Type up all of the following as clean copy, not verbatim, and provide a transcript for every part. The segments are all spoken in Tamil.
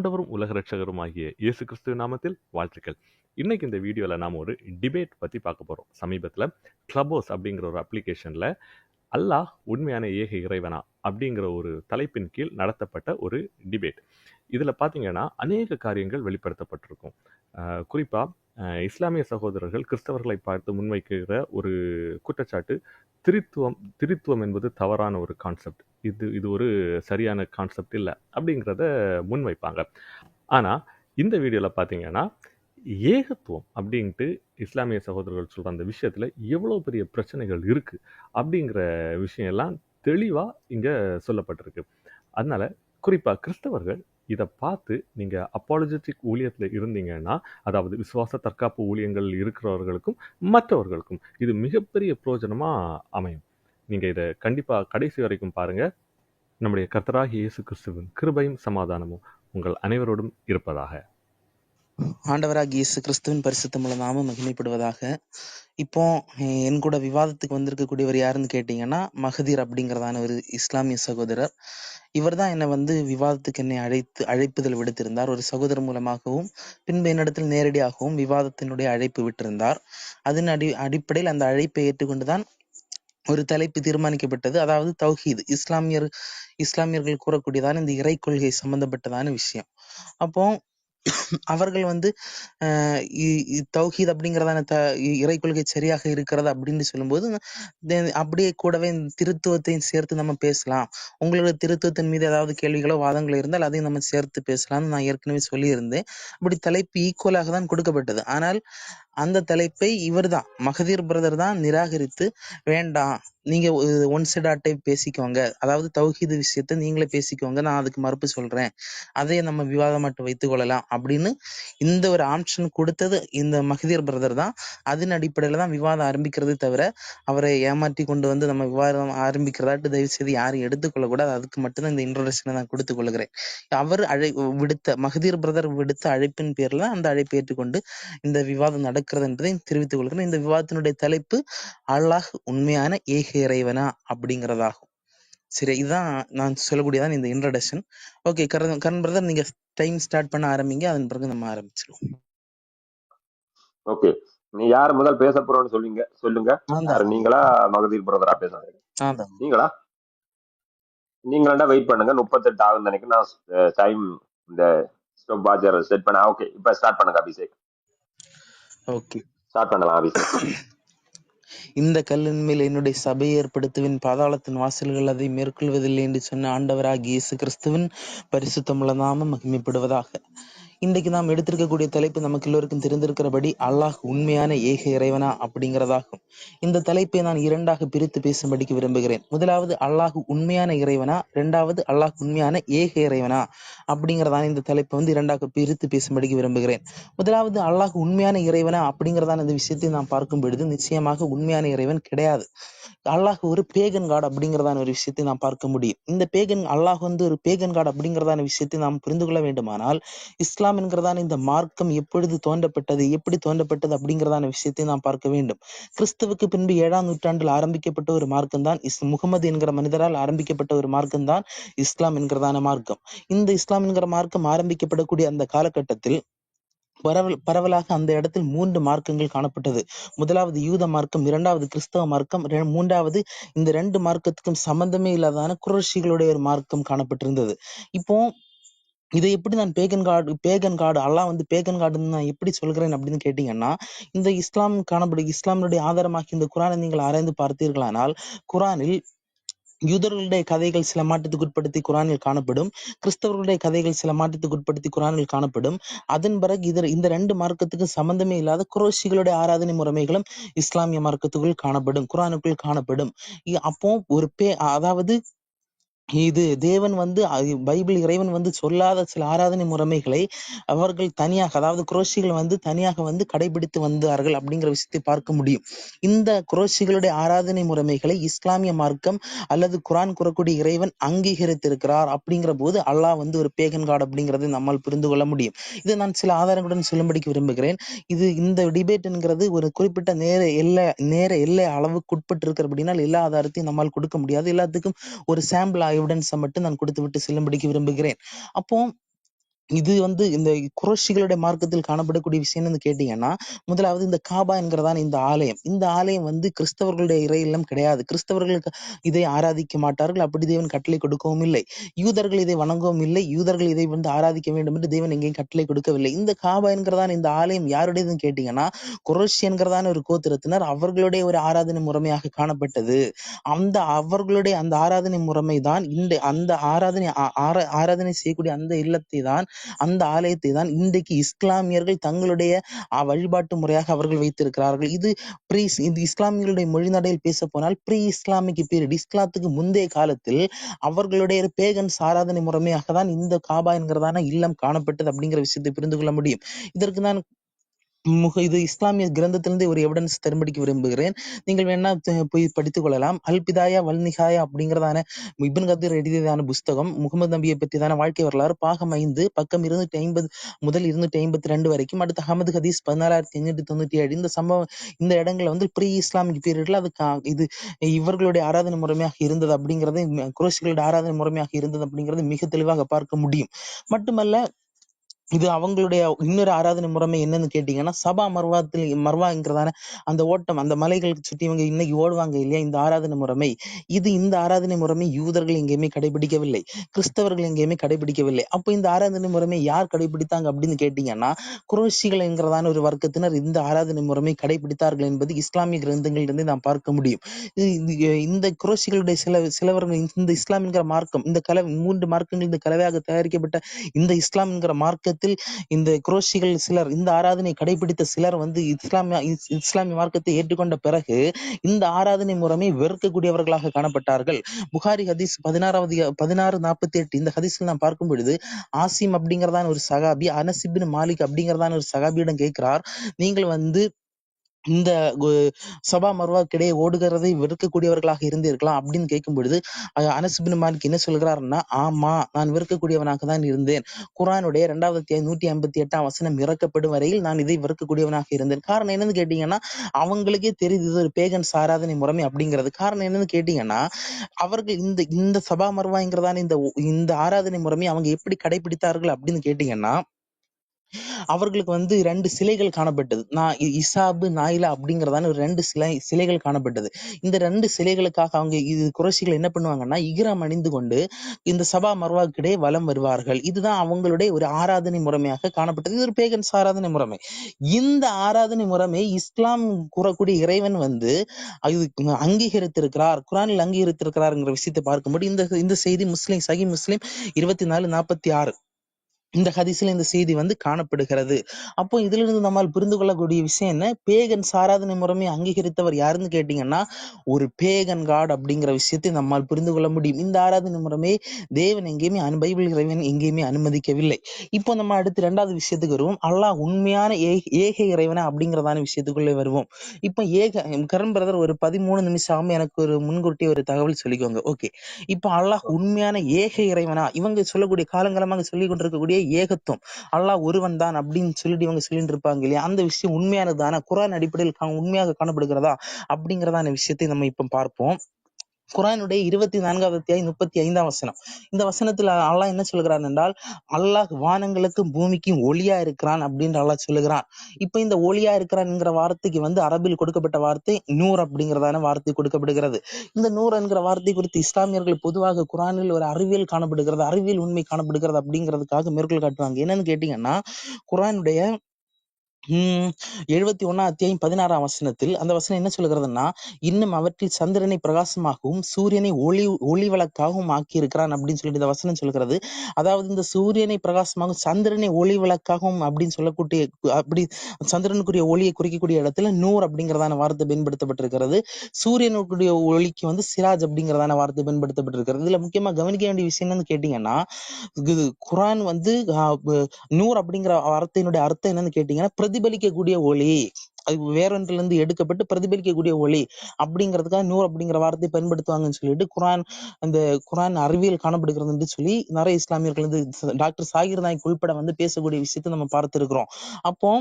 ஆண்டவரும் உலக ரட்சகரும் ஆகிய இயேசு கிறிஸ்துவ நாமத்தில் வாழ்த்துக்கள். இன்னைக்கு இந்த வீடியோல நாம ஒரு டிபேட் பத்தி பார்க்க போறோம். சமீபத்துல கிளப்ஹவுஸ் அப்படிங்கிற ஒரு அப்ளிகேஷன்ல அல்லாஹ் உண்மையான ஏக இறைவனா அப்படிங்கிற ஒரு தலைப்பின் கீழ் நடத்தப்பட்ட ஒரு டிபேட். இதுல பாத்தீங்கன்னா அநேக காரியங்கள் வெளிப்படுத்தப்பட்டிருக்கும். குறிப்பா இஸ்லாமிய சகோதரர்கள் கிறிஸ்தவர்களை பார்த்து முன்வைக்கிற ஒரு குற்றச்சாட்டு, திரித்துவம் என்பது தவறான ஒரு கான்செப்ட், இது ஒரு சரியான கான்செப்ட் இல்லை அப்படிங்கிறத முன்வைப்பாங்க. ஆனால் இந்த வீடியோவில் பார்த்தீங்கன்னா ஏகத்துவம் அப்படின்ட்டு இஸ்லாமிய சகோதரர்கள் சொல்கிற அந்த விஷயத்தில் எவ்வளோ பெரிய பிரச்சனைகள் இருக்குது அப்படிங்கிற விஷயம் எல்லாம் தெளிவாக இங்கே சொல்லப்பட்டிருக்கு. அதனால குறிப்பாக கிறிஸ்தவர்கள் இதை பார்த்து நீங்கள் அப்பாலஜெட்டிக் ஊழியத்தில் இருந்தீங்கன்னா, அதாவது விசுவாச தற்காப்பு ஊழியங்கள் இருக்கிறவர்களுக்கும் மற்றவர்களுக்கும் இது மிகப்பெரிய பிரயோஜனமாக அமையும். நீங்கள் இதை கண்டிப்பாக கடைசி வரைக்கும் பாருங்கள். நம்முடைய கர்த்தராகிய இயேசு கிறிஸ்துவின் கிருபையும் சமாதானமும் உங்கள் அனைவரோடும் இருப்பதாக. ஆண்டவராகிய இயேசு கிறிஸ்துவின் பரிசுத்தமுள்ள நாமம் மகிமைப்படுவதாக. இப்போ என் கூட விவாதத்துக்கு வந்திருக்கக்கூடியவர் யாருன்னு கேட்டீங்கன்னா, மகதீர் அப்படிங்கிறதான ஒரு இஸ்லாமிய சகோதரர். இவர் தான் என்னை விவாதத்துக்கு என்னை அழைப்புதல் விடுத்திருந்தார். ஒரு சகோதரர் மூலமாகவும் பின்பு என்னிடத்தில் நேரடியாகவும் விவாதத்தினுடைய அழைப்பு விட்டிருந்தார். அதன் அடிப்படையில் அந்த அழைப்பை ஏற்றுக்கொண்டுதான் ஒரு தலைப்பு தீர்மானிக்கப்பட்டது. அதாவது தௌஹீத், இஸ்லாமியர்கள் கூறக்கூடியதான இந்த இறை கொள்கை சம்பந்தப்பட்டதான விஷயம். அப்போ அவர்கள் தௌஹீத் அப்படிங்கிறதான இறை கொள்கை சரியாக இருக்கிறது அப்படின்னு சொல்லும்போது, அப்படியே கூடவே திருத்துவத்தையும் சேர்த்து நம்ம பேசலாம். உங்களோட திருத்துவத்தின் மீது ஏதாவது கேள்விகளோ வாதங்களோ இருந்தால் அதையும் நம்ம சேர்த்து பேசலாம்னு நான் ஏற்கனவே சொல்லியிருந்தேன். அப்படி தலைப்பு ஈக்குவலாக தான் கொடுக்கப்பட்டது. ஆனால் அந்த தலைப்பை இவர்தான், மகதீர் பிரதர் தான் நிராகரித்து, வேண்டாம், நீங்க ஒன் சைடாட்டை பேசிக்கோங்க, அதாவது தௌஹீது விஷயத்த நீங்களே பேசிக்கோங்க, நான் அதுக்கு மறுப்பு சொல்றேன், அதையே நம்ம விவாதமாட்டு வைத்துக் கொள்ளலாம் அப்படின்னு இந்த ஒரு ஆப்ஷன் கொடுத்தது இந்த மகதீர் பிரதர் தான். அதன் அடிப்படையில தான் விவாதம் ஆரம்பிக்கிறதே தவிர அவரை ஏமாற்றி கொண்டு நம்ம விவாதம் ஆரம்பிக்கிறதாட்டு தயவு செய்து யாரும் எடுத்துக்கொள்ளக்கூடாது. அதுக்கு மட்டும்தான் இந்த இன்ட்ரோடக்ஷனை நான் கொடுத்துக் கொள்கிறேன். அவர் மகதீர் பிரதர் விடுத்த அழைப்பின் பேர்ல அந்த அழைப்பை ஏற்றுக்கொண்டு இந்த விவாதம் நடக்கிறது என்பதை தெரிவித்துக் கொள்கிறேன். இந்த விவாதத்தினுடைய தலைப்பு அல்லாஹ் உண்மையான ஏக இறைவனா அப்படிங்கிறதாகும். சரி, இதுதான் நான் சொல்லக்கூடியதான் இந்த இன்ட்ரோடக்ஷன். ஓகே, கரண் பிரதர், நீங்க டைம் ஸ்டார்ட் பண்ண ஆரம்பிங்க, அதன் பிறகு நம்ம ஆரம்பிச்சிருவோம். ஓகே, நீ யார் முதல் பேச போறோம்னு சொல்லுங்க. நீங்களா மகதீர் பிரதரா பேசுறீங்க? நீங்களா வெயிட் பண்ணுங்க. 38 ஆகுதுன்னு நினைக்கிறேன். நான் டைம் இந்த ஸ்டாப் வாட்சர் செட் பண்ண. ஓகே, இப்ப ஸ்டார்ட் பண்ணுங்க அபிஷேக். ஓகே, ஸ்டார்ட் பண்ணலாம் அபிஷேக். இந்த கல்லின் மேல் என்னுடைய சபையை ஏற்படுத்துவின், பாதாளத்தின் வாசல்கள் அதை மேற்கொள்வதில்லை என்று சொன்ன ஆண்டவராகிய இயேசு கிறிஸ்துவின் பரிசுத்தமுள்ள நாமம் மகிமைப்படுவதாக. இன்றைக்கு நாம் எடுத்திருக்கக்கூடிய தலைப்பு நமக்கு எல்லோருக்கும் தெரிந்திருக்கிறபடி அல்லாஹ் உண்மையான ஏக இறைவனா அப்படிங்கிறதாகும். இந்த தலைப்பை நான் இரண்டாக பிரித்து பேசும்படிக்கு விரும்புகிறேன். முதலாவது அல்லாஹ் உண்மையான இறைவனா, இரண்டாவது அல்லாஹ் உண்மையான ஏக இறைவனா அப்படிங்கிறதான இந்த தலைப்பை இரண்டாக பிரித்து பேசும்படிக்கு விரும்புகிறேன். முதலாவது அல்லாஹ் உண்மையான இறைவனா அப்படிங்கிறதான இந்த விஷயத்தை நாம் பார்க்கும் பொழுது நிச்சயமாக உண்மையான இறைவன் கிடையாது. அல்லாஹ் ஒரு பேகன் காட் அப்படிங்கிறதான ஒரு விஷயத்தை நாம் பார்க்க முடியும். இந்த அல்லாஹ் ஒரு பேகன் காட் அப்படிங்கிறதான விஷயத்தை நாம் புரிந்து கொள்ள வேண்டுமானால், இஸ்லாம் என்கிறதான இந்த மார்க்கம் எப்படி தோன்றப்பட்டது அப்படிங்கிறதான விஷயத்தை நாம் பார்க்க வேண்டும். கிறிஸ்துவுக்கு பின்பு 7ஆம் நூற்றாண்டில் ஆரம்பிக்கப்பட்ட ஒரு மார்க்கம் தான் முகமது என்கிற மனிதரால் ஆரம்பிக்கப்பட்ட ஒரு மார்க்கம் தான் இஸ்லாம் என்கிறதான மார்க்கம். இந்த இஸ்லாம் என்கிற மார்க்கம் ஆரம்பிக்கப்படக்கூடிய அந்த காலகட்டத்தில் பரவலாக அந்த இடத்தில் 3 மார்க்கங்கள் காணப்பட்டது. முதலாவது யூத மார்க்கம், இரண்டாவது கிறிஸ்தவ மார்க்கம், மூன்றாவது இந்த 2 மார்க்கத்துக்கும் சம்பந்தமே இல்லாதான குறைஷிகளுடைய ஒரு மார்க்கம் காணப்பட்டிருந்தது. இப்போ இதை எப்படி நான் பேகன் காடு அல்லாஹ் பேகன் காடுன்னு நான் எப்படி சொல்கிறேன் அப்படின்னு கேட்டீங்கன்னா, இந்த இஸ்லாமுடைய ஆதாரமாக்கி இந்த குரானை நீங்கள் ஆராய்ந்து பார்த்தீர்களானால், குரானில் யூதர்களுடைய கதைகள் சில மாற்றத்துக்கு உட்படுத்தி குரானில் காணப்படும், கிறிஸ்தவர்களுடைய கதைகள் சில மாற்றத்துக்கு உட்படுத்தி குரானில் காணப்படும். அதன் பிறகு இந்த 2 மார்க்கத்துக்கு சம்பந்தமே இல்லாத குறைஷிகளுடைய ஆராதனை முறைமைகளும் இஸ்லாமிய மார்க்கத்துக்குள் காணப்படும், குரானுக்குள் காணப்படும். அப்போ அதாவது இது தேவன் பைபிள் இறைவன் சொல்லாத சில ஆராதனை முறைமைகளை அவர்கள் தனியாக, அதாவது குரோஷிகள் தனியாக கடைபிடித்து வந்தார்கள் அப்படிங்கிற விஷயத்தை பார்க்க முடியும். இந்த குரோஷிகளுடைய ஆராதனை முறைமைகளை இஸ்லாமிய மார்க்கம் அல்லது குரான் கூறக்கூடிய இறைவன் அங்கீகரித்திருக்கிறார். அப்படிங்கிற போது அல்லாஹ் ஒரு பேகன் காட் அப்படிங்கிறதை நம்மால் புரிந்து கொள்ள முடியும். இதை நான் சில ஆதாரங்களுடன் சொல்லும்படிக்கு விரும்புகிறேன். இந்த டிபேட் என்கிறது ஒரு குறிப்பிட்ட நேர எல்லை அளவுக்கு உட்பட்டு இருக்கிற அப்படின்னா எல்லா ஆதாரத்தையும் நம்மால் கொடுக்க முடியாது. எல்லாத்துக்கும் ஒரு சாம்பிள் எவிடன்ஸை மட்டும் நான் கொடுத்து விட்டு செல்லும்படிக்கு விரும்புகிறேன். அப்போ இது வந்து இந்த குறைஷிகளுடைய மார்க்கத்தில் காணப்படக்கூடிய விஷயம் என்னன்னு கேட்டீங்கன்னா, முதலாவது இந்த காபா என்கிறதான இந்த ஆலயம். இந்த ஆலயம் வந்து கிறிஸ்தவர்களுடைய இறை இல்லம் கிடையாது. கிறிஸ்தவர்களுக்கு இதை ஆராதிக்க மாட்டார்கள். அப்படி தேவன் கட்டளை கொடுக்கவும் இல்லை. யூதர்கள் இதை வணங்கவும் இல்லை. யூதர்கள் இதை வந்து ஆராதிக்க வேண்டும் என்று தேவன் எங்கேயும் கட்டளை கொடுக்கவில்லை. இந்த காபா என்கிறதான இந்த ஆலயம் யாருடையதுன்னு கேட்டீங்கன்னா, குறைஷி என்கிறதான ஒரு கோத்திரத்தினர் அவர்களுடைய ஒரு ஆராதனை முறைமையாக காணப்பட்டது. அவர்களுடைய அந்த ஆராதனை முறைமை தான் அந்த ஆராதனை செய்யக்கூடிய அந்த இல்லத்தை தான், அந்த ஆலயத்தை தான் இன்றைக்கு இஸ்லாமியர்கள் தங்களுடைய வழிபாட்டு முறையாக அவர்கள் வைத்திருக்கிறார்கள். இது இஸ்லாமியர்களுடைய மொழிநடையில் பேச போனால் ப்ரீ இஸ்லாமிக் பீரியட், இஸ்லாத்துக்கு முந்தைய காலத்தில் அவர்களுடைய பேகன்ஸ் ஆராதனை முறைமையாக தான் இந்த காபா என்கிறதான இல்லம் காணப்பட்டது அப்படிங்கிற விஷயத்தை புரிந்து கொள்ள முடியும். இதற்கு நான் இது இஸ்லாமிய கிரந்தத்திலிருந்து ஒரு எவிடன்ஸ் தரும்படிக்கு விரும்புகிறேன். நீங்கள் வேணா போய் படித்துக் கொள்ளலாம். அல் பிதாயா வல் நிஹாயா அப்படிங்கிறதான இப்னு கதீர் எழுதியதான புஸ்தகம், முகமது நபியை பற்றியதான வாழ்க்கை வரலாறு, பாகம் 5, பக்கம் 250 முதல் 252 வரைக்கும். அடுத்து அஹமது ஹதீஸ் 14597. இந்த சம்பவம், இந்த இடங்கள்ல வந்து ப்ரீ இஸ்லாமிக் பீரியட்ல இது இவர்களுடைய ஆராதனை முறைமையாக இருந்தது அப்படிங்கிறது, குறைஷிகளுடைய ஆராதனை முறைமையாக இருந்தது அப்படிங்கிறது மிக தெளிவாக பார்க்க முடியும். மட்டுமல்ல, இது அவங்களுடைய இன்னொரு ஆராதனை முறைமை என்னன்னு கேட்டீங்கன்னா, சபா மர்வாங்கிறதான அந்த ஓட்டம், அந்த மலைகளுக்கு சுற்றி இவங்க இன்னைக்கு ஓடுவாங்க இல்லையா, இந்த ஆராதனை முறைமை, இந்த ஆராதனை முறைமை யூதர்கள் எங்கேயுமே கடைபிடிக்கவில்லை, கிறிஸ்தவர்கள் எங்கேயுமே கடைபிடிக்கவில்லை. அப்போ இந்த ஆராதனை முறைமை யார் கடைபிடித்தாங்க அப்படின்னு கேட்டீங்கன்னா, குறைஷிகள் என்கிறதான ஒரு வர்க்கத்தினர் இந்த ஆராதனை முறைமை கடைபிடித்தார்கள் என்பது இஸ்லாமிய கிரந்தங்களிலிருந்து நாம் பார்க்க முடியும். இந்த குறைஷிகளுடைய சிலவர்கள் இந்த இஸ்லாம் என்கிற மார்க்கம், இந்த 3 மார்க்கங்கள் இந்த கலவையாக தயாரிக்கப்பட்ட இந்த இஸ்லாம் என்கிற மார்க்கத்தில் இந்த குறைஷிகள் சிலர், இந்த ஆராதனை கடைபிடித்த சிலர் வந்து இஸ்லாமிய மார்க்கத்தை ஏற்றுக்கொண்ட பிறகு இந்த ஆராதனை முறைமை வெறுக்கக்கூடியவர்களாக காணப்பட்டார்கள். புகாரி ஹதீஸ் 1648 இந்த ஹதீஸ்ல நாம் பார்க்கும் பொழுது, ஆசிம் அப்படிங்கிறதான ஒரு சகாபி அனஸ் இப்னு மாலிக் அப்படிங்கிறதான ஒரு சகாபியிடம் கேட்கிறார், நீங்கள் வந்து இந்த சபா மர்வாக்கிடையே ஓடுகிறதை வெறுக்கக்கூடியவர்களாக இருந்தீர்களா அப்படின்னு கேட்கும் பொழுது, அனஸ் இப்னு மாலிக் என்ன சொல்கிறாருன்னா, ஆமா, நான் வெறுக்கக்கூடியவனாக தான் இருந்தேன். குர்ஆனுடைய 2வது அத்தியாயம் 158ஆம் வசனம் இறக்கப்படும் வரையில் நான் இதை வெறுக்கக்கூடியவனாக இருந்தேன். காரணம் என்னன்னு கேட்டீங்கன்னா, அவங்களுக்கே தெரியுது இது ஒரு பேகன்ஸ் ஆராதனை முறைமை அப்படிங்கிறது. காரணம் என்னன்னு கேட்டீங்கன்னா, அவர்கள் இந்த சபா மர்வாங்கிறதான இந்த ஆராதனை முறைமை அவங்க எப்படி கடைபிடித்தார்கள் அப்படின்னு கேட்டீங்கன்னா, அவர்களுக்கு வந்து 2 சிலைகள் காணப்பட்டது. இசாபு நாயிலா அப்படிங்கிறதான ஒரு 2 சிலைகள் காணப்பட்டது. இந்த 2 சிலைகளுக்காக அவங்க குறைஷிகள் என்ன பண்ணுவாங்கன்னா, இக்ராம் அணிந்து கொண்டு இந்த சபா மர்வாக்கிடையே வலம் வருவார்கள். இதுதான் அவங்களுடைய ஒரு ஆராதனை முறைமையாக காணப்பட்டது. இது ஒரு பேகன்ஸ் ஆராதனை முறைமை. இந்த ஆராதனை முறைமை இஸ்லாம் கூறக்கூடிய இறைவன் வந்து அங்கீகரித்திருக்கிறார், குர்ஆனில் அங்கீகரித்திருக்கிறார்ங்கிற விஷயத்தை பார்க்கும்போது இந்த செய்தி சஹீஹ் முஸ்லிம் 2446 இந்த ஹதீஸ்ல இந்த செய்தி வந்து காணப்படுகிறது. அப்போ இதுல இருந்து நம்மால் புரிந்து கொள்ளக்கூடிய விஷயம் என்ன, பேகன் ஆராதனை முறைமை அங்கீகரித்தவர் யாருன்னு கேட்டீங்கன்னா, ஒரு பேகன் காட் அப்படிங்கிற விஷயத்தை நம்மால் புரிந்து கொள்ள முடியும். இந்த ஆராதனை முறைமையை தேவன் எங்கேயுமே பைபிள் இறைவன் எங்கேயுமே அனுமதிக்கவில்லை. இப்போ நம்ம அடுத்து 2வது விஷயத்துக்கு வருவோம். அல்லாஹ் உண்மையான ஏக இறைவனா அப்படிங்கிறதான விஷயத்துக்குள்ளே வருவோம். இப்போ கரண் பிரதர் ஒரு 13 நிமிஷம் எனக்கு ஒரு முன்கூட்டி ஒரு தகவல் சொல்லிக்கோங்க. ஓகே, இப்போ அல்லாஹ் உண்மையான ஏக இறைவனா, இவங்க சொல்லக்கூடிய காலங்காலமாக சொல்லிக் கொண்டிருக்கக்கூடிய ஏகத்துவம், அல்லாஹ் ஒருவன் தான் அப்படின்னு சொல்லிட்டு இவங்க சொல்லிட்டு இருப்பாங்க இல்லையா, அந்த விஷயம் உண்மையானதான குர்ஆன் அடிப்படையில் உண்மையாக காணப்படுகிறதா அப்படிங்கிறதான விஷயத்தை நம்ம இப்ப பார்ப்போம். குர்ஆனுடைய 24வது அத்தியாயம் 35ஆம் வசனம். இந்த வசனத்துல அல்லாஹ் என்ன சொல்கிறான் என்றால், அல்லாஹ் வானங்களுக்கும் பூமிக்கும் ஒளியா இருக்கிறான் அப்படின்னு அல்லாஹ் சொல்லுகிறான். இப்ப இந்த ஒளியா இருக்கிறான்ங்கிற வார்த்தைக்கு வந்து அரபில் கொடுக்கப்பட்ட வார்த்தை நூர் அப்படிங்கிறதான வார்த்தை கொடுக்கப்படுகிறது. இந்த நூர் என்கிற வார்த்தை குறித்து இஸ்லாமியர்கள் பொதுவாக குர்ஆனில் ஒரு அறிவியல் காணப்படுகிறது, அறிவியல் உண்மை காணப்படுகிறது அப்படிங்கிறதுக்காக மேற்கோள் காட்டுவாங்க. என்னன்னு கேட்டீங்கன்னா, குர்ஆனுடைய 71ஆம் அத்தியாயம் 16ஆம் வசனத்தில் அந்த வசனம் என்ன சொல்கிறதுன்னா, இன்னும் அவற்றில் சந்திரனை பிரகாசமாகவும் சூரியனை ஒளி விளக்காகவும் ஆக்கி இருக்கிறான் அப்படின்னு சொல்லிட்டு இந்த வசனம் சொல்கிறது. அதாவது இந்த சூரியனை பிரகாசமாகவும் சந்திரனை ஒளி விளக்காகவும் அப்படின்னு சொல்லக்கூடிய, அப்படி சந்திரனுக்குரிய ஒளியை குறிக்கக்கூடிய இடத்துல நூர் அப்படிங்கிறதான வார்த்தை பயன்படுத்தப்பட்டிருக்கிறது. சூரியனுக்குரிய ஒளிக்கு வந்து சிராஜ் அப்படிங்கிறதான வார்த்தை பயன்படுத்தப்பட்டிருக்கிறது. இதுல முக்கியமா கவனிக்க வேண்டிய விஷயம் என்னன்னு கேட்டீங்கன்னா, குர்ஆன் வந்து நூர் அப்படிங்கிற வார்த்தையினுடைய அர்த்தம் என்னன்னு கேட்டீங்கன்னா, பிரதிபலிக்கக்கூடிய ஒளி, அது வேறொன்றிலிருந்து எடுக்கப்பட்டு பிரதிபலிக்கக்கூடிய ஒளி அப்படிங்கிறதுக்காக நூர் அப்படிங்கிற வார்த்தை பயன்படுத்துவாங்கன்னு சொல்லிட்டு குர்ஆன் அறிவியல் காணப்படுகிறது என்று சொல்லி நிறைய இஸ்லாமியர்கள் வந்து டாக்டர் ஜாகிர் நாயிக் உள்பட வந்து பேசக்கூடிய விஷயத்தை நம்ம பார்த்திருக்கிறோம். அப்போ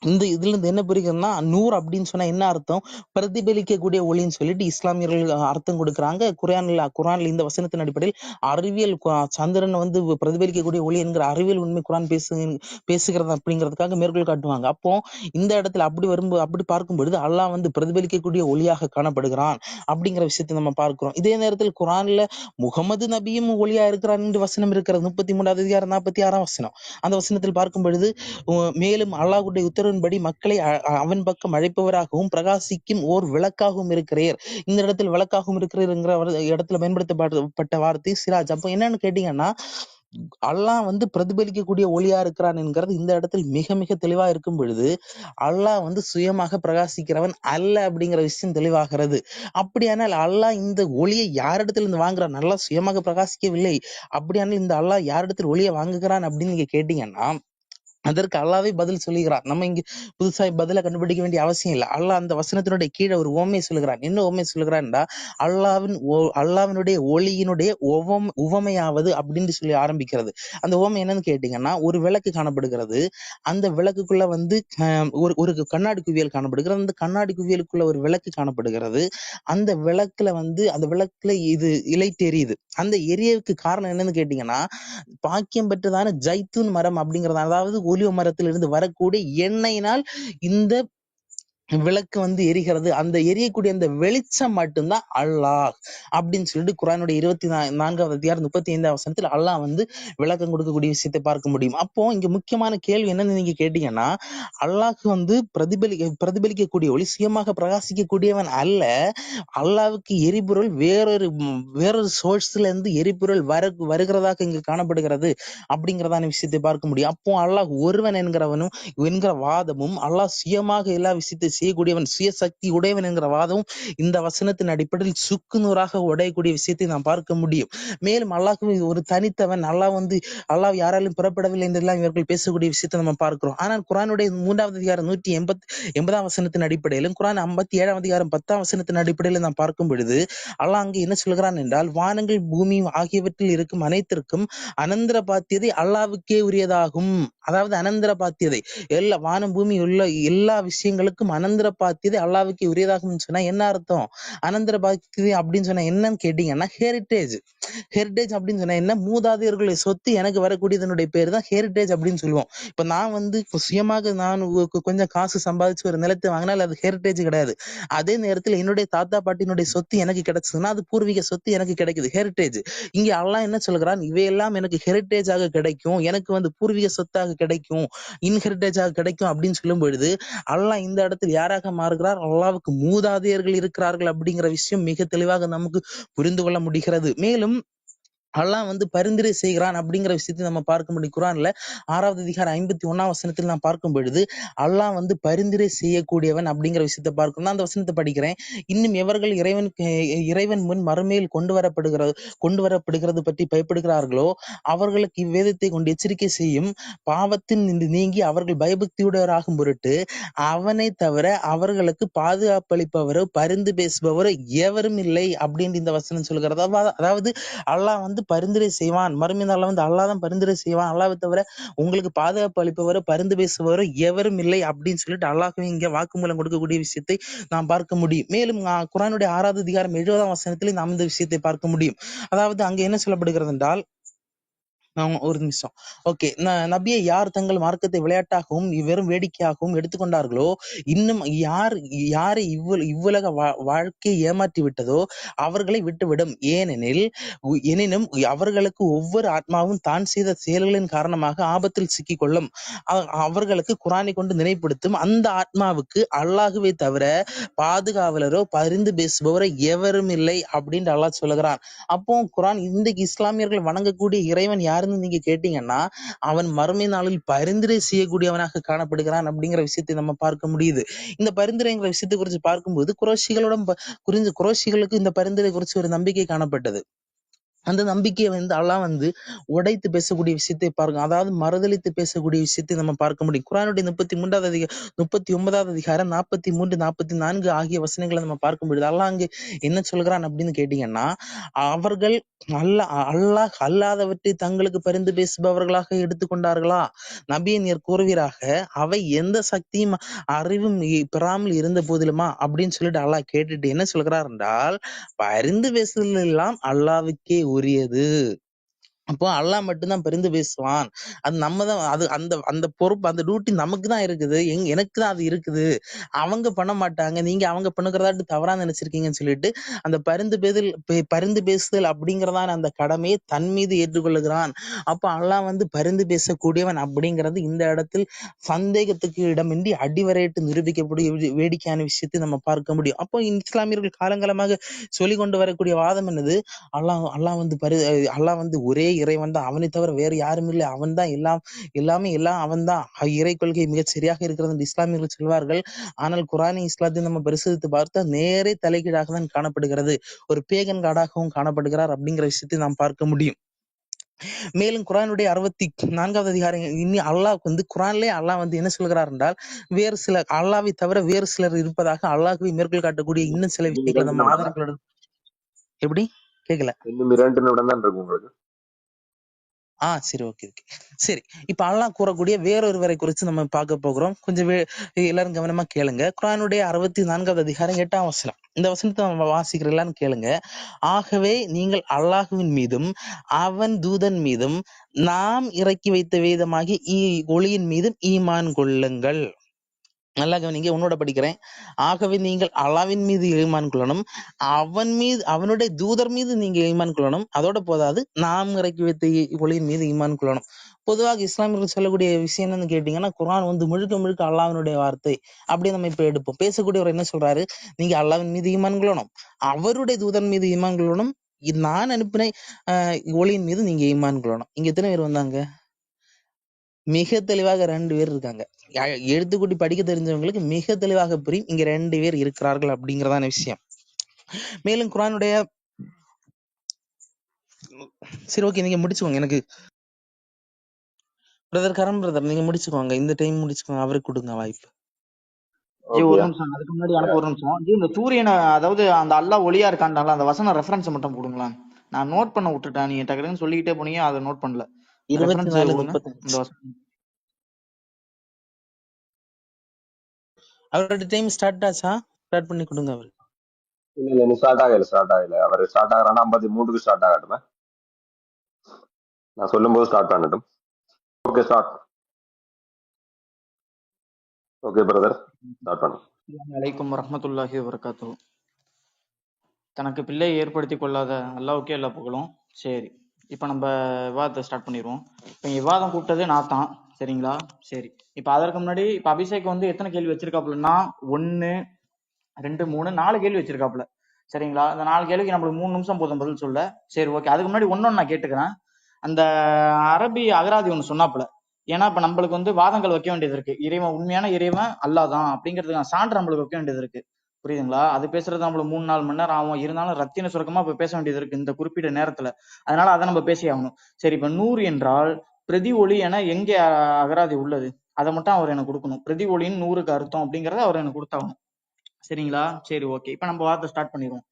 இதுல இருந்து என்ன புரியுதுன்னா, நூர் அப்படின்னு சொன்னா என்ன அர்த்தம்? பிரதிபலிக்கக்கூடிய ஒளின்னு சொல்லிட்டு இஸ்லாமியர்கள் அர்த்தம் கொடுக்குறாங்க. குர்ஆன்ல இந்த வசனத்தின் அடிப்படையில் அறிவியல் சந்திரன் வந்து பிரதிபலிக்கக்கூடிய ஒளி என்கிற அறிவியல் உண்மை குர்ஆன் பேசுகிறது அப்படிங்கிறதுக்காக மேற்கோள் காட்டுவாங்க. அப்போ இந்த இடத்துல அப்படி பார்க்கும் பொழுது அல்லாஹ் வந்து பிரதிபலிக்கக்கூடிய ஒளியாக காணப்படுகிறான் அப்படிங்கிற விஷயத்தை நம்ம பார்க்கிறோம். இதே நேரத்தில் குர்ஆன்ல முகமது நபியும் ஒளியா இருக்கிறார் என்று வசனம் இருக்கிறது. 33வது அதிகாரம் 46ஆம் வசனம். அந்த வசனத்தில் பார்க்கும் பொழுது மேலும் அல்லாஹ்வுடைய உத்தரவின்படி மக்களை அவன் பக்கம் அழைப்பவராகவும் பிரகாசிக்கும் ஓர் விளக்காகவும் இருக்கிறீர். இந்த இடத்தில் விளக்காகவும் இருக்கிறீர்ங்கிற இடத்துல பயன்படுத்தப்பட்ட வார்த்தை சிராஜ். அப்போ என்னன்னு கேட்டீங்கன்னா, அல்லாஹ் வந்து பிரதிபலிக்கக்கூடிய ஒளியா இருக்கிறான் என்கிறது இந்த இடத்தில் மிக மிக தெளிவா இருக்கும் பொழுது, அல்லாஹ் வந்து சுயமாக பிரகாசிக்கிறவன் அல்ல அப்படிங்கிற விஷயம் தெளிவாகிறது. அப்படியானால் அல்லாஹ் இந்த ஒளியை யாரிடத்துல இருந்து வாங்குறான்? அல்லாஹ் சுயமாக பிரகாசிக்கவில்லை. அப்படியானால் இந்த அல்லாஹ் யாரிடத்தில் ஒளியை வாங்குகிறான் அப்படின்னு நீங்க கேட்டீங்கன்னா, அதற்கு அல்லாவே பதில் சொல்லுகிறான். நம்ம இங்க புதுசா பதில கண்டுபிடிக்க வேண்டிய அவசியம் இல்லை. அல்லாஹ் அந்த வசனத்தினுடைய கீழே ஒரு உவமை சொல்லுகிறான். என்ன உவமை சொல்லுகிறான்டா, அல்லாவினுடைய ஒளியினுடைய உவமையாவது அப்படின்னு சொல்லி ஆரம்பிக்கிறது. அந்த உவமை என்னன்னு கேட்டீங்கன்னா, ஒரு விளக்கு காணப்படுகிறது. அந்த விளக்குக்குள்ள வந்து ஒரு கண்ணாடி குவியல் காணப்படுகிறது. அந்த கண்ணாடி குவியலுக்குள்ள ஒரு விளக்கு காணப்படுகிறது. அந்த விளக்குல இது இலைட்டு எரியுது. அந்த எரியவுக்கு காரணம் என்னன்னு கேட்டீங்கன்னா, பாக்கியம் பெற்றதான ஜைத்தூன் மரம் அப்படிங்கிறது, அதாவது ஒலிவ மரத்திலிருந்து வரக்கூடிய எண்ணெயினால் இந்த விளக்கு வந்து எரிகிறது. அந்த எரியக்கூடிய அந்த வெளிச்சம் மட்டும்தான் அல்லாஹ் அப்படின்னு சொல்லிட்டு குர்ஆனுடைய 24வது அதிகாரம் 35ஆம் வசனத்தில் அல்லாஹ் வந்து விளக்கம் கொடுக்கக்கூடிய விஷயத்தை பார்க்க முடியும். அப்போ இங்க முக்கியமான கேள்வி என்னன்னு நீங்க கேட்டீங்கன்னா, அல்லாஹ் வந்து பிரதிபலிக்கக்கூடிய ஒளி, சுயமாக பிரகாசிக்கக்கூடியவன் அல்ல. அல்லாஹ்வுக்கு எரிபொருள் வேறொரு சோர்ஸ்ல இருந்து எரிபொருள் வருகிறதாக இங்கு காணப்படுகிறது அப்படிங்கிறதான விஷயத்தை பார்க்க முடியும். அப்போ அல்லாஹ் ஒருவன் என்கிற வாதமும், அல்லாஹ் சுயமாக எல்லா விஷயத்தை செய்யக்கூடியவன், சுயசக்தி உடையவன் என்கிற வாதமும் இந்த வசனத்தின் அடிப்படையில் சுக்குநூறாக உடையக்கூடிய விஷயத்தை நாம் பார்க்க முடியும். மேலும் அல்லாஹ் ஒரு தனித்தவன், அல்லாஹ் யாராலும் புறப்படவில்லை என்றெல்லாம் இவர்கள் பேசக்கூடிய விஷயத்தை நம்ம பார்க்கிறோம். ஆனால் குர்ஆனுடைய 3வது அதிகாரம் 180ஆம் வசனத்தின் அடிப்படையிலும், குர்ஆன் 57ஆம் அதிகாரம் 10ஆம் வசனத்தின் அடிப்படையில் நாம் பார்க்கும் பொழுது அல்லாஹ் அங்கே என்ன சொல்கிறான் என்றால், வானங்கள் பூமி ஆகியவற்றில் இருக்கும் அனைத்திற்கும் அனந்தர பாத்தியதை அல்லாஹ்வுக்கே உரியதாகும். அதாவது அனந்தர பாத்தியதை, எல்லா வானம் பூமி உள்ள எல்லா விஷயங்களுக்கும் அனந்தர பாத்தியதை அல்லாஹ்வுக்கே உரியதாகும் சொன்னா என்ன அர்த்தம்? அனந்தர பாத்தியதை அப்படின்னு சொன்னா என்னன்னு கேட்டீங்கன்னா, ஹெரிட்டேஜ் அப்படின்னு சொன்னா என்ன? மூதாதையர்களுடைய சொத்து எனக்கு வரக்கூடியதனுடைய பேர் தான் ஹெரிட்டேஜ் அப்படின்னு சொல்லுவோம். இப்ப நான் வந்து சுயமாக நான் கொஞ்சம் காசு சம்பாதிச்சு ஒரு நிலத்தை வாங்கினால் அது ஹெரிட்டேஜ் கிடையாது. அதே நேரத்தில் என்னுடைய தாத்தா பாட்டியினுடைய சொத்து எனக்கு கிடைச்சதுன்னா அது பூர்வீக சொத்து எனக்கு கிடைக்குது, ஹெரிட்டேஜ். இங்க அல்லாஹ் என்ன சொல்கிறான்? இவையெல்லாம் எனக்கு ஹெரிட்டேஜாக கிடைக்கும், எனக்கு வந்து பூர்வீக சொத்தாக கிடைக்கும், இன்ஹெரிட்டேஜாக கிடைக்கும் அப்படின்னு சொல்லும் பொழுது அல்லாஹ் இந்த இடத்தில் யாராக மாறுகிறார்? அல்லாஹ்வுக்கு மூதாதையர்கள் இருக்கிறார்கள் அப்படிங்கிற விஷயம் மிக தெளிவாக நமக்கு புரிந்து கொள்ள முடிகிறது. மேலும் அல்லாஹ் வந்து பரிந்துரை செய்கிறான் அப்படிங்கிற விஷயத்தை நம்ம பார்க்க முடியும். குர்ஆன்ல 6வது அதிகாரம் 51ஆம் வசனத்தில் நாம் பார்க்கும் பொழுது அல்லாஹ் வந்து பரிந்துரை செய்யக்கூடியவன் அப்படிங்கிற விஷயத்தை பார்க்கணும். நான் அந்த வசனத்தை படிக்கிறேன். இன்னும் எவர்கள் இறைவன் முன் மறுமையில் கொண்டு வரப்படுகிறது பற்றி பயப்படுகிறார்களோ அவர்களுக்கு இவ்வேதத்தை கொண்டு எச்சரிக்கை செய்யும். பாவத்தின் நீங்கி அவர்கள் பயபக்தியுடையவராகும் பொருட்டு அவனை தவிர அவர்களுக்கு பாதுகாப்பளிப்பவரோ பரிந்து பேசுபவரோ எவரும் இல்லை அப்படின்னு இந்த வசனம் சொல்கிறது. அதாவது அல்லாஹ் வந்து பரிந்துரை செய்வான். மறுமை நாள்ல வந்து அல்லாஹ் தான் பரிந்துரை செய்வான். அல்லாஹ்வை தவிர உங்களுக்கு பாதுகாப்பு அளிப்பவரோ பரிந்து பேசுபவரோ எவரும் இல்லை அப்படின்னு சொல்லிட்டு அல்லாஹ்வே இங்க வாக்குமூலம் கொடுக்கக்கூடிய விஷயத்தை நாம் பார்க்க முடியும். மேலும் குர்ஆனுடைய 6வது அதிகாரம் 70ஆம் வசனத்தில் நாம் இந்த விஷயத்தை பார்க்க முடியும். அதாவது அங்க என்ன சொல்லப்படுகிறது என்றால், ஒரு நிமிஷம். ஓகே, நபியை யார் தங்கள் மார்க்கத்தை விளையாட்டாகவும் வெறும் வேடிக்கையாகவும் எடுத்துக்கொண்டார்களோ, இன்னும் யாரை இவ்வுலக வாழ்க்கை ஏமாற்றி விட்டதோ அவர்களை விட்டுவிடும். எனினும் அவர்களுக்கு ஒவ்வொரு ஆத்மாவும் தான் செய்த செயல்களின் காரணமாக ஆபத்தில் சிக்கிக்கொள்ளும். அவர்களுக்கு குர்ஆனை கொண்டு நினைப்படுத்தும். அந்த ஆத்மாவுக்கு அல்லாஹ்வை தவிர பாதுகாவலரோ பரிந்து பேசுபவரோ எவரும் இல்லை அப்படின்னு அல்லாஹ் சொல்லுகிறான். அப்போ குர்ஆன் இன்றைக்கு இஸ்லாமியர்கள் வணங்கக்கூடிய இறைவன் யாருன்னு நீங்க கேட்டீங்கன்னா, அவன் மறுமை நாளில் பரிந்துரை செய்யக்கூடியவனாக காணப்படுகிறான் அப்படிங்கிற விஷயத்தை நம்ம பார்க்க முடியுது. இந்த பரிந்துரைங்கிற விஷயத்தை குறித்து பார்க்கும்போது குறைஷிகளுக்கு இந்த பரிந்துரை குறித்து ஒரு நம்பிக்கை காணப்பட்டது. அந்த நம்பிக்கையை அல்லாஹ் உடைத்து பேசக்கூடிய விஷயத்தை பார்க்க, அதாவது மறுதலித்து பேசக்கூடிய விஷயத்தை நம்ம பார்க்க முடியும். குர்ஆனுடைய 39வது அதிகாரம் 43, 44 ஆகிய வசனங்களை நம்ம பார்க்க முடியுது. அல்லாஹ் அங்கு என்ன சொல்கிறான் அப்படின்னு கேட்டீங்கன்னா, அவர்கள் அல்லாஹ் அல்லாதவற்றை தங்களுக்கு பரிந்து பேசுபவர்களாக எடுத்துக்கொண்டார்களா? நபியை நீர் கூறுவீராக, அவை எந்த சக்தியும் அறிவும் பெறாமல் இருந்த போதிலுமா அப்படின்னு சொல்லிட்டு அல்லாஹ் கேட்டுட்டு என்ன சொல்கிறார் என்றால், பரிந்து பேசுதல் எல்லாம் அல்லாஹ்வுக்கே உரியது. அப்போ அல்லாஹ் மட்டும்தான் பரிந்து பேசுவான். அது நம்ம தான், அது அந்த அந்த பொறுப்பு, அந்த டியூட்டி நமக்கு தான் இருக்குது. எனக்கு தான் அது இருக்குது. அவங்க பண்ண மாட்டாங்க, நீங்க அவங்க பண்ணுகிறதாட்டு தவறா நினைச்சிருக்கீங்கன்னு சொல்லிட்டு அந்த பரிந்து பேசுதல் அப்படிங்கிறதான அந்த கடமையை தன் மீது ஏற்றுக்கொள்ளுகிறான். அப்போ அல்லாஹ் பரிந்து பேசக்கூடியவன் அப்படிங்கிறது இந்த இடத்தில் சந்தேகத்துக்கு இடமின்றி அடிவரையிட்டு நிரூபிக்கக்கூடிய வேடிக்கையான விஷயத்தை நம்ம பார்க்க முடியும். அப்போ இஸ்லாமியர்கள் காலங்காலமாக சொல்லிக் கொண்டு வரக்கூடிய வாதம் என்னது? அல்லாஹ் ஒரே இறைவன் தான், அவனை தவிர வேறு யாரும் இல்லை, அவன் தான் எல்லாமே அவன் தான். இறை கொள்கை மிகச் சரியாக இருக்கிறது என்று இஸ்லாமியர்கள் சொல்வார்கள். ஆனால் குர்ஆனை இஸ்லாத்தை நம்ம பரிசோதித்து பார்த்தா நேரே தலைகீழாக தான் காணப்படுகிறது. ஒரு பேகன் காடாகவும் காணப்படுகிறார் அப்படிங்கிற விஷயத்தை நாம் பார்க்க முடியும். மேலும் குர்ஆனுடைய 64வது அதிகாரம் இன்னி அல்லாஹ் குர்ஆன்லயே அல்லாஹ் என்ன சொல்கிறார் என்றால், வேறு சில அல்லாஹ்வை தவிர வேறு சிலர் இருப்பதாக அல்லாஹ்வை மேற்கோள் காட்டக்கூடிய இன்னும் சில விஷயங்களை நம்ம ஆதாரங்களோட. எப்படி கேட்கல? இன்னும் 2 நிமிடம் தான் இருக்கு உங்களுக்கு. சரி, ஓகே. சரி, இப்ப அல்லாஹ் கூறக்கூடிய வேறொருவரை குறித்து நம்ம பார்க்க போகிறோம். கொஞ்சம் எல்லாரும் கவனமா கேளுங்க. குர்ஆனுடைய 64வது அதிகாரம் 8ஆம் வசனம். இந்த வசனத்தை நம்ம வாசிக்கிறீங்களான்னு கேளுங்க. ஆகவே நீங்கள் அல்லாஹ்வின் மீதும் அவன் தூதன் மீதும் நாம் இறக்கி வைத்த வேதமாகிய ஒளியின் மீதும் ஈமான் கொள்ளுங்கள். நல்லா கவனிங்க, உன்னோட படிக்கிறேன். ஆகவே நீங்கள் அல்லாஹ்வின் மீது ஈமான் கொள்ளணும், அவனுடைய தூதர் மீது நீங்க ஈமான் கொள்ளணும். அதோட போதாது, நாம் இறக்கி வைத்த ஒளியின் மீது ஈமான் கொள்ளணும். பொதுவாக இஸ்லாமியர்கள் சொல்லக்கூடிய விஷயம் என்னன்னு கேட்டீங்கன்னா, குர்ஆன் முழுக்க முழுக்க அல்லாஹ்வினுடைய வார்த்தை அப்படி நம்ம இப்ப எடுப்போம். பேசக்கூடியவர் என்ன சொல்றாரு? நீங்க அல்லாஹ்வின் மீது ஈமான் கொள்ளணும், அவருடைய தூதன் மீது ஈமான் கொள்ளணும், நான் அனுப்பின ஒளியின் மீது நீங்க ஈமான் கொள்ளணும். இங்க எத்தனை பேர் வந்தாங்க? மிக தெளிவாக 2 பேர் இருக்காங்க. எழுத்துக்கூட்டி படிக்க தெரிஞ்சவங்களுக்கு மிக தெளிவாக புரியும், இங்க 2 பேர் இருக்கிறார்கள் அப்படிங்கிறதான விஷயம். மேலும் குர்ஆனுடைய சரி, ஓகே, நீங்க முடிச்சுக்கோங்க. எனக்கு பிரதர் நீங்க முடிச்சுக்கோங்க, இந்த டைம் முடிச்சுக்கோங்க, அவருக்கு கொடுங்க வாய்ப்பு. ஒரு நிமிஷம், அதுக்கு முன்னாடி எனக்கு ஒரு நிமிஷம். இந்த சூரியனை, அதாவது அந்த அல்லாஹ் ஒளியா இருக்கான்டால, அந்த வசன ரெஃபரன்ஸ் மட்டும் கொடுங்களேன். நான் நோட் பண்ண விட்டுட்டேன், நீங்க டக்குன்னு சொல்லிக்கிட்டே போனீங்க, அதை நோட் பண்ணல. 24:35 அவரோட டைம் ஸ்டார்ட் ஆச்சா? ஸ்டார்ட் பண்ணி கொடுங்க அவர். இல்ல நீ ஸ்டார்ட் ஆகல. அவர் ஸ்டார்ட் ஆகிறான்னா 53க்கு ஸ்டார்ட் ஆகட்டுமே. நான் சொல்லும் போது ஸ்டார்ட் பண்ணட்டும். Okay, start. Okay brother, start பண்ணு. அலைக்கும் வரஹ்மத்துல்லாஹி வபரகாத்துஹு. தனக்கு பிள்ளை ஏற்படுத்தி கொள்ளாத அல்லாஹ்வுக்கே எல்லா புகழும். சரி, இப்ப நம்ம விவாதத்தை ஸ்டார்ட் பண்ணிடுவோம். இப்ப விவாதம் கூப்பிட்டது நான் தான், சரிங்களா? சரி, இப்ப அதற்கு முன்னாடி இப்ப அபிஷேக் எத்தனை கேள்வி வச்சிருக்காப்புலன்னா 1, 2, 3, 4 கேள்வி வச்சிருக்காப்புல, சரிங்களா? அந்த 4 கேள்விக்கு நம்மளுக்கு 3 நிமிஷம் போதும் பதில் சொல்ல. சரி, ஓகே. அதுக்கு முன்னாடி ஒன்னொன்னு நான் கேட்டுக்கிறேன். அந்த அரபி அகராதி ஒண்ணு சொன்னாப்புல, ஏன்னா இப்ப நம்மளுக்கு வாதங்கள் வைக்க வேண்டியது இருக்கு. இறைவன் உண்மையான இறைவன் அல்லாஹ் தான் அப்படிங்கிறதுக்கு சான்று நம்மளுக்கு வைக்க வேண்டியது இருக்கு, புரியுதுங்களா? அது பேசுறது நம்மளுக்கு 3-4 மணி நேரம் ஆகும். இருந்தாலும் ரத்தின சுருக்கமா இப்ப பேச வேண்டியது இருக்கு இந்த குறிப்பிட்ட நேரத்துல. அதனால அதை நம்ம பேசி ஆகணும். சரி, இப்ப 100 என்றால் பிரதி ஒளி என எங்கே அகராதி உள்ளது? அதை மட்டும் அவர் எனக்கு கொடுக்கணும். பிரதி ஒளியின் 100க்கு அர்த்தம் அப்படிங்கறத அவர் எனக்கு கொடுத்தாகணும், சரிங்களா? சரி, ஓகே. இப்ப நம்ம வார்த்தை ஸ்டார்ட் பண்ணிடுவோம்.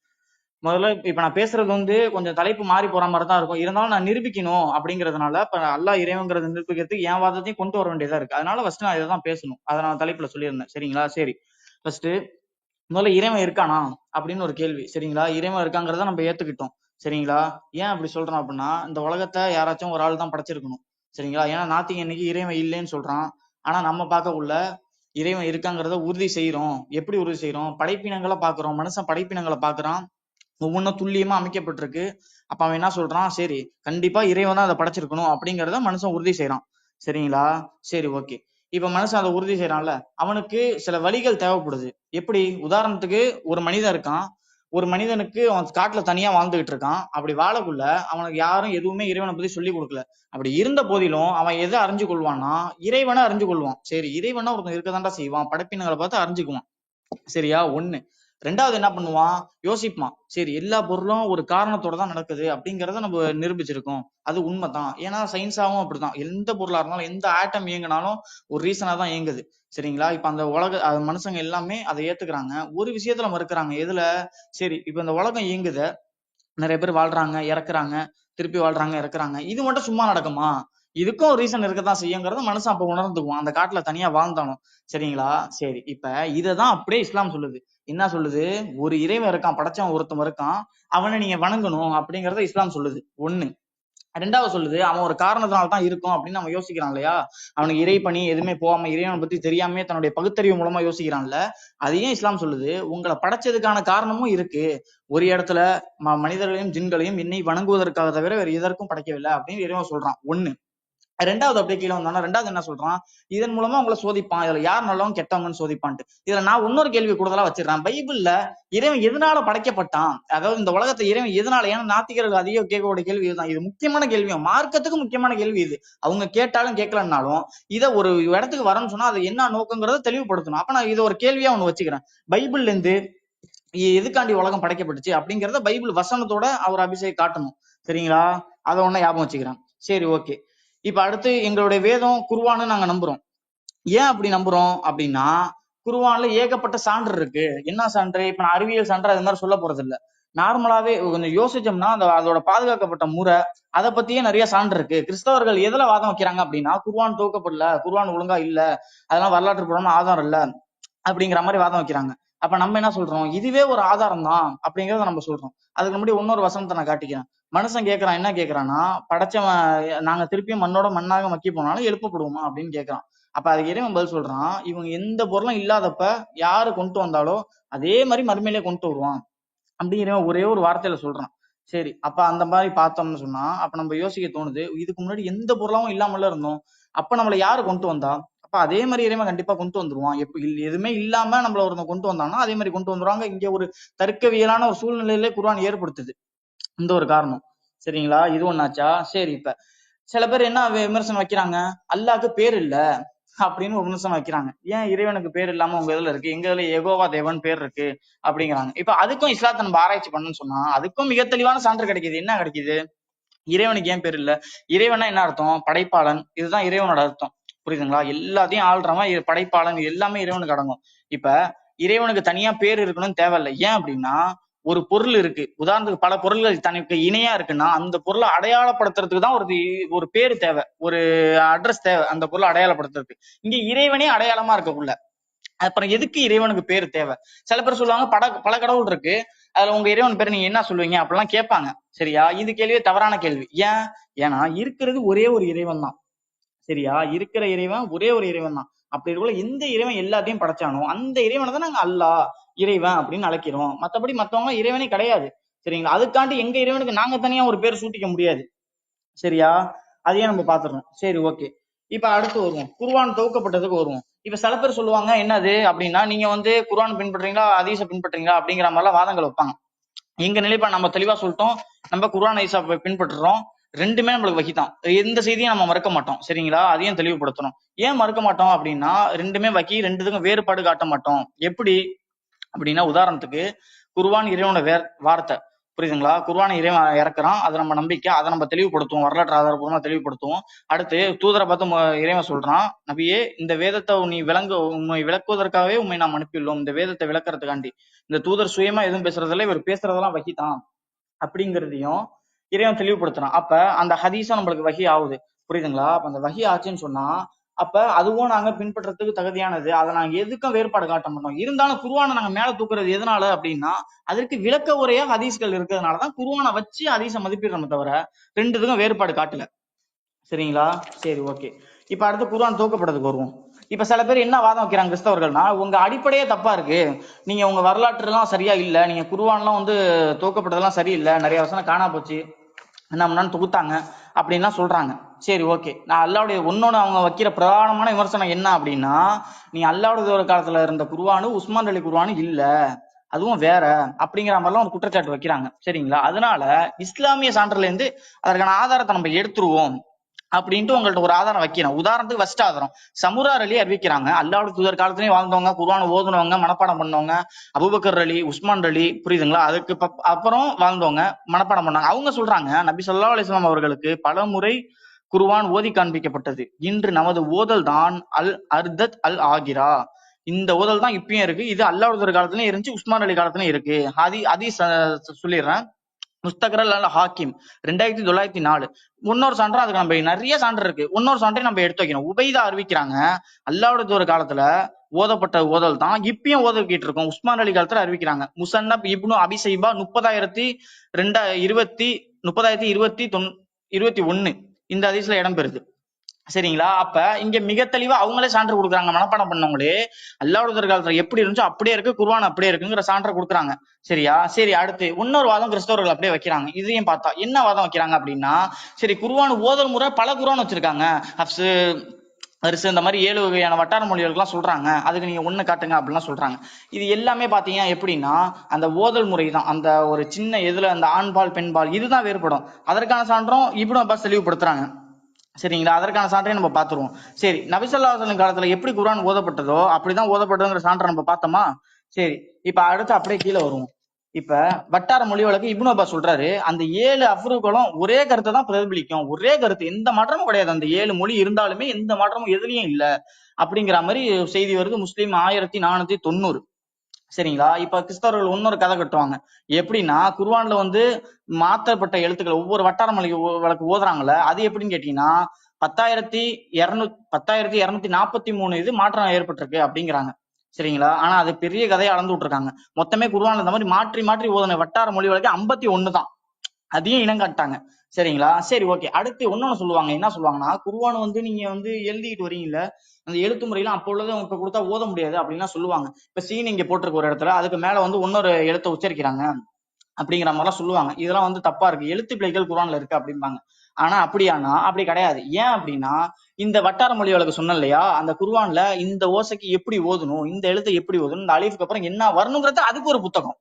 முதல்ல இப்ப நான் பேசுறது கொஞ்சம் தலைப்பு மாறி போற மாதிரி தான் இருக்கும். இருந்தாலும் நான் நிரூபிக்கணும் அப்படிங்கறதுனால, இப்ப அல்லாஹ் இறைவங்கிறத நிரூபிக்கிறதுக்கு என் வாதத்தையும் கொண்டு வர வேண்டியதா இருக்கு. அதனால ஃபர்ஸ்ட் நான் இதை தான் பேசணும். அதை நான் தலைப்புல சொல்லியிருந்தேன், சரிங்களா? சரி, ஃபர்ஸ்ட் முதல்ல இறைவன் இருக்கானா அப்படின்னு ஒரு கேள்வி, சரிங்களா? இறைவன் இருக்காங்கிறத நம்ம ஏத்துக்கிட்டோம், சரிங்களா? ஏன் அப்படி சொல்றோம் அப்படின்னா, இந்த உலகத்தை யாராச்சும் ஒரு ஆள் தான் படைச்சிருக்கணும், சரிங்களா? ஏன்னா நாத்திக இன்னைக்கு இறைவன் இல்லைன்னு சொல்றான். ஆனா நம்ம பார்க்க உள்ள இறைவன் இருக்காங்கிறத உறுதி செய்யறோம். எப்படி உறுதி செய்யறோம்? படைப்பினங்களை பாக்குறோம். மனுஷன் படைப்பினங்களை பாக்குறான், ஒவ்வொன்றும் துல்லியமா அமைக்கப்பட்டிருக்கு. அப்ப அவன் என்ன சொல்றான்? சரி, கண்டிப்பா இறைவன் தான் அதை படைச்சிருக்கணும் அப்படிங்கிறத மனுஷன் உறுதி செய்யறான், சரிங்களா? சரி, ஓகே. இப்ப மனுஷன் அதை உறுதி செய்யறான்ல, அவனுக்கு சில வழிகள் தேவைப்படுது. எப்படி? உதாரணத்துக்கு ஒரு மனிதன் இருக்கான், ஒரு மனிதனுக்கு அவன் காட்டுல தனியா வாழ்ந்துகிட்டு இருக்கான். அப்படி வாழக்குள்ள அவனுக்கு யாரும் எதுவுமே இறைவனை பத்தி சொல்லி கொடுக்கல. அப்படி இருந்த போதிலும் அவன் எதை அறிஞ்சு கொள்வான்னா, இறைவனை அறிஞ்சு கொள்வான். சரி, இறைவனா ஒருத்தன் இருக்கதாண்டா செய்வான், படைப்பினங்களை பார்த்து அறிஞ்சுக்குவான், சரியா? 1. ரெண்டாவது என்ன பண்ணுவான், யோசிப்பான். சரி, எல்லா பொருளும் ஒரு காரணத்தோட தான் நடக்குது அப்படிங்கறத நம்ம நிரூபிச்சிருக்கோம், அது உண்மைதான். ஏன்னா சயின்ஸாவும் அப்படிதான், எந்த பொருளா இருந்தாலும் எந்த ஆட்டம் இயங்கினாலும் ஒரு ரீசனா தான் இயங்குது. சரிங்களா? இப்ப அந்த மனுஷங்க எல்லாமே அதை ஏத்துக்கிறாங்க. ஒரு விஷயத்துல மறுக்கிறாங்க. எதுல? சரி, இப்ப இந்த உலகம் இயங்குது, நிறைய பேர் வாழ்றாங்க, இறக்குறாங்க, திருப்பி வாழ்றாங்க, இறக்குறாங்க. இது மட்டும் சும்மா நடக்குமா? இதுக்கும் ஒரு ரீசன் இருக்கத்தான் செய்யுங்கிறத மனுஷன் அப்ப உணர்ந்துக்குவான், அந்த காட்டுல தனியா வாழ்ந்தாலும். சரிங்களா? சரி, இப்ப இததான் அப்படியே இஸ்லாம் சொல்லுது. என்ன சொல்லுது? ஒரு இறைவன் இருக்கான், படைச்சவன் ஒருத்தன் இருக்கான், அவனை நீங்க வணங்கணும் அப்படிங்கறத இஸ்லாம் சொல்லுது. ஒண்ணு. ரெண்டாவது சொல்லுது, அவன் ஒரு காரணத்தினால தான் இருக்கும் அப்படின்னு நம்ம யோசிக்கிறான் இல்லையா? அவனுக்கு இறை பணி எதுவுமே போகாம இறைவனை பத்தி தெரியாம தன்னுடைய பகுத்தறிவு மூலமா யோசிக்கிறான்ல, அதையும் இஸ்லாம் சொல்லுது. உங்களை படைச்சதுக்கான காரணமும் இருக்கு. ஒரு இடத்துல மனிதர்களையும் ஜின்களையும் என்னை வணங்குவதற்காக தவிர வேற எதற்கும் படைக்கவில்லை அப்படின்னு இறைவன் சொல்றான். ஒண்ணு. ரெண்டாவது அப்படியே கீழே வந்தோம்னா, ரெண்டாவது என்ன சொல்றான்? இதன் மூலமா உங்களை சோதிப்பான், இதுல யார் நல்லவங்க கெட்டவங்கன்னு சோதிப்பான்ட்டு. இதுல நான் இன்னொரு கேள்வி கூடுதலா வச்சிடறேன். பைபிள்ல இறைவன் எதனால படைக்கப்பட்டான், அதாவது இந்த உலகத்தை இறைவன் எதனால, ஏன்னா நாத்திகர்கள் அதிகம் கேட்கக்கூடிய கேள்வி இதுதான். இது முக்கியமான கேள்வியும், மார்க்கத்துக்கு முக்கியமான கேள்வி இது. அவங்க கேட்டாலும் கேட்கலன்னாலும் இதை ஒரு இடத்துக்கு வரணும்னு சொன்னா அது என்ன நோக்கங்கிறத தெளிவுபடுத்தணும். அப்ப நான் இதை ஒரு கேள்வியா ஒண்ணு வச்சுக்கிறேன். பைபிள்ல இருந்து எதுக்காண்டி உலகம் படைக்கப்பட்டுச்சு அப்படிங்கறத பைபிள் வசனத்தோட அவர் அபிஷேகம் காட்டணும். சரிங்களா? அதை ஒண்ணு ஞாபகம் வச்சுக்கிறேன். சரி, ஓகே. இப்ப அடுத்து எங்களுடைய வேதம் குர்ஆனை நாங்க நம்புறோம். ஏன் அப்படி நம்புறோம் அப்படின்னா, குர்ஆன்ல ஏகப்பட்ட சான்று இருக்கு. என்ன சான்று? இப்ப நான் அறிவியல் சான்று அது மாதிரி சொல்ல போறது இல்ல. நார்மலாவே கொஞ்சம் யோசிச்சோம்னா அதோட பாதுகாக்கப்பட்ட முறை அதை பத்தியே நிறைய சான்று இருக்கு. கிறிஸ்தவர்கள் எதுல வாதம் வைக்கிறாங்க அப்படின்னா, குர்ஆன் துவக்கப்படல, குர்ஆன் ஒழுங்கா இல்ல, அதெல்லாம் வரலாற்று புறம்னு ஆதாரம் இல்ல அப்படிங்கிற மாதிரி வாதம் வைக்கிறாங்க. அப்ப நம்ம என்ன சொல்றோம்? இதுவே ஒரு ஆதாரம் தான் அப்படிங்கறத நம்ம சொல்றோம். அதுக்கு முன்னாடி இன்னொரு வசனத்தை நான் காட்டிக்கிறேன். மனுஷன் கேட்கறான், என்ன கேட்கறான்னா, படைச்சவன் நாங்க திருப்பியும் மண்ணோட மண்ணாக மக்கி போனாலும் எழுப்பப்படுவோமா அப்படின்னு கேட்கறான். அப்ப அதுக்கு இறைவன் பதில் சொல்றான், இவங்க எந்த பொருளும் இல்லாதப்ப யாரு கொண்டு வந்தாலோ அதே மாதிரி மறுமையிலே கொண்டு வருவான் அப்படிங்கிற ஒரே ஒரு வார்த்தையில சொல்றான். சரி, அப்ப அந்த மாதிரி பார்த்தோம்னு சொன்னா அப்ப நம்ம யோசிக்க தோணுது, இதுக்கு முன்னாடி எந்த பொருளாவும் இல்லாமல இருந்தோம், அப்ப நம்மள யாரு கொண்டு வந்தா? அப்ப அதே மாதிரி இறைவன் கண்டிப்பா கொண்டு வந்துருவான். எதுவுமே இல்லாம நம்மள ஒருத்தன் கொண்டு வந்தான்னா அதே மாதிரி கொண்டு வந்துருவாங்க. இங்க ஒரு தர்க்கவியலான ஒரு சூழ்நிலையிலே குர்ஆன் ஏற்படுத்துது இந்த ஒரு காரணம். சரிங்களா? இது ஒண்ணாச்சா? சரி, இப்ப சில பேர் என்ன விமர்சனம் வைக்கிறாங்க, அல்லாஹ்க்கு பேர் இல்ல அப்படின்னு ஒரு விமர்சனம் வைக்கிறாங்க. ஏன் இறைவனுக்கு பேர் இல்லாம உங்க இதுல இருக்கு, எங்க இதுல யெகோவா தேவன் பேர் இருக்கு அப்படிங்கிறாங்க. இப்ப அதுக்கும் இஸ்லாத்தை நம்ம ஆராய்ச்சி பண்ணணும்னு சொன்னா அதுக்கும் மிக தெளிவான சான்று கிடைக்குது. என்ன கிடைக்குது? இறைவனுக்கு ஏன் பேர் இல்ல? இறைவனா என்ன அர்த்தம்? படைப்பாளன். இதுதான் இறைவனோட அர்த்தம். புரியுதுங்களா? எல்லாத்தையும் ஆள்றவன் படைப்பாளன், எல்லாமே இறைவனுக்கு அடங்கும். இப்ப இறைவனுக்கு தனியா பேர் இருக்கணும்னு தேவையில்லை. ஏன் அப்படின்னா, ஒரு பொருள் இருக்கு, உதாரணத்துக்கு பல பொருள்கள் தனக்கு இணையா இருக்குன்னா அந்த பொருளை அடையாளப்படுத்துறதுக்கு தான் ஒரு பேரு தேவை, ஒரு அட்ரஸ் தேவை அந்த பொருளை அடையாளப்படுத்துறதுக்கு. இங்க இறைவனே அடையாளமா இருக்கக்குள்ள அப்புறம் எதுக்கு இறைவனுக்கு பேர் தேவை? சில பேர் சொல்லுவாங்க, பல கடவுள் இருக்கு, அதுல உங்க இறைவன் பேர் நீங்க என்ன சொல்லுவீங்க அப்படிலாம் கேட்பாங்க. சரியா? இது கேள்வியே தவறான கேள்வி. ஏன்னா இருக்கிறது ஒரே ஒரு இறைவன் தான். சரியா? இருக்கிற இறைவன் ஒரே ஒரு இறைவன் தான். அப்படி இருக்கல எந்த இறைவன் எல்லாத்தையும் படைச்சானோ அந்த இறைவனை தான் நாங்க அல்லாஹ் இறைவன் அப்படின்னு அழைக்கிறோம். மத்தபடி மத்தவங்க இறைவனே கிடையாது. சரிங்களா? அதுக்காண்டி எங்க இறைவனுக்கு நாங்க தனியா ஒரு பேர் சூட்டிக்க முடியாது. சரியா? அதையே நம்ம பாத்துறோம். சரி, ஓகே. இப்ப அடுத்து வருவோம், குர்ஆன் துவக்கப்பட்டதுக்கு வருவோம். இப்ப சில பேர் சொல்லுவாங்க, என்னது அப்படின்னா, நீங்க குர்ஆன் பின்பற்றீங்களா ஹதீஸை பின்பற்றீங்களா அப்படிங்கிற மாதிரிலாம் வாதங்கள் வைப்பாங்க. எங்க நிலைப்பாடு நம்ம தெளிவா சொல்லிட்டோம். நம்ம குர்ஆன் ஹதீஸை பின்பற்றுறோம். ரெண்டுமே நம்மளுக்கு வகிதான். எந்த செய்தியும் நம்ம மறுக்க மாட்டோம். சரிங்களா? அதையும் தெளிவுபடுத்தணும். ஏன் மறுக்க மாட்டோம் அப்படின்னா, ரெண்டுமே வகி, ரெண்டுத்துக்கும் வேறுபாடு காட்ட மாட்டோம். எப்படி அப்படின்னா, உதாரணத்துக்கு குர்ஆன் இறைவனோட வார்த்தை. புரியுதுங்களா? குர்ஆனை இறைவன் இறக்குறான், அது நம்ம நம்பிக்கை, அதை நம்ம தெளிவுபடுத்துவோம், வரலாற்று ஆதாரபூர்வமா தெளிவுபடுத்துவோம். அடுத்து தூதரை பார்த்து இறைவன் சொல்றான், நபியே, இந்த வேதத்தை உண்மை விளக்குவதற்காகவே உண்மை நாம் அனுப்பியுள்ளோம், இந்த வேதத்தை விளக்குறதுக்காண்டி. இந்த தூதர் சுயமா எதுவும் பேசுறதில்ல, இவர் பேசுறதெல்லாம் வகிதான் அப்படிங்கிறதையும் இறைவன் தெளிவுபடுத்துறான். அப்ப அந்த ஹதீஸும் நம்மளுக்கு வகி ஆகுது. புரியுதுங்களா? அப்ப அந்த வகி ஆச்சுன்னு சொன்னா அப்ப அதுவும் நாங்க பின்பற்றதுக்கு தகுதியானது, அதை நாங்க எதுக்கும் வேறுபாடு காட்ட மாட்டோம். இருந்தாலும் குர்ஆனை நாங்க மேல தூக்குறது எதனால அப்படின்னா, அதற்கு விளக்க உரையா ஹதீஸ்கள் இருக்கிறதுனாலதான் குர்ஆனை வச்சு ஹதீஸை மதிப்பிடுறோமே தவிர ரெண்டுத்துக்கும் வேறுபாடு காட்டல. சரிங்களா? சரி, ஓகே. இப்ப அடுத்து குர்ஆன் தூக்கப்பட்டதுக்கு வருவோம். இப்ப சில பேர் என்ன வாதம் வைக்கிறாங்க கிறிஸ்தவர்கள்னா, உங்க அடிப்படையே தப்பா இருக்கு, நீங்க உங்க வரலாற்று எல்லாம் சரியா இல்ல, நீங்க குர்ஆன்லாம் தூக்கப்பட்டதெல்லாம் சரியில்லை, நிறைய வசனம் காணா போச்சு, என்ன பண்ணான்னு தொகுத்தாங்க அப்படின்லாம் சொல்றாங்க. சரி, ஓகே. நான் அல்லாவுடைய ஒன்னொன்னு அவங்க வைக்கிற பிரதானமான விமர்சனம் என்ன அப்படின்னா, நீ அல்லாவுடைய ஒரு காலத்துல இருந்த குர்ஆனு உஸ்மான் அலி குர்ஆனு இல்ல, அதுவும் வேற அப்படிங்கிற மாதிரிலாம் ஒரு குற்றச்சாட்டு வைக்கிறாங்க. சரிங்களா? அதனால இஸ்லாமிய சான்றுல இருந்து அதற்கான ஆதாரத்தை நம்ம எடுத்துருவோம் அப்படின்ட்டு உங்கள்ட்ட ஒரு ஆதாரம் வைக்கிறேன். உதாரணத்துக்கு ஃபர்ஸ்ட் ஆதாரம் சமுரார் அலி அறிவிக்கிறாங்க. அல்லாஹ்வுடைய தூதர் காலத்திலேயே வாழ்ந்தவங்க, குர்ஆனை ஓதுனவங்க, மனப்பாடம் பண்ணவங்க, அபூபக்கர் அலி, உஸ்மான் அலி, புரியுதுங்களா? அதுக்கு அப்புறம் வாழ்ந்தவங்க, மனப்பாடம் பண்ணாங்க. அவங்க சொல்றாங்க, நபி ஸல்லல்லாஹு அலைஹி வஸல்லம் அவர்களுக்கு பல முறை குர்ஆன் ஓதி காண்பிக்கப்பட்டது. இன்று நமது ஓதல் தான் அல் அர்தத் அல் ஆகிரா. இந்த ஓதல் தான் இப்பயும் இருக்கு. இது அல்லாஹ்வுடைய தூதர் காலத்திலயும் இருந்துச்சு, உஸ்மான் அலி காலத்திலயும் இருக்கு. ஹதீஸ் சொல்லிடுறேன். முஸ்தக்ரல் அல் ஹாக்கிம் 2904. இன்னொரு சான்று, அதுக்கு நம்ம நிறைய சான்று இருக்கு. இன்னொரு சான்றை நம்ம எடுத்து வைக்கணும். உபைதா அறிவிக்கிறாங்க, அல்லாஹ்வுடைய தூதர் காலத்துல ஓதப்பட்ட ஓதல் தான் இப்பயும் ஓதக்கிட்டு இருக்கோம். உஸ்மான் அலி காலத்துல அறிவிக்கிறாங்க. முசன்னப் இப்னு அபிசைபா 30,021 இந்த ஹதீஸ்ல இடம்பெறுது. சரிங்களா? அப்ப இங்க மிக தெளிவா அவங்களே சான்று கொடுக்குறாங்க. மனப்பாடம் பண்ணவங்களே அல்லாஹ்வுடைய தூதர் காலத்துல எப்படி இருந்துச்சோ அப்படியே இருக்கு, குர்ஆன் அப்படியே இருக்குங்கிற சான்றை கொடுக்குறாங்க. சரியா? சரி, அடுத்து இன்னொரு வாதம் கிறிஸ்தவர்கள் அப்படியே வைக்கிறாங்க. இதையும் பார்த்தா என்ன வாதம் வைக்கிறாங்க அப்படின்னா, சரி குர்ஆன் ஓதல் முறை பல குர்ஆன் வச்சிருக்காங்க, ஹப்ஸ், அரிசு, இந்த மாதிரி 7 வகையான வட்டார மொழிகளுக்கெல்லாம் சொல்றாங்க, அதுக்கு நீங்க ஒண்ணு காட்டுங்க அப்படிலாம் சொல்றாங்க. இது எல்லாமே பாத்தீங்கன்னா எப்படின்னா அந்த ஓதல் முறை தான், அந்த ஒரு சின்ன எதுல அந்த ஆண்பால் பெண்பால் இதுதான் வேறுபடும். அதற்கான சான்றும் இப்னு அப்பாஸ் தெளிவுபடுத்துறாங்க. சரிங்களா? அதற்கான சான்றையும் நம்ம பார்த்துருவோம். சரி, நபி ஸல்லல்லாஹு அலைஹி வஸல்லம் காலத்துல எப்படி குர்ஆன் ஓதப்பட்டதோ அப்படிதான் ஓதப்பட்டதுங்கிற சான்றை நம்ம பார்த்தோமா? சரி, இப்ப அடுத்து அப்படியே கீழே வருவோம். இப்ப வட்டார மொழி வழக்கு இப்னு அப்பாஸ் சொல்றாரு, அந்த 7 அஃப்ருக்களும் ஒரே கருத்தை தான் பிரதிபலிக்கும், ஒரே கருத்து, எந்த மாற்றமும் கிடையாது. அந்த 7 மொழி இருந்தாலுமே எந்த மாற்றமும் எதுலயும் இல்ல அப்படிங்கிற மாதிரி செய்தி வருது. முஸ்லீம் 1490. சரிங்களா? இப்ப கிறிஸ்தவர்கள் இன்னொரு கதை கட்டுவாங்க. எப்படின்னா, குர்ஆன்ல மாற்றப்பட்ட எழுத்துக்கள் ஒவ்வொரு வட்டார மொழி வழக்கு ஓதுறாங்கல்ல, அது எப்படின்னு கேட்டீங்கன்னா 10,243 இது மாற்றம் ஏற்பட்டிருக்கு அப்படிங்கிறாங்க. சரிங்களா? ஆனா அது பெரிய கதையை அளந்து விட்டுருக்காங்க. மொத்தமே குர்ஆன்ல இந்த மாதிரி மாற்றி மாற்றி ஓதுன வட்டார மொழி வழக்கு 51 தான். அதையும் இனம் காட்டாங்க. சரிங்களா? சரி, ஓகே. அடுத்து இன்னொன்னு சொல்லுவாங்க. என்ன சொல்லுவாங்கன்னா, குர்ஆன் நீங்க எழுதிட்டு வரீங்கல்ல, அந்த எழுத்து முறையெல்லாம் அப்போ உள்ளதை இப்ப கொடுத்தா ஓத முடியாது அப்படின்லாம் சொல்லுவாங்க. இப்ப சீன் இங்க போட்டிருக்க ஒரு இடத்துல, அதுக்கு மேல இன்னொரு எழுத்தை உச்சரிக்கிறாங்க அப்படிங்கிற மாதிரிலாம் சொல்லுவாங்க. இதெல்லாம் தப்பா இருக்கு, எழுத்து பிழைகள் குர்ஆன்ல இருக்கு அப்படிம்பாங்க. ஆனா அப்படியானா அப்படி கிடையாது. ஏன் அப்படின்னா, இந்த வட்டார மொழி வழக்கு சொன்னேன் இல்லையா, அந்த குர்ஆன்ல இந்த ஓசைக்கு எப்படி ஓதணும், இந்த எழுத்தை எப்படி ஓதணும், இந்த அலிஃப்க்கு அப்புறம் என்ன வரணுங்கிறது அதுக்கு ஒரு புத்தகம்,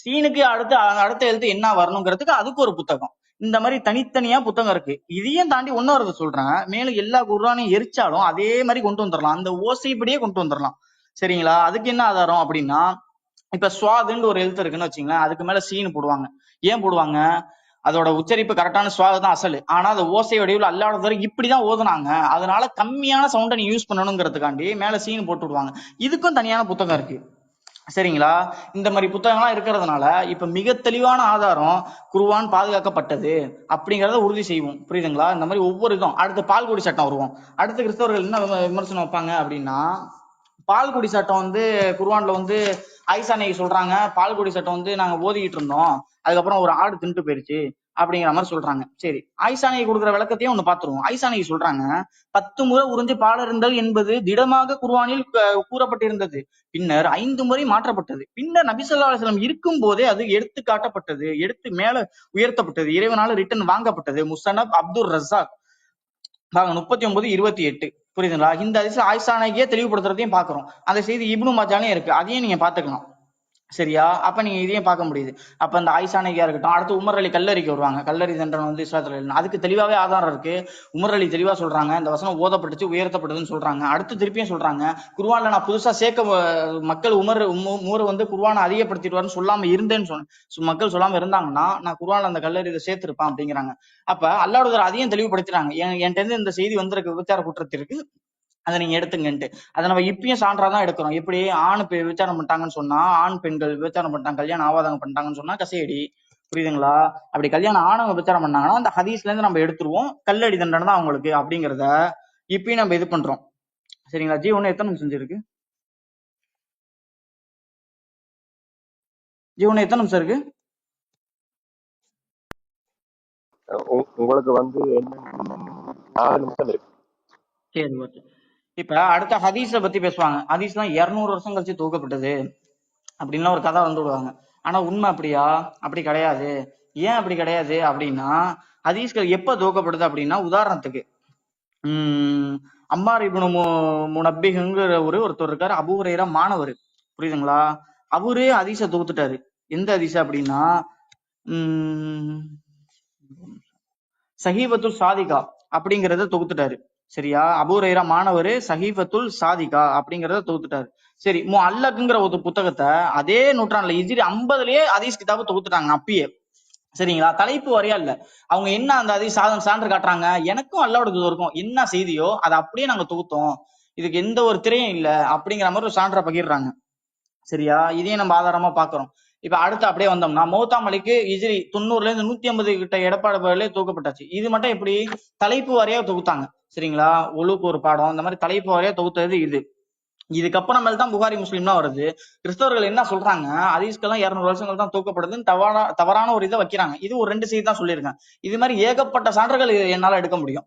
சீனுக்கு அடுத்த எழுத்து என்ன வரணுங்கிறதுக்கு அதுக்கு ஒரு புத்தகம், இந்த மாதிரி தனித்தனியா புத்தகம் இருக்கு. இதையும் தாண்டி இன்னொரு சொல்றேன், மேலும் எல்லா குர்ஆனையும் எரிச்சாலும் அதே மாதிரி கொண்டு வந்துடலாம், அந்த ஓசைப்படியே கொண்டு வந்துடலாம். சரிங்களா? அதுக்கு என்ன ஆதாரம் அப்படின்னா, இப்ப ஸ்வாதுன்னு ஒரு எழுத்து இருக்குன்னு வச்சுங்களேன், அதுக்கு மேல சீனு போடுவாங்க. ஏன் போடுவாங்க? அதோட உச்சரிப்பு கரெக்டான ஸ்வாது தான் அசல். ஆனா அந்த ஓசை வடிவில் அல்லாஹ் இப்படிதான் ஓதுனாங்க, அதனால கம்மியான சவுண்டை நீ யூஸ் பண்ணணுங்கிறதுக்காண்டி மேல சீனு போட்டு விடுவாங்க. இதுக்கும் தனியான புத்தகம் இருக்கு. சரிங்களா? இந்த மாதிரி புத்தகங்கள்லாம் இருக்கிறதுனால இப்ப மிக தெளிவான ஆதாரம் குர்ஆன் பாதுகாக்கப்பட்டது அப்படிங்கறத உறுதி செய்வோம். புரியுதுங்களா? இந்த மாதிரி ஒவ்வொரு இதுவும். அடுத்து பால்குடி சட்டம் வருவோம். அடுத்து கிறிஸ்தவர்கள் என்ன விமர்சனம் வைப்பாங்க அப்படின்னா, பால்குடி சட்டம் குர்ஆன்ல ஆயிஷா நபி சொல்றாங்க, பால்குடி சட்டம் நாங்க ஓதிக்கிட்டு இருந்தோம், அதுக்கப்புறம் ஒரு ஆடு தின்ட்டு போயிருச்சு அப்படிங்கிற மாதிரி சொல்றாங்க. சரி, ஆயிஷா நபி கொடுக்குற விளக்கத்தையும் ஒண்ணு பாத்துருவோம். ஆயிஷா நபி சொல்றாங்க, 10 முறை உறிஞ்சு பாலருந்தல் என்பது திடமாக குர்ஆனில் கூறப்பட்டிருந்தது, பின்னர் 5 முறை மாற்றப்பட்டது, பின்னர் நபி ஸல்லல்லாஹு அலைஹி வஸல்லம் இருக்கும் போதே அது எடுத்து காட்டப்பட்டது, எடுத்து மேல உயர்த்தப்பட்டது, இறைவனால ரிட்டன் வாங்கப்பட்டது. முஸன்னப் அப்துர் ரஸாக் 3928. புரியுதுங்களா? இந்த ஹதீஸ்ல ஆயிஷா நபியே தெளிவுபடுத்துறதையும் பாக்குறோம். அந்த செய்தி இப்னு மாஜாலையும் இருக்கு, அதையும் நீங்க பாத்துக்கலாம். சரியா? அப்ப நீங்க இதையும் பார்க்க முடியுது. அப்ப இந்த ஆயிஷா நபியா இருக்கட்டும், அடுத்து உமர் அலி கல்லறிக்கு வருவாங்க. கல்லறி தண்டனை இஸ்லாத்துல அதுக்கு தெளிவாவே ஆதாரம் இருக்கு. உமர் அலி தெளிவா சொல்றாங்க, இந்த வசனம் ஓதப்பட்டுச்சு, உயர்த்தப்பட்டதுன்னு சொல்றாங்க. அடுத்து திருப்பியும் சொல்றாங்க, குர்ஆன்ல நான் புதுசா மக்கள் உமர் குர்ஆனை அதிகப்படுத்திடுவாருன்னு சொல்லாம இருந்தேன்னு மக்கள் சொல்லாம இருந்தாங்கன்னா நான் குர்ஆன்ல அந்த கல்லறி இதை சேர்த்திருப்பேன் அப்படிங்கிறாங்க. அப்ப அல்லாஹ் அதையும் தெளிவுபடுத்துறாங்க, என்கிட்ட இருந்து இந்த செய்தி வந்திருக்கு விபச்சார குற்றத்திற்கு, அதை நீங்க எடுத்துங்கன்ட்டு. அதை நம்ம இப்பயும் சான்றாதான் எடுக்கிறோம். எப்படி ஆண் விபச்சாரம் பண்ணிட்டாங்கன்னு சொன்னா, ஆண் பெண்கள் விபச்சாரம் பண்ணிட்டாங்க, கல்யாணம் ஆவாதவங்க பண்ணிட்டாங்கன்னு சொன்னா கசையடி. புரியுதுங்களா? அப்படி கல்யாணம் ஆணவங்க விபச்சாரம் பண்ணாங்கன்னா அந்த ஹதீஸ்ல இருந்து நம்ம எடுத்துருவோம், கல்லடி தண்டனை தான் அவங்களுக்கு அப்படிங்கிறத இப்பயும் நம்ம இது பண்றோம். சரிங்களா? ஜி ஒண்ணு எத்தனை நிமிஷம் இருக்கு? ஜி ஒண்ணு எத்தனை நிமிஷம் இருக்கு? உங்களுக்கு 4 நிமிஷம் இருக்கு. சரி, ஓகே. இப்ப அடுத்த ஹதீஸ பத்தி பேசுவாங்க. ஹதீஸ்லாம் 200 வருஷம் கழிச்சு துவக்கப்பட்டது அப்படின்லாம் ஒரு கதை விடுவாங்க. ஆனா உண்மை அப்படியா? அப்படி கிடையாது. ஏன் அப்படி கிடையாது அப்படின்னா, ஹதீஸ்கள் எப்ப துவக்கப்படுது அப்படின்னா, உதாரணத்துக்கு அம்மார் இப்னு முனப்பிஹ்ங்கிற ஒருத்தர் இருக்காரு, அபூ ஹுரைரா மாணவர். புரியுதுங்களா? அவரே ஹதீஸ தொகுத்துட்டாரு. எந்த ஹதீஸ் அப்படின்னா, சஹீபத்துல் சாதிகா அப்படிங்கறத தொகுத்துட்டாரு. சரியா? அபூ ஹுரைரா மாணவர் சஹீஃபத்துல் சாதிகா அப்படிங்கறத தொகுத்துட்டாரு. சரி, முஅல்லக்ங்கிற ஒரு புத்தகத்தை அதே நூற்றாண்டுல ஹிஜ்ரி 50லயே ஹதீஸ் கிதாப தொகுத்துட்டாங்க அப்பயே. சரிங்களா? தலைப்பு வரையா இல்ல. அவங்க என்ன அந்த ஹதீஸ் சான்று காட்டுறாங்க, எனக்கும் அல்லாஹ்வோட தூதருக்கும் என்ன செய்தியோ அதை அப்படியே நாங்க தொகுத்தோம், இதுக்கு எந்த ஒரு திரையும் இல்ல அப்படிங்கிற மாதிரி ஒரு சான்றை பகிர்றாங்க. சரியா? இதையும் நம்ம ஆதாரமா பாக்குறோம். இப்ப அடுத்து அப்படியே வந்தோம்னா மௌதா மலிக்கு ஹிஜ்ரி 90ல இருந்து 150 கிட்ட எடப்பாடு தூக்கப்பட்டாச்சு. இது மட்டும் எப்படி தலைப்பு வாரியா தொகுத்தாங்க. சரிங்களா? ஒழுக்கு ஒரு பாடம், இந்த மாதிரி தலைப்பு வாரியா தொகுத்தது இது. இதுக்கப்புறமேல் தான் புகாரி முஸ்லீம்லாம் வருது. கிறிஸ்தவர்கள் என்ன சொல்றாங்க, ஹதீஸ்க்கெல்லாம் 200 வருஷங்கள் தான் தூக்கப்படுதுன்னு தவறான ஒரு இதை வைக்கிறாங்க. இது ஒரு 2 செய்தி தான் சொல்லியிருக்கேன். இது மாதிரி ஏகப்பட்ட சான்றுகள் என்னால எடுக்க முடியும்,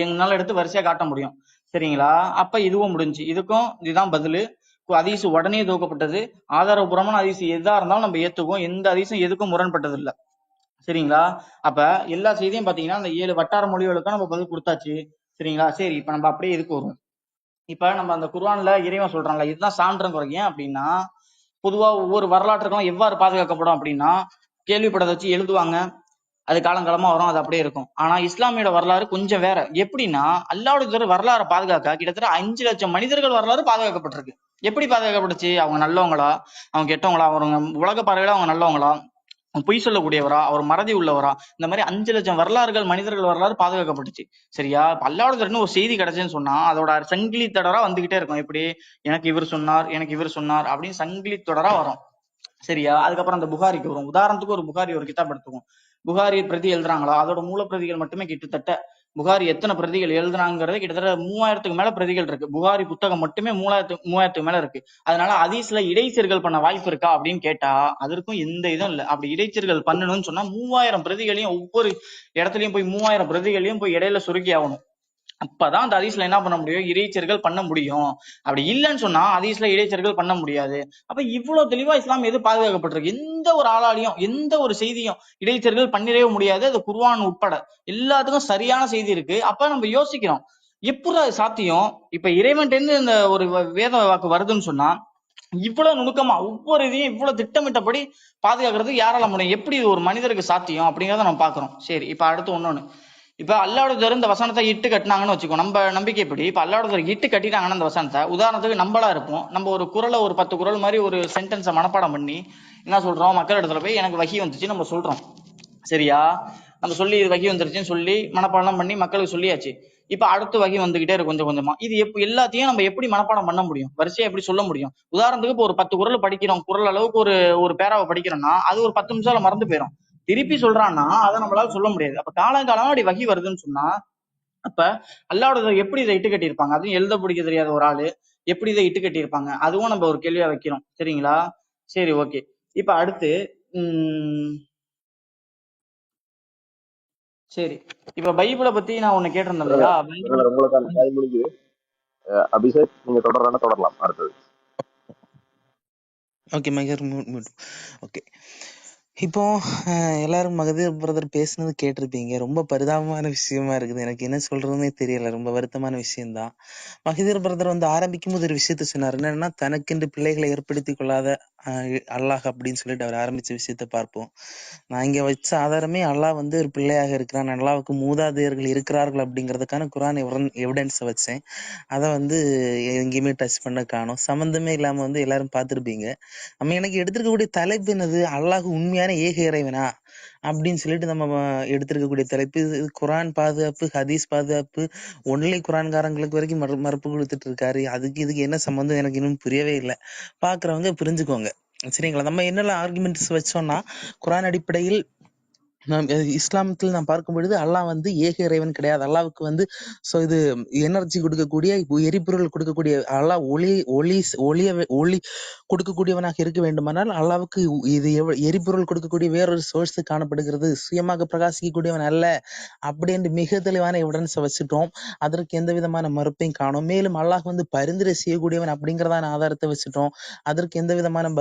என்னால எடுத்து வரிசையா காட்ட முடியும். சரிங்களா? அப்ப இதுவும் முடிஞ்சு. இதுக்கும் இதுதான் பதிலு. ஹதீஸ் உடனே தூக்கப்பட்டது. ஆதாரபூர்வமான ஹதீஸ் எதா இருந்தாலும் நம்ம ஏத்துக்குவோம். எந்த ஹதீஸும் எதுக்கும் முரண்பட்டது இல்ல. சரிங்களா? அப்ப எல்லா செய்தியும் பாத்தீங்கன்னா அந்த 7 வட்டார மொழிகளுக்கும் நம்ம பதில் கொடுத்தாச்சு. சரிங்களா? சரி, இப்ப நம்ம அப்படியே இதுக்கு வருவோம். இப்ப நம்ம அந்த குர்ஆன்ல இறைவன் சொல்றான்ல, இதுதான் சான்றுன்னு குறைங்க. ஏன் அப்படின்னா, பொதுவா ஒவ்வொரு வரலாற்றுக்கும் எவ்வாறு பாதுகாக்கப்படும் அப்படின்னா, கேள்விப்படத்தை வச்சு எழுதுவாங்க, அது காலங்காலமா வரும், அது அப்படியே இருக்கும். ஆனா இஸ்லாமியோட வரலாறு கொஞ்சம் வேற. எப்படின்னா, அல்லாஹ்வுடைய வரலாறை பாதுகாக்க கிட்டத்தட்ட 5 லட்சம் மனிதர்கள் வரலாறு பாதுகாக்கப்பட்டிருக்கு. எப்படி பாதுகாக்கப்பட்டுச்சு? அவங்க நல்லவங்களா, அவங்க கெட்டவங்களா, அவங்க உலக பார்வையில அவங்க நல்லவங்களா, பொய் சொல்லக்கூடியவரா, அவர் மறதி உள்ளவரா, இந்த மாதிரி 5 லட்சம் வரலாறுகள், மனிதர்கள் வரலாறு பாதுகாக்கப்பட்டுச்சு. சரியா? அல்லாஹ்வுடைய ஒரு செய்தி கிடைச்சுன்னு சொன்னா அதோட சங்கிலி தொடரா வந்துகிட்டே இருக்கும். எப்படி எனக்கு இவர் சொன்னார், எனக்கு இவர் சொன்னார் அப்படின்னு சங்கிலி தொடரா வரும். சரியா? அதுக்கப்புறம் அந்த புகாரிக்கு வரும். உதாரணத்துக்கு ஒரு புகாரி ஒரு கிதாப் எடுத்துக்கும். புகாரி பிரதி எழுதுறாங்களா, அதோட மூல பிரதிகள் மட்டுமே கிட்டத்தட்ட புகாரி எத்தனை பிரதிகள் எழுதுனாங்கிறது கிட்டத்தட்ட 3000க்கு மேல பிரதிகள் இருக்கு. புகாரி புத்தகம் மட்டுமே 3000க்கு மேல இருக்கு. அதனால ஹதீஸ்ல இடைச்செருகல் பண்ண வாய்ப்பு இருக்கா அப்படின்னு கேட்டா அதற்கும் எந்த இதுவும் இல்லை. அப்படி இடைச்செருகல் பண்ணணும்னு சொன்னா 3000 பிரதிகளையும் ஒவ்வொரு இடத்துலயும் போய் 3000 பிரதிகளையும் போய் இடையில சுருக்கி ஆகணும். அப்பதான் அந்த ஹதீஸ்ல என்ன பண்ண முடியும், இடைச்செருகல் பண்ண முடியும். அப்படி இல்லைன்னு சொன்னா ஹதீஸ்ல இடைச்செருகல் பண்ண முடியாது. அப்ப இவ்வளவு தெளிவா இஸ்லாம் எது பாதுகாக்கப்பட்டிருக்கு? எந்த ஒரு ஆளாலையும் எந்த ஒரு செய்தியும் இடைச்செருகல் பண்ணிடவே முடியாது. அது குர்ஆன் உட்பட எல்லாத்துக்கும் சரியான செய்தி இருக்கு. அப்ப நம்ம யோசிக்கிறோம், எப்படி அது சாத்தியம்? இப்ப இறைவன்ட்ட இருந்து இந்த ஒரு வேத வாக்கு வருதுன்னு சொன்னா இவ்வளவு நுணுக்கமா ஒவ்வொரு இதையும் இவ்வளவு திட்டமிட்டபடி பாதுகாக்கிறது யாரால முடியும்? எப்படி இது ஒரு மனிதருக்கு சாத்தியம் அப்படிங்கிறத நம்ம பாக்குறோம். சரி, இப்ப அடுத்து ஒன்னொன்னு. இப்ப அல்லாஹ்வுடைய இந்த வசனத்தை இட்டு கட்டினாங்கன்னு வச்சுக்கோ, நம்ம நம்பிக்கைப்படி இப்ப அல்லாஹ்வுடைய இட்டு கட்டிட்டாங்கன்னா அந்த வசனத்தை, உதாரணத்துக்கு நம்மளா இருப்போம், நம்ம ஒரு குறளை ஒரு 10 குறள் மாதிரி ஒரு சென்டென்ஸை மனப்பாடம் பண்ணி என்ன சொல்றோம், மக்கள் இடத்துல போய் எனக்கு வகி வந்துச்சு நம்ம சொல்றோம். சரியா? நம்ம சொல்லி இது வகி வந்துருச்சுன்னு சொல்லி மனப்பாடம் பண்ணி மக்களுக்கு சொல்லியாச்சு. இப்ப அடுத்து வகி வந்துகிட்டே இருக்கு கொஞ்சம் கொஞ்சமா. இது எல்லாத்தையும் நம்ம எப்படி மனப்பாடம் பண்ண முடியும், வரிசையா எப்படி சொல்ல முடியும்? உதாரணத்துக்கு இப்போ ஒரு 10 குறள் படிக்கிறோம், குறள் அளவுக்கு ஒரு பேராவை படிக்கிறோம்னா அது ஒரு 10 நிமிஷம் மறந்து போயிடும். திருப்பி சொல்றான்னா அதை நம்மளால சொல்ல முடியாது. அப்ப காலங்காலமா அப்படி வகி வருதுன்னு சொன்னா அப்ப அல்லாஹ்வோட எப்படி இதை இட்டு கட்டியிருப்பாங்க? அதுவும் எழுத பிடிக்க தெரியாத ஒரு ஆளு எப்படி இதை இட்டு கட்டியிருப்பாங்க? அதுவும் நம்ம ஒரு கேள்வியா வைக்கிறோம். சரிங்களா? சரி, ஓகே. இப்ப அடுத்து சரி, இப்ப பைபிளை பத்தி நான் ஒண்ணு கேட்டிருந்தேன் இல்லையா? உங்களுக்கான டைம் முடிஞ்சு. அபிஷேக், நீங்க தொடரலாம் அடுத்தது. ஓகே மகர் ஓகே. இப்போ எல்லாரும் மகதீர் பிரதர் பேசுனது கேட்டிருப்பீங்க. ரொம்ப பரிதாபமான விஷயமா இருக்குது. எனக்கு என்ன சொல்றதுன்னே தெரியல. ரொம்ப வருத்தமான விஷயம்தான். மகதீர் பிரதர் வந்து ஆரம்பிக்கும் போது ஒரு விஷயத்த சொன்னார். என்னன்னா, தனக்கென்று பிள்ளைகளை ஏற்படுத்தி கொள்ளாத அல்லாஹ் அப்படின்னு சொல்லிட்டு அவர் ஆரம்பிச்ச விஷயத்த பார்ப்போம். நான் இங்க வச்ச ஆதாரமே அல்லாஹ் வந்து ஒரு பிள்ளையாக இருக்கிறான், அல்லாஹ்வுக்கு மூதாதையர்கள் இருக்கிறார்கள் அப்படிங்கிறதுக்கான குர்ஆன் எவிடன்ஸை வச்சேன். அதை வந்து எங்கேயுமே டச் பண்ண காணோம். சம்மந்தமே இல்லாம வந்து எல்லாரும் பார்த்திருப்பீங்க. நம்ம எனக்கு எடுத்திருக்கக்கூடிய தலைப்பு என்னது, அல்லாஹ் உண்மையான ஏக இறைவனா அப்படின்னு சொல்லிட்டு நம்ம எடுத்திருக்கக்கூடிய தலைப்பு. இது குர்ஆன் பாதுகாப்பு, ஹதீஸ் பாதுகாப்பு, ஒன்லி குர்ஆன்காரங்களுக்கு வரைக்கும் மறுப்பு கொடுத்துட்டு இருக்காரு. இதுக்கு என்ன சம்பந்தம் எனக்கு இன்னும் புரியவே இல்லை. பாக்குறவங்க புரிஞ்சுக்கோங்க. சரிங்களா? நம்ம என்னெல்லாம் ஆர்குமெண்ட்ஸ் வச்சோம்னா, குர்ஆன் அடிப்படையில் இஸ்லாமத்தில் நாம் பார்க்கும் பொழுது அல்லாஹ் வந்து ஏக இறைவன் கிடையாது. அல்லாஹ்வுக்கு வந்து இது எனர்ஜி கொடுக்கக்கூடிய, எரிபொருள் கொடுக்கக்கூடிய, அல்லாஹ் ஒளி கொடுக்கக்கூடியவனாக இருக்க வேண்டுமானால் அல்லாஹ்வுக்கு இது எரிபொருள் கொடுக்கக்கூடிய வேறொரு சோர்ஸ் காணப்படுகிறது, சுயமாக பிரகாசிக்கக்கூடியவன் அல்ல அப்படின்னு மிக தெளிவான எவிடன்ஸ் வச்சுட்டோம். அதற்கு எந்த விதமான மறுப்பையும் காணோம். மேலும் அல்லாஹ் வந்து பரிந்துரை செய்யக்கூடியவன் அப்படிங்கிறதான ஆதாரத்தை வச்சுட்டோம். அதற்கு எந்த விதமான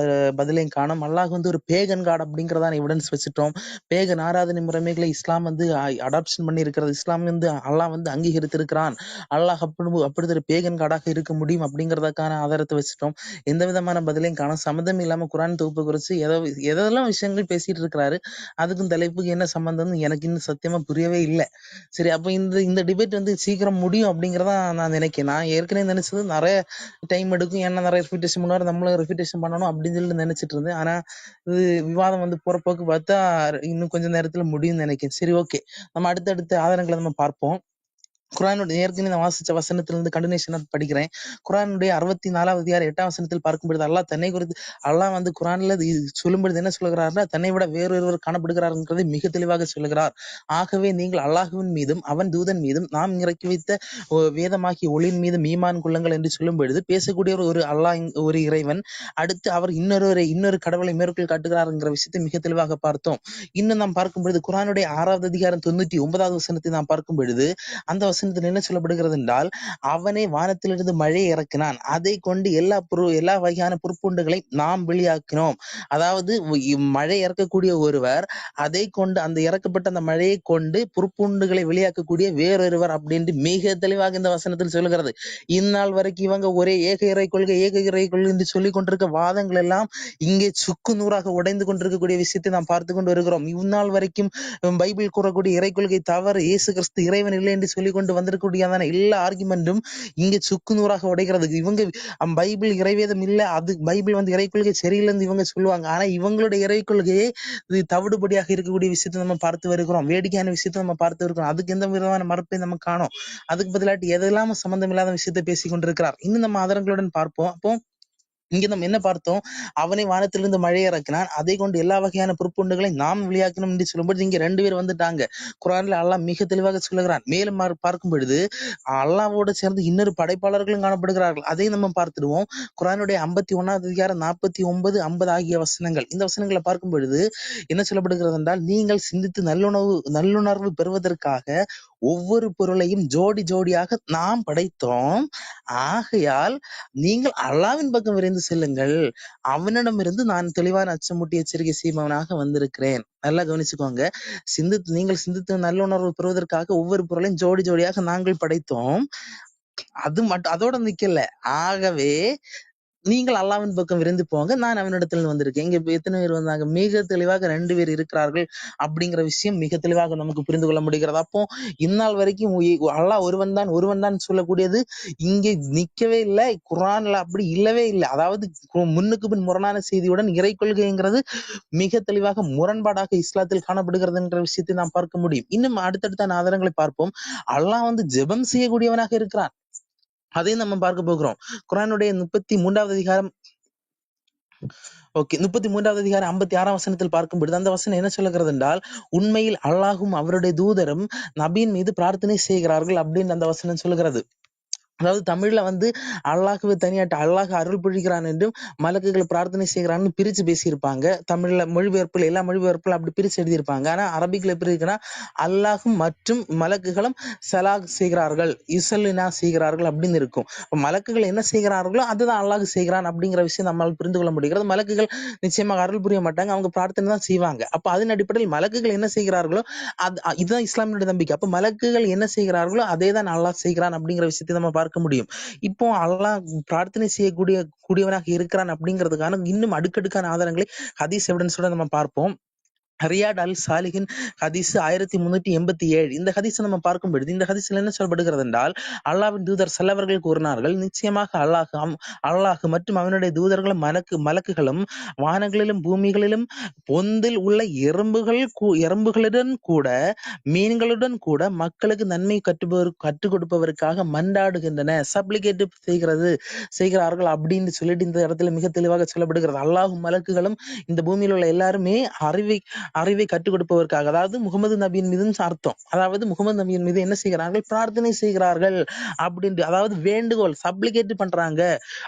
பதிலையும் காணோம். அல்லாஹ் வந்து ஒரு பேகன் காட் அப்படிங்கிறதான எவிடன்ஸ் வச்சுட்டோம். பேகன் ஆராதனை முறைமைகளை இஸ்லாம் வந்து அடாப்ஷன் பண்ணி இருக்கிறது. இஸ்லாம் வந்து அல்லாஹ் வந்து அங்கீகரித்திருக்கிறான். அல்லாஹ் அப்படி ஒரு பேகன் காடாக இருக்க முடியும் அப்படிங்கிறதுக்கான ஆதாரத்தை வச்சுட்டோம். எந்த விதமான பதிலையும் காணும். சம்மந்தம் இல்லாம குரான் தொகுப்பு குறித்து எதெல்லாம் விஷயங்கள் பேசிட்டு இருக்கிறாரு. அதுக்கும் தலைப்புக்கு என்ன சம்பந்தம்னு எனக்கு இன்னும் சத்தியமா புரியவே இல்லை. சரி, அப்ப இந்த டிபேட் வந்து சீக்கிரம் முடியும் அப்படிங்கிறதா நான் நினைக்கிறேன். நான் ஏற்கனவே நினைச்சது நிறைய டைம் எடுக்கும், ஏன்னா நிறைய ரெஃபியூட்டேஷன் பண்ணுவார், நம்மளும் ரெஃபியூட்டேஷன் பண்ணணும் அப்படின்னு சொல்லி நினைச்சிட்டு இருந்தேன். ஆனா இது விவாதம் வந்து போற போக்கு பார்த்தா இன்னும் கொஞ்சம் நேரத்துல முடியும்னு நினைக்கிறேன். சரி, ஓகே, நம்ம அடுத்தடுத்த ஆதாரங்களை நம்ம பார்ப்போம். குரானுடைய ஏற்கனவே நான் வாசிச்ச வசனத்திலிருந்து கண்டினியூஷனா படிக்கிறேன். குரானுடைய 64வது அதிகாரம் 8ஆம் வசனத்தில் பார்க்கும்பொழுது அல்லாஹ் தன்னை குறித்து அல்லாஹ் வந்து குரான்ல சொல்லும்பொழுது என்ன சொல்லுகிறார்னா, தன்னை விட வேறொருவர் காணப்படுகிறார்ங்கிறதை மிக தெளிவாக சொல்லுகிறார். ஆகவே நீங்கள் அல்லாஹுவின் மீதும் அவன் தூதன் மீதும் நாம் இறக்கி வைத்த வேதமாகிய ஒளியின் மீது ஈமான் கொள்ளுங்கள் என்று சொல்லும் பொழுது பேசக்கூடிய ஒரு அல்லாஹ், ஒரு இறைவன். அடுத்து அவர் இன்னொரு கடவுளை மேற்கோள் காட்டுகிறார்ங்கிற விஷயத்தை மிக தெளிவாக பார்த்தோம். இன்னும் நாம் பார்க்கும் பொழுது குரானுடைய 6வது அதிகாரம் 99வது வசனத்தை நாம் பார்க்கும் பொழுது அந்த வசனத்தில் என்ன சொல்லப்படுகிறது என்றால், அவனே வானத்திலிருந்து மழையை இறக்கினான், அதை கொண்டு எல்லா வகையான புற்புண்டுகளை நாம் வெளியாக்கினோம். அதாவது மழை இறக்கக்கூடிய ஒருவர், அதை கொண்டு அந்த இறக்கப்பட்ட அந்த மழையை கொண்டு புற்புண்டுகளை வெளியாக்கக்கூடிய வேறொருவர் அப்படின்ட்டு மிக தெளிவாக இந்த வசனத்தில் சொல்லுகிறது. இந்நாள் வரைக்கும் இவங்க ஒரே ஏக இறை கொள்கை என்று சொல்லிக் கொண்டிருக்க வாதங்கள் எல்லாம் இங்கே சுக்கு நூறாக உடைந்து கொண்டிருக்கக்கூடிய விஷயத்தை நாம் பார்த்து கொண்டு வருகிறோம். இந்நாள் வரைக்கும் பைபிள் கூறக்கூடிய இறை கொள்கை தவறு, இயேசு கிறிஸ்து இறைவன் இல்லை என்று சொல்லி கொண்டு வந்திருக்கக்கூடியதான எல்லா ஆர்குமெண்ட்டும் இங்கே சுக்கு நூறாக உடைகிறது. இவங்க பைபிள் இறைவேதம் இல்லை, அது பைபிள் வந்து இறை கொள்கை சரியில்லைன்னு இவங்க சொல்லுவாங்க. ஆனா இவங்களுடைய இறை கொள்கையே இது தவிடுபடியாக இருக்கக்கூடிய விஷயத்தை நம்ம பார்த்து வருகிறோம். வேடிக்கையான விஷயத்தை நம்ம பார்த்து வருகிறோம். அதுக்கு எந்த விதமான மறுப்பை நம்ம காணோம். அதுக்கு பதிலாட்டி எதெல்லாம் சம்பந்தம் இல்லாத விஷயத்தை பேசிக் கொண்டிருக்கிறார். இன்னும் நம்ம ஆதாரங்களுடன் பார்ப்போம். அப்போ இங்க நம்ம என்ன பார்த்தோம்? அவனை வானத்திலிருந்து மழையை இறக்கினான், அதை கொண்டு எல்லா வகையான பொறுப்புண்டுகளை நாம் வெளியாக்கணும் என்று சொல்லும்போது இங்க 2 பேர் வந்துட்டாங்க. குர்ஆன்ல அல்லாஹ் மிக தெளிவாக சொல்லுகிறான். மேலும் பார்க்கும் பொழுது அல்லாஹ்வோடு சேர்ந்து இன்னொரு படைப்பாளர்களும் காணப்படுகிறார்கள். அதை நம்ம பார்த்துடுவோம். குர்ஆனுடைய 51வது அதிகாரம் 49, 50 ஆகிய வசனங்கள். இந்த வசனங்களை பார்க்கும் பொழுது என்ன சொல்லப்படுகிறது என்றால், நீங்கள் சிந்தித்து நல்லுணர்வு பெறுவதற்காக ஒவ்வொரு பொருளையும் ஜோடி ஜோடியாக நாம் படைத்தோம். ஆகையால் நீங்கள் அல்லாஹ்வின் பக்கம் விரைந்து செல்லுங்கள், அவனிடமிருந்து நான் தெளிவான அச்சமூட்டி எச்சரிக்கை செய்பவனாக வந்திருக்கிறேன். நல்லா கவனிச்சுக்கோங்க. நீங்கள் சிந்தித்து நல்லுணர்வு பெறுவதற்காக ஒவ்வொரு பொருளையும் ஜோடி ஜோடியாக நாங்கள் படைத்தோம். அதோட நிக்கல. ஆகவே நீங்கள் அல்லாஹ்வின் பக்கம் விரைந்து போங்க, நான் அவனிடத்தில் வந்திருக்கேன். இங்க எத்தனை பேர் வந்தாங்க? மிக தெளிவாக 2 பேர் இருக்கிறார்கள் அப்படிங்கிற விஷயம் மிக தெளிவாக நமக்கு புரிந்து கொள்ள முடிகிறது. அப்போ இந்நாள் வரைக்கும் அல்லாஹ் ஒருவன் தான் சொல்லக்கூடியது இங்கே நிக்கவே இல்லை. குர்ஆன்ல அப்படி இல்லவே இல்லை. அதாவது முன்னுக்கு பின் முரணான செய்தியுடன் இறை கொள்கைங்கிறது மிக தெளிவாக முரண்பாடாக இஸ்லாத்தில் காணப்படுகிறது என்ற விஷயத்தை நாம் பார்க்க முடியும். இன்னும் அடுத்தடுத்த ஆதாரங்களை பார்ப்போம். அல்லாஹ் வந்து ஜெபம் செய்யக்கூடியவனாக இருக்கிறான். அதையும் நம்ம பார்க்க போகிறோம். குர்ஆனுடைய 33வது அதிகாரம் 56ஆம் வசனத்தில் பார்க்கும் பொழுது அந்த வசனம் என்ன சொல்லுகிறது என்றால், உண்மையில் அல்லாஹும் அவருடைய தூதரும் நபியின் மீது பிரார்த்தனை செய்கிறார்கள் அப்படின்னு அந்த வசனம் சொல்லுகிறது. அதாவது தமிழ்ல வந்து அல்லாஹ்வை தனியாட்ட அல்லாஹ் அருள் பொழிகிறான் என்றும் மலக்குகள் பிரார்த்தனை செய்கிறான்னு பிரிச்சு பேசியிருப்பாங்க. தமிழ்ல மொழிபெயர்ப்புல எல்லா மொழிபெயர்ப்புல அப்படி பிரிச்சு எழுதியிருப்பாங்க. ஆனா அரபிக்ல எப்படி இருக்குன்னா, அல்லாஹும் மற்றும் மலக்குகளும் சலாக் செய்கிறார்கள், இசல்லினா செய்கிறார்கள் அப்படின்னு இருக்கும். மலக்குகள் என்ன செய்கிறார்களோ அதுதான் அல்லாஹ் செய்கிறான் அப்படிங்கிற விஷயம் நம்மால் புரிந்து கொள்ள முடிகிறது. மலக்குகள் நிச்சயமாக அருள் புரிய மாட்டாங்க, அவங்க பிரார்த்தனை தான் செய்வாங்க. அப்ப அதன் அடிப்படையில் மலக்குகள் என்ன செய்கிறார்களோ இதுதான் இஸ்லாமிய நம்பிக்கை. அப்ப மலக்குகள் என்ன செய்கிறார்களோ அதே தான் அல்லாஹ் செய்கிறான் அப்படிங்கிற விஷயத்தை நம்ம பார்க்க முடியும். இப்போ அல்லாஹ் பிரார்த்தனை செய்யக்கூடியவனாக இருக்கிறான் அப்படிங்கிறதுக்கான இன்னும் அடுக்கடுக்கான ஆதாரங்களை ஹதீஸ் எவிடன்ஸோட நம்ம பார்ப்போம். ரியாட் அல் சாலிஹின் ஹதீஸ் 1387. இந்த ஹதீஸை நம்ம பார்க்கும் பொழுது இந்த ஹதீஸ்ல என்ன சொல்லப்படுகிறது என்றால், அல்லாஹ்வின் தூதர் ஸல்லல்லாஹு கூறினார்கள், நிச்சயமாக அல்லாஹ் மற்றும் அவனுடைய தூதர்களும் மலக்குகளும் வானங்களிலும் பூமிகளிலும் பொந்தில் உள்ள எறும்புகளுடன் கூட மீன்களுடன் கூட மக்களுக்கு நன்மை கற்றுக் கொடுப்பதற்காக மன்றாடுகின்றன, சப்ளிகேட் செய்கிறார்கள் அப்படின்னு சொல்லிட்டு இந்த இடத்துல மிக தெளிவாக சொல்லப்படுகிறது. அல்லாஹும் மலக்குகளும் இந்த பூமியில் உள்ள எல்லாருமே அறிவை கற்றுக் கொடுப்பதற்காக, அதாவது முகமது நபியின் மீது அர்த்தம். அதாவது முகமது நபியின் மீது என்ன செய்கிறார்கள்? பிரார்த்தனை செய்கிறார்கள் அப்படின்ட்டு, அதாவது வேண்டுகோள் சப்ளிகேட் பண்றாங்க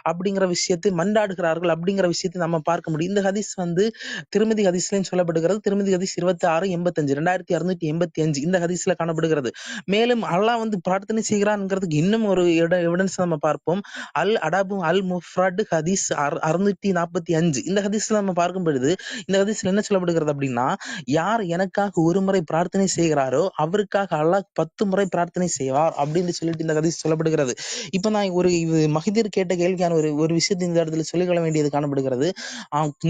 அப்படிங்கிற விஷயத்தை, மன்றாடுகிறார்கள் அப்படிங்கிற விஷயத்தை நம்ம பார்க்க முடியும். இந்த ஹதீஸ் வந்து திருமதி ஹதீஸ்லயும் சொல்லப்படுகிறது. திருமதி ஹதீஸ் 2685 2685 இந்த ஹதீஸ்ல காணப்படுகிறது. மேலும் அல்லாஹ் வந்து பிரார்த்தனை செய்கிறான்ங்கிறதுக்கு இன்னும் ஒரு எவிடன்ஸ் நம்ம பார்ப்போம். அல் அடாபு அல் முஃப்ரட் ஹதீஸ் 645 இந்த ஹதீஸ்ல நம்ம பார்க்கும் பொழுது இந்த ஹதீஸ்ல என்ன சொல்லப்படுகிறது அப்படின்னா, யார் எனக்காக ஒரு முறை பிரார்த்தனை செய்கிறாரோ அவருக்காக அல்லாஹ் 10 முறை பிரார்த்தனை செய்வார் அப்படின்னு சொல்லிட்டு இந்த ஹதீஸ் சொல்லப்படுகிறது. இப்ப நான் இது மஹிதீர் கேட்ட கேள்விக்கான ஒரு விஷயத்தை இந்த இடத்துல சொல்லிக்கொள்ள வேண்டியது காணப்படுகிறது.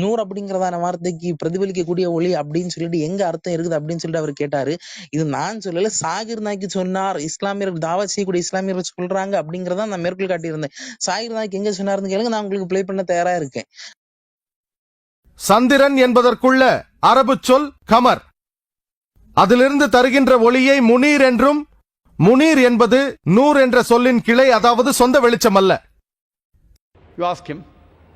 நூறு அப்படிங்கிறதான வார்த்தைக்கு பிரதிபலிக்கக்கூடிய ஒளி அப்படின்னு சொல்லிட்டு எங்க அர்த்தம் இருக்குது அப்படின்னு சொல்லிட்டு அவர் கேட்டாரு. இது நான் சொல்லல, சாகிர் நாய்க்கு சொன்னார். இஸ்லாமியர்கள் தாவா செய்யக்கூடிய இஸ்லாமியர்கள் சொல்றாங்க அப்படிங்கறத நான் மேற்கோள் காட்டியிருந்தேன். சாகிர் நாய்க்கு எங்க சொன்னாருன்னு கேளுங்க, நான் உங்களுக்கு பிளே பண்ண தயாரா இருக்கேன். சந்திரன் என்பதற்குள்ள அரபு சொல் கமர். அதிலிருந்து தருகின்ற ஒளியை முனீர் என்றும், முனீர் என்பது நூர் என்ற சொல்லின் கிளை, அதாவது சொந்த வெளிச்சம் அல்ல. You ask him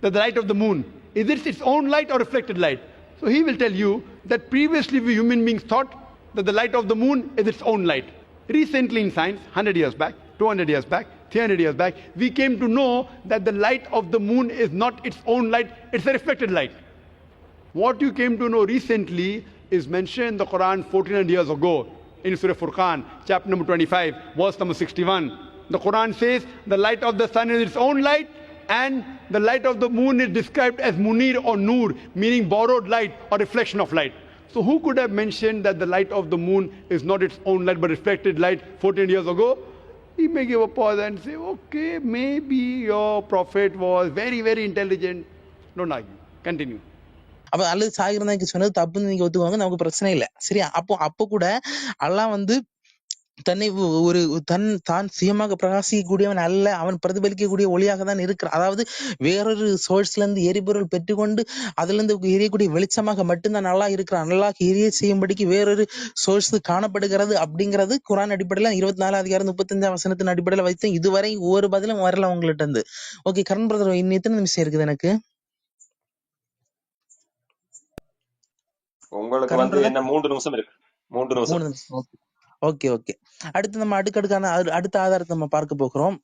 that the light of the moon, is it its own light or reflected light? So he will tell you that previously we human beings thought that the light of the moon is its own light. Recently in science, 100 years back, 200 years back, 300 years back, we came to know that the light of the moon is not its own light, it's a reflected light. What you came to know recently is mentioned in the Quran 1400 years ago in Surah Furqan, chapter number 25, verse number 61. The Quran says the light of the sun is its own light, and the light of the moon is described as munir or nur, meaning borrowed light or reflection of light. So who could have mentioned that the light of the moon is not its own light but reflected light 14 years ago? He may give a pause and say, okay, maybe your prophet was very, very intelligent. Don't argue. Continue. அப்ப அல்லது சாகிர் நாய்க்கு சொன்னது தப்புன்னு நீங்க ஒத்துக்குவாங்க, நமக்கு பிரச்சனை இல்லை, சரியா? அப்போ கூட அல்லாஹ் வந்து தன்னை தான் சுயமாக பிரகாசிக்கக்கூடியவன் அல்ல, அவன் பிரதிபலிக்கக்கூடிய ஒளியாக தான் இருக்கிறான். அதாவது வேறொரு சோர்ஸ்ல இருந்து எரிபொருள் பெற்றுக்கொண்டு அதுல இருந்து எரியக்கூடிய வெளிச்சமாக மட்டும்தான் நல்லா இருக்கிறான். நல்லா எரிய செய்யும்படிக்கு வேறொரு சோர்ஸ் காணப்படுகிறது அப்படிங்கிறது குர்ஆன் அடிப்படையில 24 அதிகாரம் 35 வசனத்தின் அடிப்படையில வைத்து இதுவரை ஒவ்வொரு பதிலும் வரல உங்கள்கிட்ட இருந்து. ஓகே கரண் பிரதர், இன்னும் எத்தனை நிமிஷம் இருக்குது எனக்கு? உங்களுக்கு வந்து என்ன 3 நிமிஷம் இருக்கு. 3 நிமிஷம். ஓகே. அடுத்து நம்ம அடுத்த ஆதாரத்தை நம்ம பார்க்க போகிறோம்.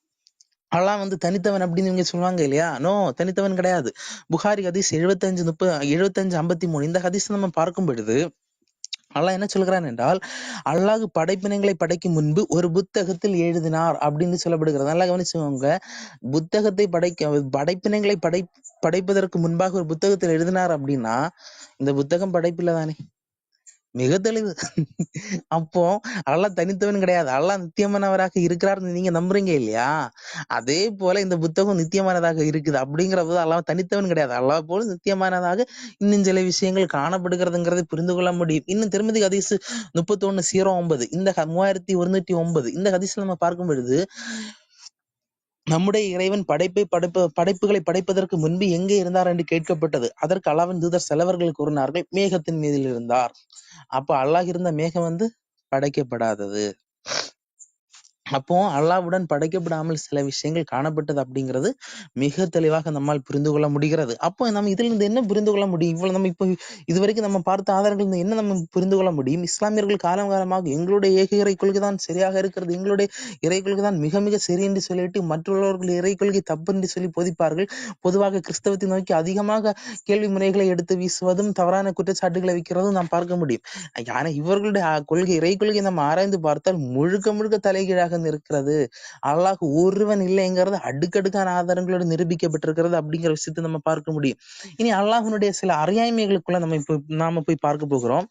அல்லாஹ் வந்து தனித்தவன் அப்படின்னு இவங்க சொல்லுவாங்க இல்லையா? நோ, தனித்தவன் கிடையாது. புகாரி ஹதீஸ் 75:53 இந்த ஹதீஸ் நம்ம பார்க்கும் பொழுது அல்லாஹ் என்ன சொல்கிறான் என்றால், அல்லாஹ் படைப்பினங்களை படைக்கும் முன்பு ஒரு புத்தகத்தில் எழுதினார் அப்படின்னு சொல்லப்படுகிறது. நல்லா கவனிச்சுக்கோங்க, புத்தகத்தை படைப்பினங்களை படைப்பதற்கு முன்பாக ஒரு புத்தகத்தில் எழுதினார் அப்படின்னா இந்த புத்தகம் படைப்பில்லை தானே? மிக தெளிவு. அப்போ அல்லாஹ் தனித்தவன் கிடையாது, அல்லாஹ் நித்தியமானவராக இருக்கிறார்னு நீங்க நம்புறீங்க இல்லையா? அதே போல இந்த புத்தகம் நித்தியமானதாக இருக்குது. அப்படிங்கிறது அல்லாஹ் தனித்தவன் கிடையாது, அல்லாஹ் போல நித்தியமானதாக இன்னும் சில விஷயங்கள் காணப்படுகிறதுங்கிறதை புரிந்து கொள்ள முடியும். இன்னும் திருமதி ஹதீஸ் 31:09 இந்த 3109 இந்த ஹதீஸ்ல நம்ம பார்க்கும் பொழுது நம்முடைய இறைவன் படைப்புகளை படைப்பதற்கு முன்பு எங்கே இருந்தார் என்று கேட்கப்பட்டது. அதற்கு அல்லாஹ்வின் தூதர் சிலவர்கள் கூறினார்கள், மேகத்தின் மீதில் இருந்தார். அப்ப அல்லாஹ் இருந்த மேகம் வந்து படைக்கப்படாதது. அப்போ அல்லாஹ்வுடன் படைக்கப்படாமல் சில விஷயங்கள் காணப்பட்டது அப்படிங்கிறது மிக தெளிவாக நம்மால் புரிந்து கொள்ள முடிகிறது. அப்போ நம்ம இதுல இருந்து என்ன புரிந்து கொள்ள முடியும்? இவ்வளவு நம்ம இப்போ இதுவரைக்கும் நம்ம பார்த்த ஆதாரங்கள் என்ன நம்ம புரிந்து கொள்ள முடியும்? இஸ்லாமியர்கள் காலமாக எங்களுடைய ஏக இறை கொள்கை தான் சரியாக இருக்கிறது, எங்களுடைய இறை கொள்கை தான் மிக மிக சரி என்று சொல்லிட்டு மற்றவர்கள் இறை கொள்கை தப்பு என்று சொல்லி போதிப்பார்கள். பொதுவாக கிறிஸ்தவத்தை நோக்கி அதிகமாக கேள்வி முறைகளை எடுத்து வீசுவதும் தவறான குற்றச்சாட்டுகளை வைக்கிறதும் நாம் பார்க்க முடியும். ஆனா இவர்களுடைய இறை கொள்கை நம்ம ஆராய்ந்து பார்த்தால் முழுக்க தலைகீழாக இருக்கிறது. அல்லாஹ் ஒருவன் இல்லைங்கிறது அடுக்கடுக்கான ஆதாரங்களோடு நிரூபிக்கப்பட்டிருக்கிறது அப்படிங்கிற விஷயத்தை நம்ம பார்க்க முடியும். இனி அல்லாஹ்வுடைய சில அறியாமைகளுக்குள்ள நாம போய் பார்க்க போகிறோம்.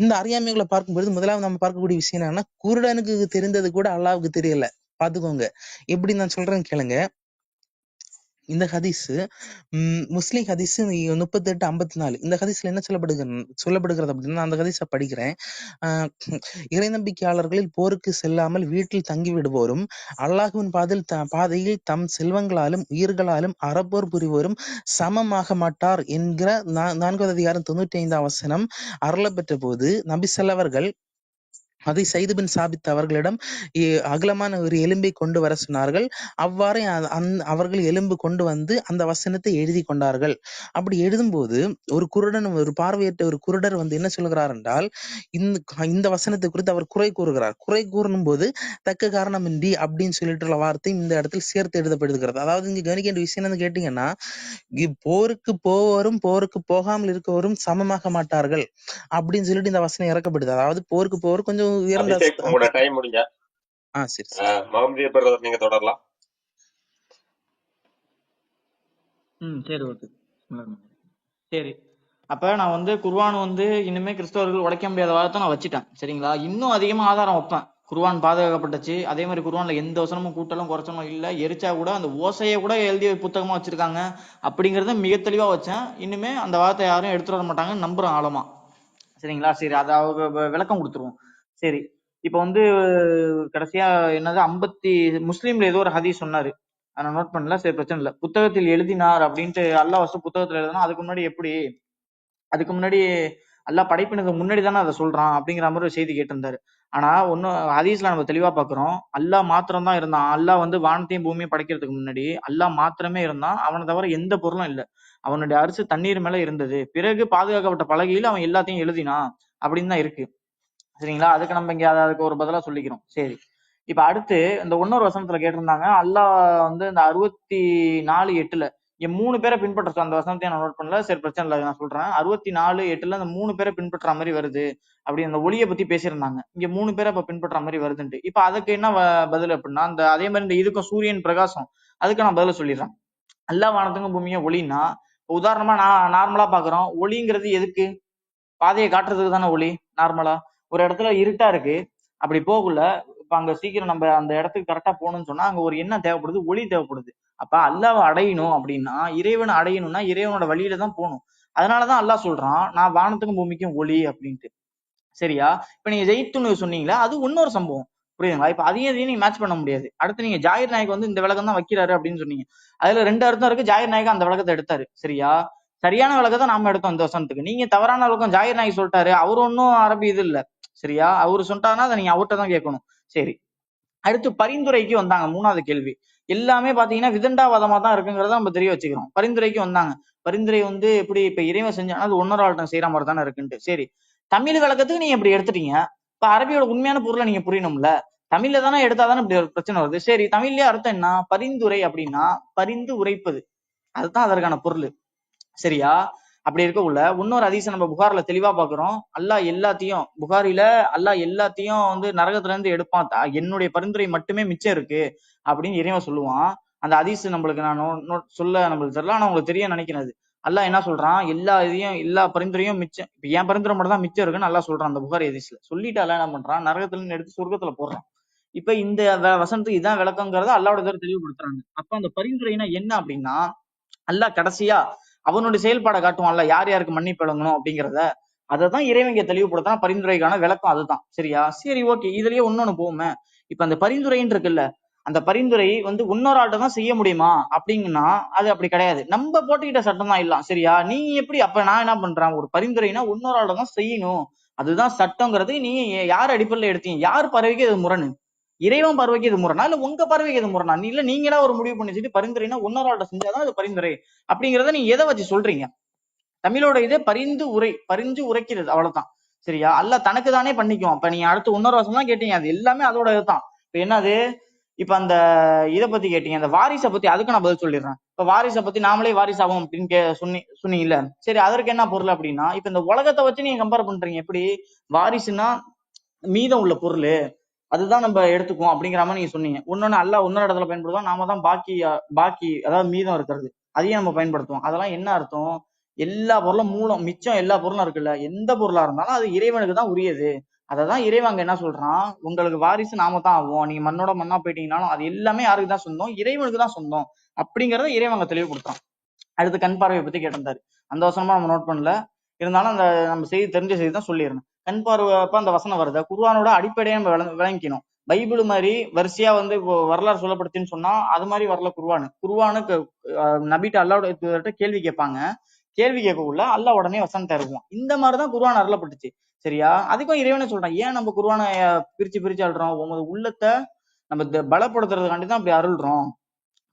இந்த அறியாமைகளை பார்க்கும்போது முதலாவது நம்ம பார்க்கக்கூடிய விஷயம் என்னன்னா, குருடனுக்கு தெரிந்தது கூட அல்லாஹ்வுக்கு தெரியல. பாத்துக்கோங்க, எப்படி நான் சொல்றேன்னு கேளுங்க. இந்த ஹதீஸ் முஸ்லிம் ஹதீஸ் 38:54 இந்த ஹதீஸ்ல என்ன சொல்லப்படுகிறது அப்படின்னா, அந்த ஹதீஸை படிக்கிறேன். இறை நம்பிக்கையாளர்களில் போருக்கு செல்லாமல் வீட்டில் தங்கி விடுவோரும் அல்லாஹ்வின் பாதையில் தம் செல்வங்களாலும் உயிர்களாலும் அறப்போர் புரிவோரும் சமமாக மாட்டார் என்கிற 4வது அதிகாரம் 95 வசனம் அருளப்பெற்ற போது நபி ஸல்லல்லாஹு அதை சைது பின் சாபித் அவர்களிடம் அகலமான ஒரு எலும்பை கொண்டு வர சொன்னார்கள். அவ்வாறே அவர்கள் எலும்பு கொண்டு வந்து அந்த வசனத்தை எழுதி கொண்டார்கள். அப்படி எழுதும்போது ஒரு பார்வையற்ற ஒரு குருடர் வந்து என்ன சொல்கிறார் என்றால், இந்த வசனத்தை குறித்து அவர் குறை கூறுகிறார். குறை கூறும் போது தக்க காரணமின்றி அப்படின்னு சொல்லிட்டுள்ள வார்த்தை இந்த இடத்தில் சேர்த்து எழுதப்படுகிறது. அதாவது இங்க கவனிக்க வேண்டிய விஷயம் என்னன்னு கேட்டீங்கன்னா, போருக்கு போவோரும் போருக்கு போகாமல் இருக்கவரும் சமமாக மாட்டார்கள் அப்படின்னு சொல்லிட்டு இந்த வசனம் இறக்கப்படுது. அதாவது போருக்கு போவோர் கொஞ்சம் உயர்ந்த டைம் முடிஞ்சா சரி நீங்க தொடரலாம். சரி, ஓகே. சரி, அப்ப நான் வந்து குர்ஆன் வந்து இனிமே கிறிஸ்தவர்கள் உடைக்க முடியாத வாதத்தை நான் வச்சுட்டேன். சரிங்களா? இன்னும் அதிகமா ஆதாரம் வைப்பேன். குர்ஆன் பாதுகாக்கப்பட்டுச்சு. அதே மாதிரி குர்ஆன்ல எந்த வசனமும் கூட்டலும் குறைச்சலும் இல்ல. எரிச்சா கூட அந்த ஓசையை கூட எழுதிய புத்தகமா வச்சிருக்காங்க. அப்படிங்கறத மிக தெளிவா வச்சேன். இனிமே அந்த வாதத்தை யாரும் எடுத்துட்டு வர மாட்டாங்கன்னு நம்புறேன் ஆழமா. சரிங்களா? சரி, அத விளக்கம் கொடுத்துருவோம். சரி, இப்ப வந்து கடைசியா என்னது 50 முஸ்லீம்ல ஏதோ ஒரு ஹதீஸ் சொன்னாரு. அதை நோட் பண்ணல. சரி, பிரச்சனை இல்ல. புத்தகத்தில் எழுதினார் அப்படின்ட்டு அல்லாஹ் ஃபர்ஸ்ட் புத்தகத்துல எழுதுனா அதுக்கு முன்னாடி எப்படி, அதுக்கு முன்னாடி அல்லாஹ் படைப்பினதுக்கு முன்னாடி தானே அதை சொல்றான் அப்படிங்கிற மாதிரி ஒரு செய்தி கேட்டிருந்தாரு. ஆனா ஒன்னும் ஹதீஸ்ல நம்ம தெளிவா பாக்குறோம். அல்லாஹ் மாத்திரம் தான் இருந்தான். அல்லாஹ் வந்து வானத்தையும் பூமியும் படைக்கிறதுக்கு முன்னாடி அல்லாஹ் மாத்திரமே இருந்தான். அவனை தவிர எந்த பொருளும் இல்ல. அவனுடைய அரசு தண்ணீர் மேல இருந்தது. பிறகு பாதுகாக்கப்பட்ட பலகையில் அவன் எல்லாத்தையும் எழுதினான் அப்படின்னு தான் இருக்கு. சரிங்களா? அதுக்கு நம்ம இங்க அதுக்கு ஒரு பதிலா சொல்லிக்கிறோம். சரி, இப்ப அடுத்து இந்த இன்னொரு வசனத்துல கேட்டிருந்தாங்க, அல்லாஹ் வந்து இந்த 64:8 இங்க 3 பேரை பின்பற்ற, அந்த வசனத்தையும் நான் நோட் பண்ணல. சரி, பிரச்சனை இல்லை, நான் சொல்றேன். 64:8 அந்த 3 பேரை பின்பற்ற மாதிரி வருது அப்படி அந்த ஒளியை பத்தி பேசியிருந்தாங்க. இங்க 3 பேரை இப்ப பின்பற்ற மாதிரி வருதுன்ட்டு. இப்ப அதுக்கு என்ன பதில் அப்படின்னா, அந்த அதே மாதிரி இந்த இதுக்கும் சூரியன் பிரகாசம், அதுக்கு நான் பதில சொல்லிடுறேன். அல்லாஹ் வானத்துக்கும் பூமியும் ஒளின்னா, உதாரணமா நான் நார்மலா பாக்குறோம். ஒளிங்கிறது எதுக்கு? பாதையை காட்டுறதுக்கு தானே ஒளி. நார்மலா ஒரு இடத்துல இருட்டா இருக்கு, அப்படி போகல, இப்ப அங்க சீக்கிரம் நம்ம அந்த இடத்துக்கு கரெக்டா போகணும்னு சொன்னா அங்க ஒரு என்ன தேவைப்படுது? ஒளி தேவைப்படுது. அப்ப அல்லாஹ் அடையணும் அப்படின்னா, இறைவனை அடையணும்னா இறைவனோட வழியில தான் போகணும். அதனாலதான் அல்லாஹ் சொல்றான், நான் வானத்துக்கும் பூமிக்கும் ஒளி அப்படின்ட்டு. சரியா? இப்ப நீங்க ஜெயித்துன்னு சொன்னீங்களா, அது இன்னொரு சம்பவம். புரியுதுங்களா? இப்ப அதையும் நீங்க மேட்ச் பண்ண முடியாது. அடுத்து நீங்க ஜாகிர் நாயக் வந்து இந்த விளக்கம் தான் வைக்கிறாரு அப்படின்னு சொன்னீங்க. அதுல 2 அர்த்தம் இருக்கு. ஜாகிர் நாயக் அந்த விளக்கத்தை எடுத்தாரு. சரியா? சரியான விளக்கத்தை நாம எடுத்தோம் இந்த வசனத்துக்கு. நீங்க தவறான விளக்கம் ஜாகிர் நாயக் சொல்லிட்டாரு. அவரு ஒன்னும் அரபி இது இல்ல. சரியா? அவரு சொல்லிட்டாருன்னா அதை நீங்க அவர்கிட்ட தான் கேட்கணும். சரி, அடுத்து பரிந்துரைக்கு வந்தாங்க. 3வது கேள்வி. எல்லாமே பாத்தீங்கன்னா விதண்டாவாதமா தான் இருக்குங்கிறத நம்ம தெரிய வச்சுக்கிறோம். பரிந்துரைக்கு வந்தாங்க. பரிந்துரை வந்து எப்படி, இப்ப இறைவன் செஞ்சானா அது ஒன்னொரு ஆள்கிட்ட செய்யற மாதிரி தானே இருக்குன்ட்டு. சரி, தமிழ் விளக்கத்துக்கு நீங்க இப்படி எடுத்துட்டீங்க. இப்ப அரபியோட உண்மையான பொருளை நீங்க புரியணும்ல. தமிழ்ல தானே எடுத்தாதானே இப்படி ஒரு பிரச்சனை வருது. சரி, தமிழ்லயே அர்த்தம் என்ன? பரிந்துரை அப்படின்னா பரிந்து உரைப்பது, அதுதான் அதற்கான பொருள். சரியா? அப்படி இருக்கக்குள்ள இன்னொரு ஹதீஸை நம்ம புகார்ல தெளிவா பாக்குறோம். அல்லாஹ் எல்லாத்தையும், புகாரில அல்லாஹ் எல்லாத்தையும் வந்து நரகத்துல இருந்து எடுப்பான், என்னுடைய பரிந்துரை மட்டுமே மிச்சம் இருக்கு அப்படின்னு இறைவன் சொல்லுவான். அந்த ஹதீஸ் நம்மளுக்கு நான் சொல்ல நம்மளுக்கு தெரியல, ஆனா உங்களுக்கு தெரிய நினைக்கிறது. அல்லாஹ் என்ன சொல்றான்? எல்லா இதையும், எல்லா பரிந்துரையும் மிச்சம், இப்ப என் பரிந்துரை மட்டும் தான் மிச்சம் இருக்குன்னு அல்லாஹ் சொல்றான் அந்த புகாரி ஹதீஸ்ல. சொல்லிட்டு அல்லாஹ் என்ன பண்றான்? நரகத்துல இருந்து எடுத்து சொர்க்கத்துல போடுறான். இப்ப இந்த வசனத்துக்கு இதான் விளக்கங்கிறத அல்லாவோட தவிர தெளிவுபடுத்துறாங்க. அப்ப அந்த பரிந்துரைனா என்ன அப்படின்னா, அல்லாஹ் கடைசியா அவனுடைய செயல்பாடை காட்டுவான்ல, யார் யாருக்கு மன்னிப்பு வழங்கணும் அப்படிங்கிறத. அததான் இறைவன் இங்க தெளிவுபடுத்தான். பரிந்துரைக்கான விளக்கம் அதுதான். சரியா? சரி, ஓகே, இதுலயே இன்னொன்னு போவோமே. இப்ப அந்த பரிந்துரைன்னு இருக்குல்ல, அந்த பரிந்துரை வந்து இன்னொரு ஆள்கிட்ட தான் செய்ய முடியுமா அப்படிங்கன்னா அது அப்படி கிடையாது. நம்ம போட்டுக்கிட்ட சட்டம் தான் இல்ல. சரியா? நீங்க எப்படி, அப்ப நான் என்ன பண்றேன்? ஒரு பரிந்துரைனா இன்னொரு ஆள்கிட்ட தான் செய்யணும், அதுதான் சட்டங்கிறது. நீங்க யார் அடிப்படையில எடுத்தீங்க? யார் பறவைக்கு அது முரணு? இறைவன் பார்வைக்கு இது முரணா இல்ல உங்க பார்வைக்கு இது முரணா? இல்ல நீங்களா ஒரு முடிவு பண்ணி வச்சுட்டு பரிந்துரைனா இன்னொரு ஆள்கிட்ட செஞ்சாதான் அது பரிந்துரை அப்படிங்கிறத நீங்க எதை வச்சு சொல்றீங்க? தமிழோட இதே பரிந்து உரைக்கிறது, அவ்வளவுதான். சரியா? அல்லாஹ் தனக்கு தானே பண்ணிக்கும். அப்ப நீங்க அடுத்து இன்னொரு வருஷம் தான் கேட்டீங்க, அது எல்லாமே அதோட இதுதான். இப்ப என்னது, இப்ப அந்த இதை பத்தி கேட்டீங்க, அந்த வாரிசை பத்தி, அதுக்கு நான் பதில் சொல்லிடுறேன். இப்ப வாரிசை பத்தி நாமளே வாரிசாகும் அப்படின்னு சொன்னீங்கல்ல. சரி, அதற்கு என்ன பொருள் அப்படின்னா, இப்ப இந்த உலகத்தை வச்சு நீங்க கம்பேர் பண்றீங்க. எப்படி வாரிசுன்னா மீதம் உள்ள பொருள், அதுதான் நம்ம எடுத்துக்குவோம் அப்படிங்கிற மாதிரி நீங்க சொன்னீங்க. இன்னொன்னு அல்லாஹ் இன்னொரு இடத்துல பயன்படுத்துவோம், நாம தான் பாக்கி அதாவது மீதம் இருக்கிறது அதையும் நம்ம பயன்படுத்துவோம். அதெல்லாம் என்ன அர்த்தம்? எல்லா பொருளும் மூலம் மிச்சம் எல்லா பொருளும் இருக்குல்ல, எந்த பொருளா இருந்தாலும் அது இறைவனுக்கு தான் உரியது. அததான் இறைவன் அங்க என்ன சொல்றான்? உங்களுக்கு வாரிசு நாம தான் ஆகும், நீங்க மண்ணோட மண்ணா போயிட்டீங்கன்னாலும் அது எல்லாமே யாருக்கு தான் சொந்தம்? இறைவனுக்கு தான் சொந்தம் அப்படிங்கறத இறைவன் அங்க தெளிவுபடுத்துறான். அடுத்து கண் பார்வையை பத்தி கேட்டிருந்தாரு. அந்த வசனமா நம்ம நோட் பண்ணல, இருந்தாலும் அந்த நம்ம செய்தி தெரிஞ்ச செய்தி தான் சொல்லிடுறேன். கண் பார்வைப்ப அந்த வசனம் வருது. குர்ஆனோட அடிப்படையை நம்ம விளங்கிக்கணும். பைபிள் மாதிரி வரிசையா வந்து வரலாறு சொல்லப்படுத்துன்னு சொன்னா அது மாதிரி வரல. குர்ஆனுக்கு நபிட்ட அல்லாஹ்வோட கேள்வி கேட்பாங்க. கேள்வி கேட்கக்குள்ள அல்லாஹ் உடனே வசனத்தை இறக்குவான். இந்த மாதிரிதான் குர்ஆன் அருளப்பட்டுச்சு. சரியா? அதுக்கும் இறைவனே சொல்றான், ஏன் நம்ம குர்ஆனை பிரிச்சு அழுறோம்? உங்க உள்ளத்தை நம்ம பலப்படுத்துறதுக்காண்டி தான் அப்படி அருள்றோம்.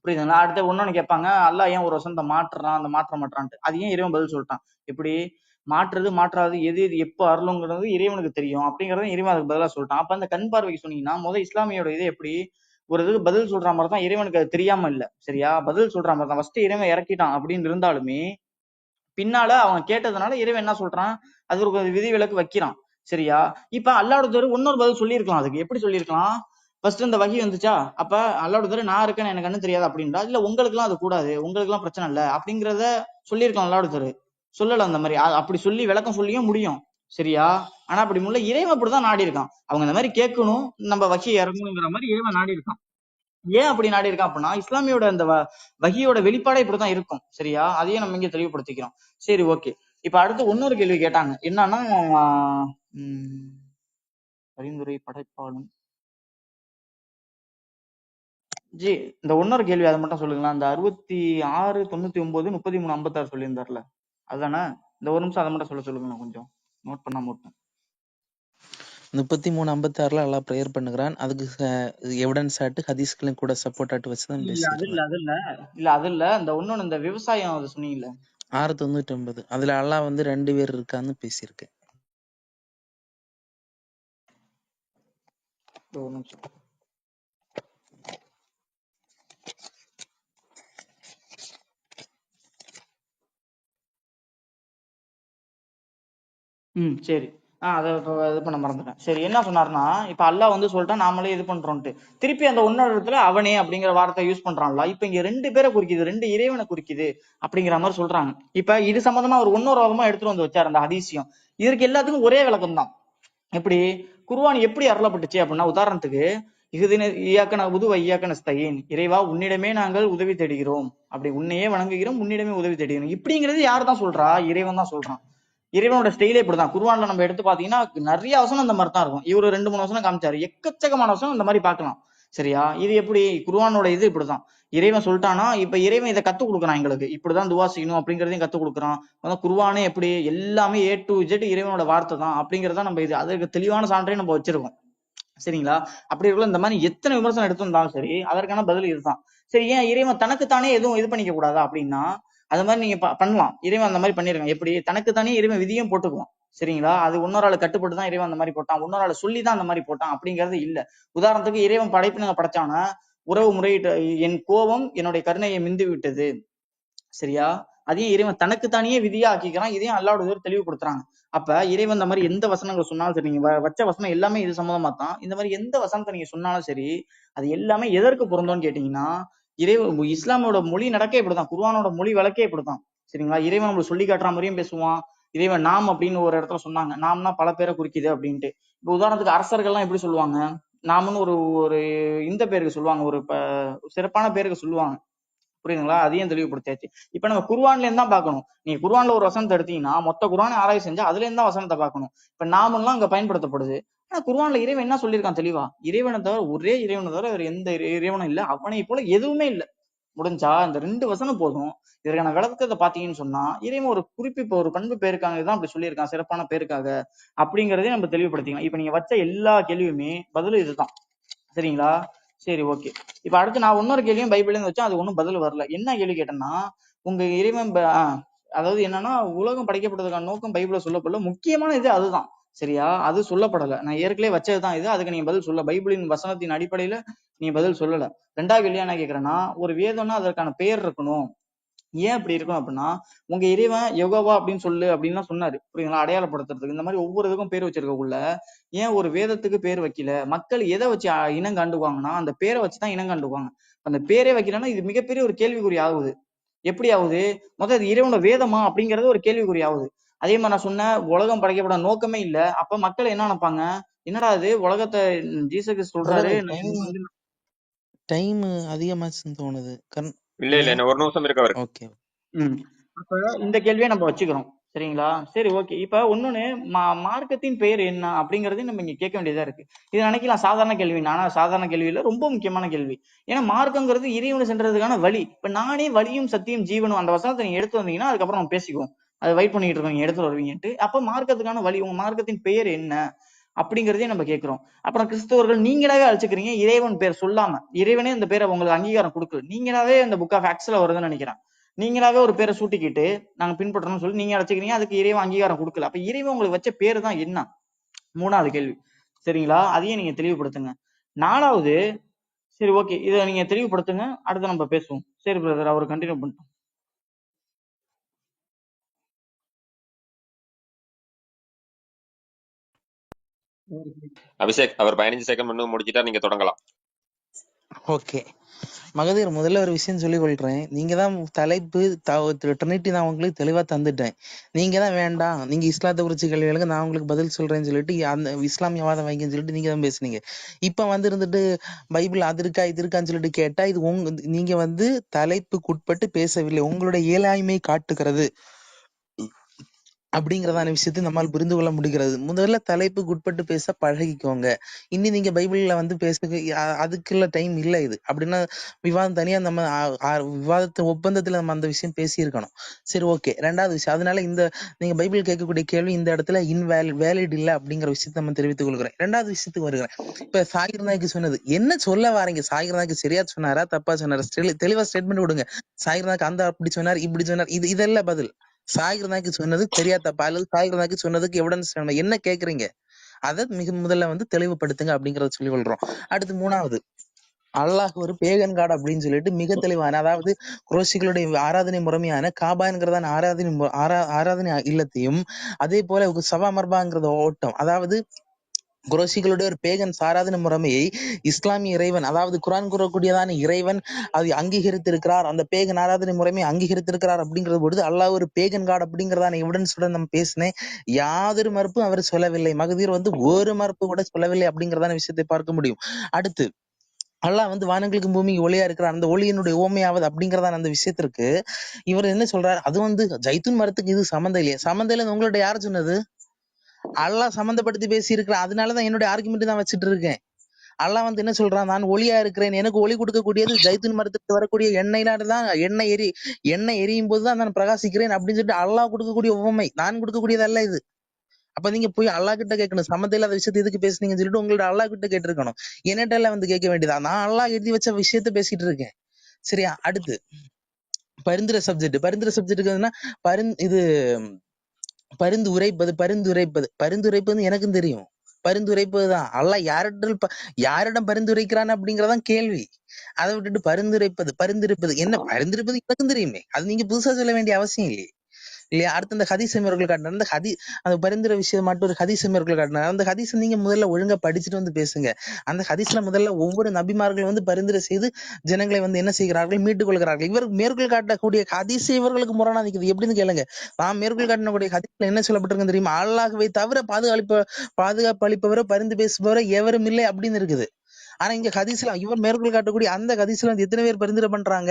புரியுதுங்களா? அடுத்து இன்னொன்னு கேட்பாங்க, அல்லாஹ் ஏன் ஒரு வசனத்தை மாற்றுறான், அந்த மாற்ற மாட்டான்ட்டு. அது ஏன் இறைவன் பதில் சொல்லிட்டான். எப்படி மாற்றுறது மாற்றாது, எது எப்போ அருளுங்கிறது இறைவனுக்கு தெரியும் அப்படிங்கறத இறைவன் அதுக்கு பதிலா சொல்லிட்டான். அப்ப அந்த கண் பார்வைக்கு சொன்னீங்கன்னா இஸ்லாமியோட இது எப்படி ஒரு இதுக்கு பதில் சொல்ற மாதிரி தான், இறைவனுக்கு அது தெரியாம இல்ல. சரியா? பதில் சொல்ற மாதிரி தான். ஃபர்ஸ்ட் இறைவன் இறக்கிட்டான் அப்படின்னு இருந்தாலுமே பின்னால அவங்க கேட்டதுனால இறைவன் என்ன சொல்றான், அது ஒரு விதிவிலக்கு வைக்கிறான். சரியா? இப்ப அல்லாஹ்வோட தூதர் இன்னொரு பதில் சொல்லியிருக்கலாம். அதுக்கு எப்படி சொல்லியிருக்கலாம்? ஃபர்ஸ்ட் இந்த வகி வந்துச்சா, அப்ப அல்லாஹ்வோட தூதர் நான் இருக்கேன்னு எனக்கு கண்ணு தெரியாது அப்படின்றா, இல்ல உங்களுக்கு எல்லாம் அது கூடாது, உங்களுக்கு எல்லாம் பிரச்சனை இல்ல அப்படிங்கறத சொல்லியிருக்கலாம் அல்லாஹ்வோட தூதர். சொல்லல அந்த மாதிரி. அப்படி சொல்லி விளக்கம் சொல்லியும் முடியும், சரியா? ஆனா அப்படி முல்ல இறைவன் அப்படிதான் நாடி இருக்கான். அவங்க இந்த மாதிரி கேட்கணும், நம்ம வகி இறங்கணுங்கிற மாதிரி இறைவன் நாடி இருக்கான். ஏன் அப்படி நாடி இருக்கான் அப்படின்னா, இஸ்லாமியோட அந்த வகியோட வெளிப்பாடே இப்படிதான் இருக்கும், சரியா? அதையும் நம்ம இங்க தெளிவுபடுத்திக்கிறோம். சரி, ஓகே. இப்ப அடுத்து இன்னொரு கேள்வி கேட்டாங்க, என்னன்னா பரிந்துரை படைப்பாளன் ஜி, இந்த இன்னொரு கேள்வி அதை மட்டும் சொல்லுங்களா? அந்த 66 99 33 56 சொல்லியிருந்தாருல, அதுதானே? இந்த ஒரு நிமிஷம் அதை மட்டும் சொல்லுங்களேன், கொஞ்சம் நோட் பண்ணாம விட்டேன். 33 56ல அல்லாஹ் ப்ரேயர் பண்ணுகிறான். அதுக்கு எவிடன்ஸ் ஆட்டு ஹதீஸ்களையும் கூட சப்போர்ட் ஆட்டு வச்சு தான் இல்ல பேசியிருந்தேன். அது இல்ல இந்த இன்னொன்னு இந்த விவசாயம் அது சொன்னீங்கல்ல, 699 அதுல அல்லாஹ் வந்து 2 பேர் இருக்கான்னு பேசியிருக்கேன். ஒரு நிமிஷம். சரி. அதை இது பண்ண மறந்துட்டேன். சரி, என்ன சொன்னாருன்னா, இப்ப அல்லாஹ் வந்து சொல்லிட்டான், நாமளே இது பண்றோம்ட்டு. திருப்பி அந்த இன்னொரு இடத்துல அவனே அப்படிங்கிற வார்த்தை யூஸ் பண்றான்ல. இப்ப இங்க 2 பேரை குறிக்குது, 2 இறைவனை குறிக்குது அப்படிங்கிற மாதிரி சொல்றாங்க. இப்ப இது சம்பந்தமா ஒரு இன்னொரு வாதமா எடுத்துட்டு வந்து வச்சாரு அந்த ஹதீஸையும். இதற்கு எல்லாத்துக்கும் ஒரே விளக்கம் தான். எப்படி குர்ஆன் எப்படி அருளப்பட்டுச்சு அப்படின்னா, உதாரணத்துக்கு இய்யாக்க நஅ்புது வ இய்யாக்க நஸ்தஈன், இறைவா உன்னிடமே நாங்கள் உதவி தேடுகிறோம், அப்படி உன்னையே வணங்குகிறோம், உன்னிடமே உதவி தேடுகிறோம். இப்படிங்கிறது யார் தான் சொல்றா? இறைவன் தான் சொல்றான். இறைவனோட ஸ்டைலே இப்படிதான். குர்ஆன்ல நம்ம எடுத்து பாத்தீங்கன்னா நிறைய வசனம் இந்த மாதிரி தான் இருக்கும். இவரு 2 3 வசனம் காமிச்சாரு, எக்கச்சக்கமான வசனம் இந்த மாதிரி பார்க்கலாம், சரியா? இது எப்படி குர்ஆனோட இது இப்படிதான். இறைவன் சொல்லிட்டானா, இப்ப இறைவன் இதை கத்துக் கொடுக்குறான் எங்களுக்கு, இப்படிதான் துவா செய்யணும் அப்படிங்கறதையும் கத்துக் கொடுக்குறான். குர்ஆனே எப்படி எல்லாமே A to Z இறைவனோட வார்த்தை தான் அப்படிங்கறத நம்ம இது அதுக்கு தெளிவான சான்றையும் நம்ம வச்சிருக்கோம், சரிங்களா? அப்படி இருக்கல இந்த மாதிரி எத்தனை விமர்சனம் எடுத்திருந்தாலும் சரி, அதற்கான பதில் இதுதான். சரி, ஏன் இறைவன் தனக்குத்தானே எதுவும் இது பண்ணிக்க கூடாதா அப்படின்னா, அது மாதிரி நீங்க பண்ணலாம். இறைவன் அந்த மாதிரி பண்ணிருக்காங்க. எப்படி தனக்குத்தானே இறைவன் விதியும் போட்டுக்குவான், சரிங்களா? அது இன்னொரு ஆள் கட்டுப்பட்டு தான் இறைவன் அந்த மாதிரி போட்டான், இன்னொரு ஆள் சொல்லிதான் அந்த மாதிரி போட்டான் அப்படிங்கிறது இல்ல. உதாரணத்துக்கு இறைவன் படைப்பினங்க படைச்சானா, உறவு முறையிட்டு என் கோபம் என்னுடைய கருணையை மிந்து விட்டது, சரியா? அதையும் இறைவன் தனக்குத்தானே விதியா ஆக்கிக்கிறான். இதையும் அல்லாஹ்வுடைய தெளிவுபடுத்துறாங்க. அப்ப இறைவன் இந்த மாதிரி எந்த வசனங்கள் சொன்னாலும் சரி, நீங்க வச்ச வசனம் எல்லாமே இது சம்பந்தமா தான். இந்த மாதிரி எந்த வசனத்தை நீங்க சொன்னாலும் சரி, அது எல்லாமே எதற்கு பொருந்தோம்னு கேட்டீங்கன்னா, இஸ்லாமோட மொழி நடக்கே இப்படிதான், குர்ஆனோட மொழி வழக்கே இப்படிதான், சரிங்களா? இறைவன் நம்மளுக்கு சொல்லி காட்டுற மாதிரியும் பேசுவான். இறைவன் நாம் அப்படின்னு ஒரு இடத்துல சொன்னாங்க, நாம்னா பல பேரை குறிக்குது அப்படின்ட்டு. இப்ப உதாரணத்துக்கு அரசர்கள்லாம் எப்படி சொல்லுவாங்க, நாம்னு ஒரு ஒரு இந்த பேருக்கு சொல்லுவாங்க, ஒரு சிறப்பான பேருக்கு சொல்லுவாங்க, புரியுதுங்களா? அதையும் தெளிவுபடுத்தியாச்சு. இப்ப நம்ம குர்ஆன்ல இருந்து தான் பார்க்கணும். நீங்க குர்ஆன்ல ஒரு வசனத்தை எடுத்தீங்கன்னா மொத்த குர்ஆனை ஆராய்ச்சி செஞ்சா அதுல இருந்து தான் வசனத்தை பார்க்கணும். இப்ப நாமெல்லாம் அங்க பயன்படுத்தப்படுது. ஆனா குர்ஆன்ல இறைவன் என்ன சொல்லியிருக்கான் தெளிவா, இறைவனை தவிர ஒரே இறைவனை தவிர வேற எந்த இறைவனும் இல்ல, அவனை போல எதுவுமே இல்ல. முடிஞ்சா இந்த 2 வசனம் போதும். இதற்கான விளக்கத்தை பாத்தீங்கன்னு சொன்னா, இறைவன் ஒரு குறிப்பிட்ட ஒரு பண்பு பேருக்காக தான் அப்படி சொல்லியிருக்கான், சிறப்பான பேருக்காக அப்படிங்கறதே நம்ம தெளிவுபடுத்திக்கலாம். இப்ப நீங்க வச்ச எல்லா கேள்வியுமே பதில் இதுதான், சரிங்களா? சரி, ஓகே. இப்ப அடுத்து நான் இன்னொரு கேள்வியும் பைபிள்ல இருந்து வச்சா, அது ஒன்றும் பதில் வரல. என்ன கேள்வி கேட்டேன்னா, உங்க இறைவன் அதாவது என்னன்னா, உலகம் படைக்கப்பட்டதுக்கான நோக்கம் பைபிள்ல சொல்லப்படல, முக்கியமான இது அதுதான், சரியா? அது சொல்லப்படல. நான் ஏற்கனவே வச்சதுதான் இது, அதுக்கு நீங்க பதில் சொல்ல, பைபிளின் வசனத்தின் அடிப்படையில நீங்க பதில் சொல்லல. 2வது கேள்வியா என்ன கேட்கிறேன்னா, ஒரு வேதம்னா அதற்கான பெயர் இருக்கணும். ஏன் அப்படி இருக்கும் அப்படின்னா, உங்க இறைவன் யெகோவா அப்படின்னு சொல்லு அப்படின்னு சொன்னாரு, புரியுங்களா? அடையாளப்படுத்துறதுக்கு. இந்த மாதிரி ஒவ்வொரு இதுக்கும் பேர் வச்சிருக்கக்குள்ள ஏன் ஒரு வேதத்துக்கு பேர் வைக்கல? மக்கள் எதை வச்சு இனம் காண்டுவாங்கன்னா, அந்த பேரை வச்சுதான் இனம் காண்டுவாங்க. அந்த பேரே வைக்கலன்னா இது மிகப்பெரிய ஒரு கேள்விக்குறி ஆகுது. எப்படி ஆகுது? முதல்ல அது இறைவனோட வேதமா அப்படிங்கறது ஒரு கேள்விக்குறி ஆகுது. அதே மாதிரி நான் சொன்ன உலகம் படைக்கப்பட நோக்கமே இல்ல. அப்ப மக்கள் என்ன நினைப்பாங்க, என்னடா இது உலகத்தை ஜீசஸ் சொல்றாரு, டைம் அதிகமாச்சுன்னு தோணுது. இல்ல இல்ல என்ன ஒரு நிமிஷம் இருக்கு அவருக்கு. ஓகே. அப்ப இந்த கேள்வியை நம்ம வச்சுக்கிறோம், சரிங்களா? சரி, ஓகே. இப்ப இன்னொன்னு, மார்க்கத்தின் பெயர் என்ன அப்படிங்கறதையும் நம்ம இங்க கேட்க வேண்டியதா இருக்கு. இது நினைக்கலாம் சாதாரண கேள்வி, ஆனா சாதாரண கேள்வி இல்ல, ரொம்ப முக்கியமான கேள்வி. ஏன்னா மார்க்கங்கிறது இறைவனை சென்றதுக்கான வழி. இப்ப நானே வழியும் சத்தியம் ஜீவனும் அந்த வசனத்தை நீங்க எடுத்து வந்தீங்கன்னா அதுக்கப்புறம் நம்ம பேசிக்குவோம். அதை வெயிட் பண்ணிட்டு இருக்கோம், நீங்க எடுத்து வருவீங்கன்ட்டு. அப்ப மார்க்கத்துக்கான வழி, உங்க மார்க்கத்தின் பெயர் என்ன அப்படிங்கறதையும் நம்ம கேட்கிறோம். அப்புறம் கிறிஸ்தவர்கள் நீங்களாவே அழைச்சுக்கிறீங்க இறைவன் பேர் சொல்லாம, இறைவனே இந்த பேரை உங்களுக்கு அங்கீகாரம் கொடுக்கல, நீங்களாவே இந்த புக் ஆஃப் ஆக்ஸ்ல வருதுன்னு நினைக்கிறேன். நீங்களாவே ஒரு பேரை சூட்டிக்கிட்டு நாங்க பின்பற்றணும்னு சொல்லி நீங்க அழைச்சிக்கிறீங்க, அதுக்கு இறைவன் அங்கீகாரம் கொடுக்கல. அப்ப இறைவன் உங்களுக்கு வச்ச பேரு தான் என்ன? 3வது கேள்வி, சரிங்களா? அதையும் நீங்க தெளிவுபடுத்துங்க. 4வது, சரி, ஓகே, இதை நீங்க தெளிவுபடுத்துங்க, அடுத்து நம்ம பேசுவோம். சரி பிரதர், அவர் கண்டினியூ பண்ணிட்டோம். அபிஷேக் அவர் 15 செகண்ட் முன்னும் முடிச்சிட்டா நீங்க தொடங்கலாம். ஓகே. மகதீர், முதல்ல ஒரு விஷயம் சொல்லிக் கொள்றேன். நீங்க தான் தலைப்பு ட்ரினிட்டி நான் உங்களுக்கு தெளிவா தந்துட்டேன். நீங்க தான் வேண்டாம், நீங்க இஸ்லாத்தை குறிச்சு கேள்விகளுக்கு நான் உங்களுக்கு பதில் சொல்றேன்னு சொல்லிட்டு அந்த இஸ்லாமியவாதம் வைங்கன்னு சொல்லிட்டு நீங்க தான் பேசுனீங்க. இப்ப வந்து இருந்துட்டு பைபிள் அது இருக்கா இது இருக்கான்னு சொல்லிட்டு கேட்டா இது நீங்க வந்து தலைப்புக்குட்பட்டு பேசவில்லை, உங்களுடைய இயலாய்மை காட்டுகிறது அப்படிங்கிறதான விஷயத்தை நம்மால் புரிந்து கொள்ள முடிகிறது. முதல்ல தலைப்புக்கு உட்பட்டு பேச பழகிக்கோங்க. இனி நீங்க பைபிள்ல வந்து அதுக்குள்ள டைம் இல்லை. இது அப்படின்னா விவாதம் தனியா நம்ம விவாதத்தை ஒப்பந்தத்துல நம்ம அந்த விஷயம் பேசியிருக்கணும். சரி, ஓகே. ரெண்டாவது விஷயம், அதனால இந்த நீங்க பைபிள் கேட்கக்கூடிய கேள்வி இந்த இடத்துல வேலிட் இல்லை அப்படிங்கிற விஷயத்த நம்ம தெரிவித்துக் கொள்கிறேன். ரெண்டாவது விஷயத்துக்கு வருகிறேன். இப்ப சாகிர் நாய்க்கு சொன்னது என்ன சொல்ல வாரீங்க? சாகிர் நாய்க்கு சரியா சொன்னாரா தப்பா சொன்னாரா? தெளிவா ஸ்டேட்மெண்ட் கொடுங்க. சாகிர் நாய்க்கு அந்த அப்படி சொன்னார் இப்படி சொன்னார், இதெல்லாம் பதில். சாகிர் நாய்க்கு சொன்னது சரியா தப்பா, அல்லது சாகிர் நாய்க்கு சொன்னதுக்கு எவிடன்ஸ் என்ன கேக்குறீங்க? அதை மிக முதல்ல வந்து தெளிவுபடுத்துங்க அப்படிங்கறத சொல்லி கொள்றோம். அடுத்து மூணாவது, அல்லாஹ் ஒரு பேகன் காட் அப்படின்னு சொல்லிட்டு மிக தெளிவான, அதாவது குறைஷிகளுடைய ஆராதனை முறைமையான காபாங்கிறதான ஆராதனை இல்லத்தையும், அதே போல சவா மர்பாங்கிறத ஓட்டம், அதாவது குறைஷிகளுடைய ஒரு பேகன் ஆராதனை முறைமையை இஸ்லாமிய இறைவன், அதாவது குரான் கூறக்கூடியதான இறைவன் அதை அங்கீகரித்திருக்கிறார், அந்த பேகன் ஆராதனை முறைமையை அங்கீகரித்திருக்கிறார் அப்படிங்கிற பொழுது அல்லாஹ் ஒரு பேகன் காட் அப்படிங்கிறதான எவிடன்ஸுடன் நம்ம பேசினேன். யாதொரு மறுப்பும் அவர் சொல்லவில்லை. மகதீர் வந்து ஒரு மறுப்பு கூட சொல்லவில்லை அப்படிங்கிறதான விஷயத்தை பார்க்க முடியும். அடுத்து, அல்லாஹ் வந்து வானங்களுக்கு பூமிக்கு ஒளியா இருக்கிறார், அந்த ஒளியினுடைய ஓமையாவது அப்படிங்கிறதான அந்த விஷயத்திற்கு இவர் என்ன சொல்றாரு? அது வந்து ஜைத்துன் மரத்துக்கு இது சம்மந்தம் இல்லையா? சம்மந்தம் இல்லைன்னு உங்கள்ட்ட யாரு சொன்னது? அல்லாஹ் சம்மந்தப்படுத்தி பேசி இருக்கிறான். அதனாலதான் என்னுடைய ஆர்குமெண்ட் தான் வச்சுட்டு இருக்கேன். அல்லாஹ் வந்து என்ன சொல்றான்? நான் ஒளியா இருக்கிறேன், எனக்கு ஒளி கொடுக்கக்கூடியது ஜைத்துன் மரத்துக்கு வரக்கூடிய எண்ணெயினால தான், எண்ணெய் எரியும் போதுதான் நான் பிரகாசிக்கிறேன் அப்படின்னு சொல்லிட்டு அல்லாஹ் கொடுக்கக்கூடிய உவமை, நான் கொடுக்கக்கூடியது அல்ல இது. அப்ப நீங்க போய் அல்லாஹ் கிட்ட கேட்கணும், சம்மந்தம் இல்லாத விஷயத்தை எதுக்கு பேசுனீங்கன்னு சொல்லிட்டு உங்களோட அல்லாஹ் கிட்ட கேட்டிருக்கணும். என்னட்ட எல்லாம் வந்து கேட்க வேண்டியதா? நான் அல்லாஹ் எழுதி வச்ச விஷயத்த பேசிட்டு இருக்கேன். சரியா? அடுத்து பரிந்துரை சப்ஜெக்ட்டுக்கு இது பரிந்து உரைப்பது எனக்கும் தெரியும். பரிந்துரைப்பதுதான். அல்லாஹ் யாரிடம் பரிந்துரைக்கிறான் அப்படிங்கறதான் கேள்வி. அதை விட்டுட்டு பரிந்துரைப்பது என்ன? பரிந்துரைப்பது எனக்கும் தெரியுமே, அது நீங்க புதுசா சொல்ல வேண்டிய அவசியம் இல்லையே இல்லையா? அடுத்து அந்த ஹதீஸ் மேற்கோள் காட்டினார். அந்த பரிந்துரை விஷயம் மட்டும் ஒரு ஹதீஸ் மேற்கோள் காட்டினார். அந்த ஹதீஸ் நீங்க முதல்ல ஒழுங்கா படிச்சுட்டு வந்து பேசுங்க. அந்த ஹதீஸ்ல முதல்ல ஒவ்வொரு நபிமார்கள் வந்து பரிந்துரை செய்து ஜனங்களை வந்து என்ன செய்கிறார்கள்? மீட்டுக் கொள்கிறார்கள். இவர் மேற்கோள் காட்டக்கூடிய ஹதீஸ் இவர்களுக்கு முரணா நிக்குது. எப்படின்னு கேளுங்க. நான் மேற்கோள் காட்டக்கூடிய ஹதீஸ்ல என்ன சொல்லப்பட்டிருக்கு தெரியுமா? அல்லாஹ்வை தவிர பாதுகாப்பு அளிப்பவரோ பரிந்து பேசுபவரோ எவரும் இல்லை அப்படின்னு இருக்குது. ஆனா இங்க ஹதீஸ்ல இவர் மேற்கோள் காட்டக்கூடிய அந்த ஹதீஸ்ல வந்து எத்தனை பேர் பரிந்துரை பண்றாங்க?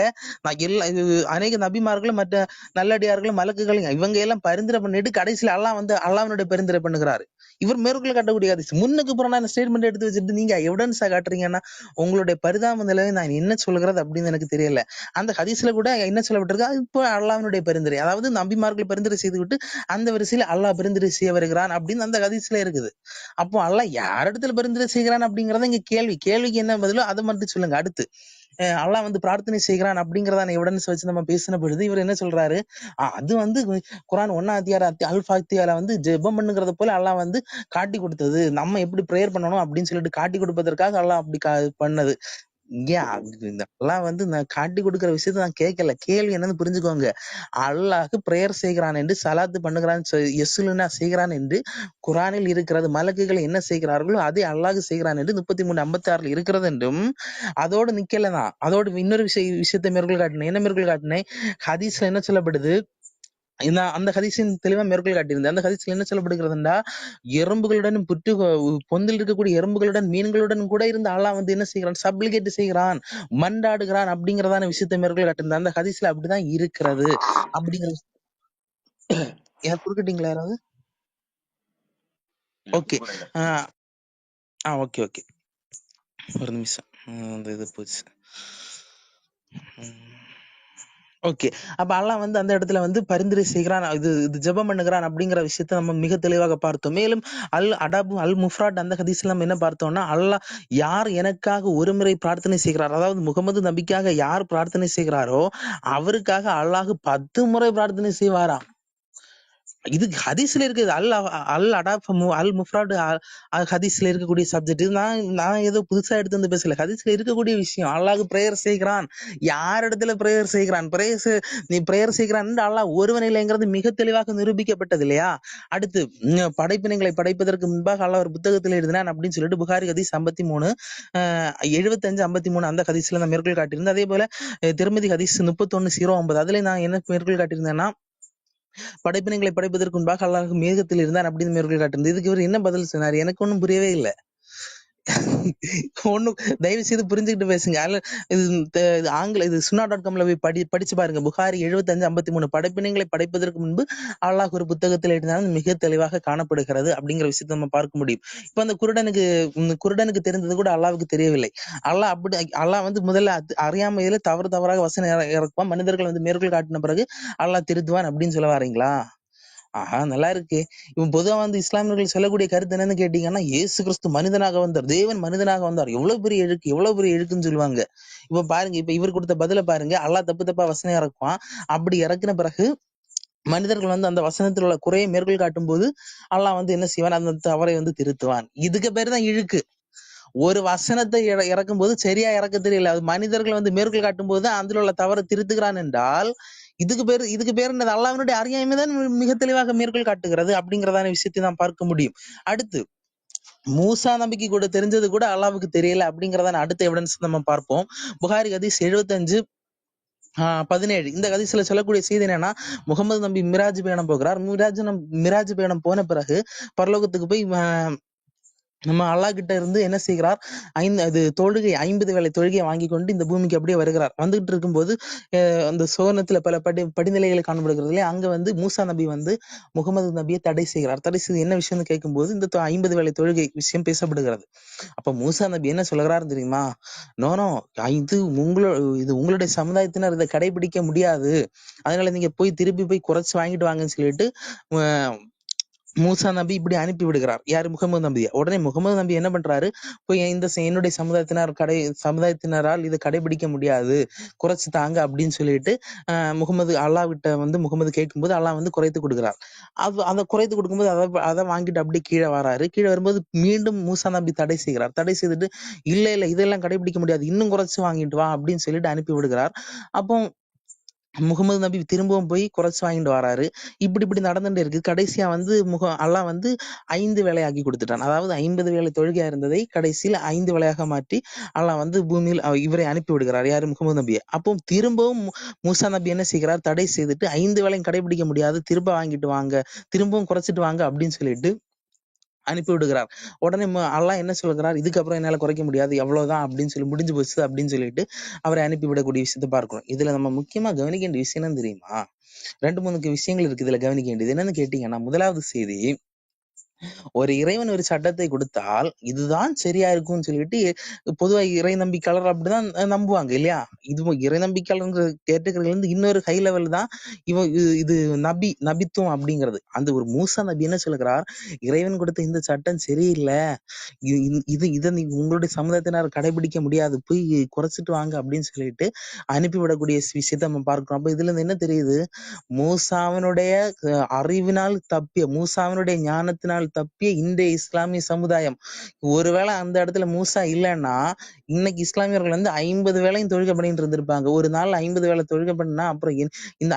அநேக நபிமார்களும் மற்ற நல்லடியார்களும் மலக்குகளும் இவங்க எல்லாம் பரிந்துரை பண்ணிட்டு கடைசியில அல்லாஹ் வந்து அல்லாஹ்வுடைய பரிந்துரை பண்ணுகிறாரு. இவர் மேற்கோள் காட்டக்கூடிய ஹதீஸ் முன்னுக்கு புறமான ஸ்டேட்மெண்ட் எடுத்து வச்சுட்டு நீங்க எவிடன்ஸா காட்டுறீங்கன்னா உங்களுடைய பரிதாப நிலையை நான் என்ன சொல்கிறது அப்படின்னு எனக்கு தெரியல. அந்த ஹதீஸ்ல கூட என்ன சொல்லப்பட்டிருக்கு? இப்போ அல்லாஹ்வுடைய பரிந்துரை, அதாவது நபிமார்கள் பரிந்துரை செய்து விட்டு அந்த வரிசையில அல்லாஹ் பரிந்துரை செய்ய வருகிறான் அப்படின்னு அந்த ஹதீஸ்ல இருக்குது. அப்போ அல்லாஹ் யாரிடத்துல பரிந்துரை செய்கிறான் அப்படிங்கறத இங்க கேள்விக்கு என்ன பதிலோ அதை மட்டும் சொல்லுங்க. அடுத்து, அல்லாஹ் வந்து பிரார்த்தனை செய்கிறான் அப்படிங்கறதான எவிடன்ஸ் வச்சு நம்ம பேசின பொழுது இவர் என்ன சொல்றாரு? அது வந்து குர்ஆன் 1 அதிகாரம் அல் ஃபாத்தியால வந்து ஜெபம் பண்ணுங்கிறத போல அல்லாஹ் வந்து காட்டி கொடுத்தது, நம்ம எப்படி பிரேயர் பண்ணணும் அப்படின்னு சொல்லிட்டு காட்டி கொடுப்பதற்காக அல்லாஹ் அப்படி பண்ணது. அல்லாஹ் வந்து நான் காட்டி கொடுக்கிற விஷயத்த நான் கேட்கல. கேள்வி என்னன்னு புரிஞ்சுக்கோங்க. அல்லாஹ் பிரேயர் செய்கிறான் என்று, சலாத்து பண்ணுகிறான், யஸ்லுனா செய்கிறான் என்று குர்ஆனில் இருக்கிறது. மலக்குகள் என்ன செய்கிறார்களோ அதை அல்லாஹ் செய்கிறான் என்று 33:56 இருக்கிறது என்றும், அதோடு நிக்கலதான். அதோடு இன்னொரு விஷயத்தை மேற்கோள் காட்டினேன். என்ன மேற்கோள் காட்டினேன்? ஹதீஸ்ல என்ன சொல்லப்படுது? அந்த ஹதீஸின் தெளிவா மேற்கோள் காட்டியிருந்தேன். அந்த ஹதீஸ்ல என்ன சொல்லப்படுகிறதுண்டா, எறும்புகளுடன் பொந்தில் இருக்கக்கூடிய எறும்புகளுடன் மீன்களுடன் கூட இருந்து அல்லாஹ் வந்து என்ன செய்கிறான்? சப்ளிகேட் செய்கிறான், மண்டாடுகிறான் அப்படிங்கறதான விஷயத்தை மேற்கோள் காட்டியிருந்தேன். அந்த ஹதீஸ்ல அப்படிதான் இருக்கிறது அப்படிங்கிற எனக்கு குறுக்கிட்டீங்களா யாராவது? ஓகே. ஓகே ஒரு நிமிஷம், அந்த இது போச்சு. ஓகே. அப்ப அல்லாஹ் வந்து அந்த இடத்துல வந்து பரிந்துரை செய்கிறான், இது ஜெபம் பண்ணுகிறான் அப்படிங்கிற விஷயத்த நம்ம மிக தெளிவாக பார்த்தோம். மேலும் அல் முஃப்ராட் அந்த ஹதீஸ்ல நம்ம என்ன பார்த்தோம்னா, அல்லாஹ் யார் எனக்காக ஒரு முறை பிரார்த்தனை செய்கிறார், அதாவது முகமது நபிக்காக யார் பிரார்த்தனை செய்கிறாரோ அவருக்காக அல்லாஹ் 10 முறை பிரார்த்தனை செய்வாராம். இது ஹதீஸ்ல இருக்குது. அல் அல் அடாப் அல் முஃப்ராட் ஹதீஸ்ல இருக்கக்கூடிய சப்ஜெக்ட். இது நான் ஏதோ புதுசா எடுத்து வந்து பேசல. ஹதீஸ்ல இருக்கக்கூடிய விஷயம். அல்லாஹ் பிரேயர் செய்கிறான். யார் இடத்துல பிரேயர் செய்கிறான்? நீ பிரேயர் செய்கிறான் அல்லாஹ் ஒருவன் இல்லைங்கிறது மிக தெளிவாக நிரூபிக்கப்பட்டது இல்லையா? அடுத்து படைப்பினங்களை படைப்பதற்கு முன்பாக அல்லாஹ் ஒரு புத்தகத்தில் எழுதினான் அப்படின்னு சொல்லிட்டு புகாரி ஹதீஸ் 53 75 53 அந்த ஹதீஸ்ல நான் மேற்கோள் காட்டியிருந்தேன். அதே போல திருமதி ஹதீஸ் 31:09 அதுல நான் என்ன மேற்கோள் காட்டியிருந்தேன்னா, படைப்பினங்களை படைப்பதற்கு முன்பாக அல்லாஹ் மேகத்தில் இருந்தான் அப்படின்னு மேற்கோள் காட்டிருந்தது. இதுக்கு இவர் என்ன பதில் சொன்னார்? எனக்கு ஒன்றும் புரியவே இல்லை. ஒண்ணும் தயவு செய்து புரிஞ்சுக்கிட்டு பேசுங்க. இது ஆங்கில இது sunnah.comல போய் படிச்சு பாருங்க. புகாரி 75:53 படைப்பினங்களை படைப்பதற்கு முன்பு அல்லாஹ் ஒரு புத்தகத்தில் எழுதினாலும் மிக தெளிவாக காணப்படுகிறது அப்படிங்கிற விஷயத்தை நம்ம பார்க்க முடியும். இப்ப அந்த குருடனுக்கு தெரிந்தது கூட அல்லாஹ்வுக்கு தெரியவில்லை. அல்லாஹ் வந்து முதல்ல அறியாமையில தவறாக வசனம் இறக்குவான். மனிதர்கள் வந்து மேற்கோள் காட்டின பிறகு அல்லாஹ் திருத்துவான் அப்படின்னு சொல்ல வாரீங்களா? ஆஹா, நல்லா இருக்கு. இவன் பொதுவா வந்து இஸ்லாமியர்கள் சொல்லக்கூடிய கருத்து என்னன்னு கேட்டீங்கன்னா, இயேசு கிறிஸ்து மனிதனாக வந்தார், தேவன் மனிதனாக வந்தார், எவ்வளவு பெரிய இழுக்குன்னு சொல்லுவாங்க. இப்ப பாருங்க, இப்ப இவர் கொடுத்த பதில பாருங்க. அல்லாஹ் தப்பா வசனம் இறக்குவான். அப்படி இறக்குன பிறகு மனிதர்கள் வந்து அந்த வசனத்தில் உள்ள குறையை மேற்கோள் காட்டும் போது அல்லாஹ் வந்து என்ன செய்வான்? அந்த தவறை வந்து திருத்துவான். இதுக்கு பேர் தான் இழுக்கு. ஒரு வசனத்தை இறக்கும் போது சரியா இறக்க தெரியல, அது மனிதர்கள் வந்து மேற்கோள் காட்டும் போது அதுல உள்ள தவறை திருத்துகிறான் என்றால் இதுக்கு பேர் என்னது? அல்லாஹ்வினுடைய அறியாமை தான் மிக தெளிவாக மேற்கோள் காட்டுகிறது அப்படிங்கிறதான விஷயத்தை நாம் பார்க்க முடியும். அடுத்து மூசா நபிக்கு கூட தெரிஞ்சது கூட அல்லாஹ்வுக்கு தெரியல அப்படிங்கிறதான அடுத்த எவிடன்ஸ் நம்ம பார்ப்போம். புகாரி ஹதீஸ் 75:17 இந்த ஹதீஸ்ல சொல்லக்கூடிய செய்தி என்னன்னா, முகமது நபி மிராஜ் பயணம் போகிறார். மிராஜ் பயணம் போன பிறகு பரலோகத்துக்கு போய் நம்ம அல்லாஹ் கிட்ட இருந்து என்ன செய்கிறார்? 50 வேளை தொழுகையை வாங்கி கொண்டு இந்த பூமிக்கு அப்படியே வருகிறார். வந்துகிட்டு இருக்கும்போது அந்த சோனத்துல பல படிநிலைகளை காணப்படுகிறது இல்லையா? அங்க வந்து மூசா நபி வந்து முகமது நபியை தடை செய்கிறார். தடை செய்து என்ன விஷயம்னு கேட்கும்போது இந்த 50 வேளை தொழுகை விஷயம் பேசப்படுகிறது. அப்ப மூசா நபி என்ன சொல்கிறாரு தெரியுமா? நோ இது உங்களுடைய சமுதாயத்தினர் இதை கடைபிடிக்க முடியாது, அதனால நீங்க திருப்பி போய் குறைச்சு வாங்கிட்டு வாங்கன்னு சொல்லிட்டு மூசா நபி இப்படி அனுப்பி விடுகிறார். யாரு? முகமது நபியை. உடனே முகமது நபி என்ன பண்றாரு? போய் என்னுடைய சமுதாயத்தினரால் இதை கடைபிடிக்க முடியாது, குறைச்சு தாங்க அப்படின்னு சொல்லிட்டு அல்லாஹ் கிட்ட வந்து முகமது கேட்கும்போது அல்லாஹ் வந்து குறைத்து கொடுக்கிறார். அதை குறைத்து கொடுக்கும்போது அதை வாங்கிட்டு அப்படியே கீழே வராரு. கீழே வரும்போது மீண்டும் மூசா நபி தடை செய்கிறார். தடை செய்துட்டு இல்ல இதெல்லாம் கடைபிடிக்க முடியாது, இன்னும் குறைச்சு வாங்கிட்டு வா அப்படின்னு சொல்லிட்டு அனுப்பி விடுகிறார். அப்போ முகமது நபி திரும்பவும் போய் குறைச்சு வாங்கிட்டு வராரு. இப்படி நடந்துட்டு இருக்கு. கடைசியா வந்து அல்லாஹ் வந்து 5 வேளையாக்கி கொடுத்துட்டான். அதாவது 50 வேளை தொழுகையா இருந்ததை கடைசியில் 5 வேளையாக மாற்றி அல்லாஹ் வந்து பூமியில் இவரை அனுப்பி விடுகிறார். யாரு? முகமது நபியை. அப்போ திரும்பவும் மூசா நபி என்ன செய்கிறார்? தடை செய்துட்டு 5 வேளையும் கடைபிடிக்க முடியாது, திரும்ப வாங்கிட்டு வாங்க, திரும்பவும் குறைச்சிட்டு வாங்க அப்படின்னு சொல்லிட்டு அனுப்பி விடுகிறார். உடனே அல்லாஹ் என்ன சொல்கிறார்? இதுக்கப்புறம் என்னால குறைக்க முடியாது, எவ்வளவுதான் அப்படின்னு சொல்லி முடிஞ்சு போச்சு அப்படின்னு சொல்லிட்டு அவரை அனுப்பி விடக்கூடிய விஷயத்த பார்க்கிறோம். இதுல நம்ம முக்கியமா கவனிக்க வேண்டிய விஷயம் என்ன தெரியுமா? 2-3 விஷயங்கள் இருக்கு இதுல கவனிக்க வேண்டியது. என்னன்னு கேட்டீங்கன்னா, முதலாவது செய்தி, ஒரு இறைவன் ஒரு சட்டத்தை கொடுத்தால் இதுதான் சரியா இருக்கும்னு சொல்லிட்டு பொதுவா இறை நம்பிக்கையாளர் அப்படிதான் நம்புவாங்க இல்லையா? இது இறை நம்பிக்கையாளர் கேட்டுக்கிறது வந்து இன்னொரு ஹை லெவல் தான் இது நபித்துவம் அப்படிங்கிறது. அந்த ஒரு மூசா நபி என்ன சொல்லுகிறார்? இறைவன் கொடுத்த இந்த சட்டம் சரியில்லை, இதை உங்களுடைய சமுதாயத்தினர் கடைபிடிக்க முடியாது, போய் குறைச்சிட்டு வாங்க அப்படின்னு சொல்லிட்டு அனுப்பிவிடக்கூடிய விஷயத்த நம்ம பார்க்கிறோம். அப்ப இதுல இருந்து என்ன தெரியுது? மூசாவினுடைய அறிவினால் தப்பிய, மூசாவினுடைய ஞானத்தினால் தப்பிய இன்றைய இஸ்லாமிய சமுதாயம், ஒருவேளை அந்த இடத்துல மூசா இல்லைன்னா இன்னைக்கு இஸ்லாமியர்கள் வந்து 50 வேளையும் தொழுகை பண்ணிட்டு இருந்திருப்பாங்க. ஒரு நாள் 50 வேளை தொழுகை பண்ணா அப்புறம் இந்த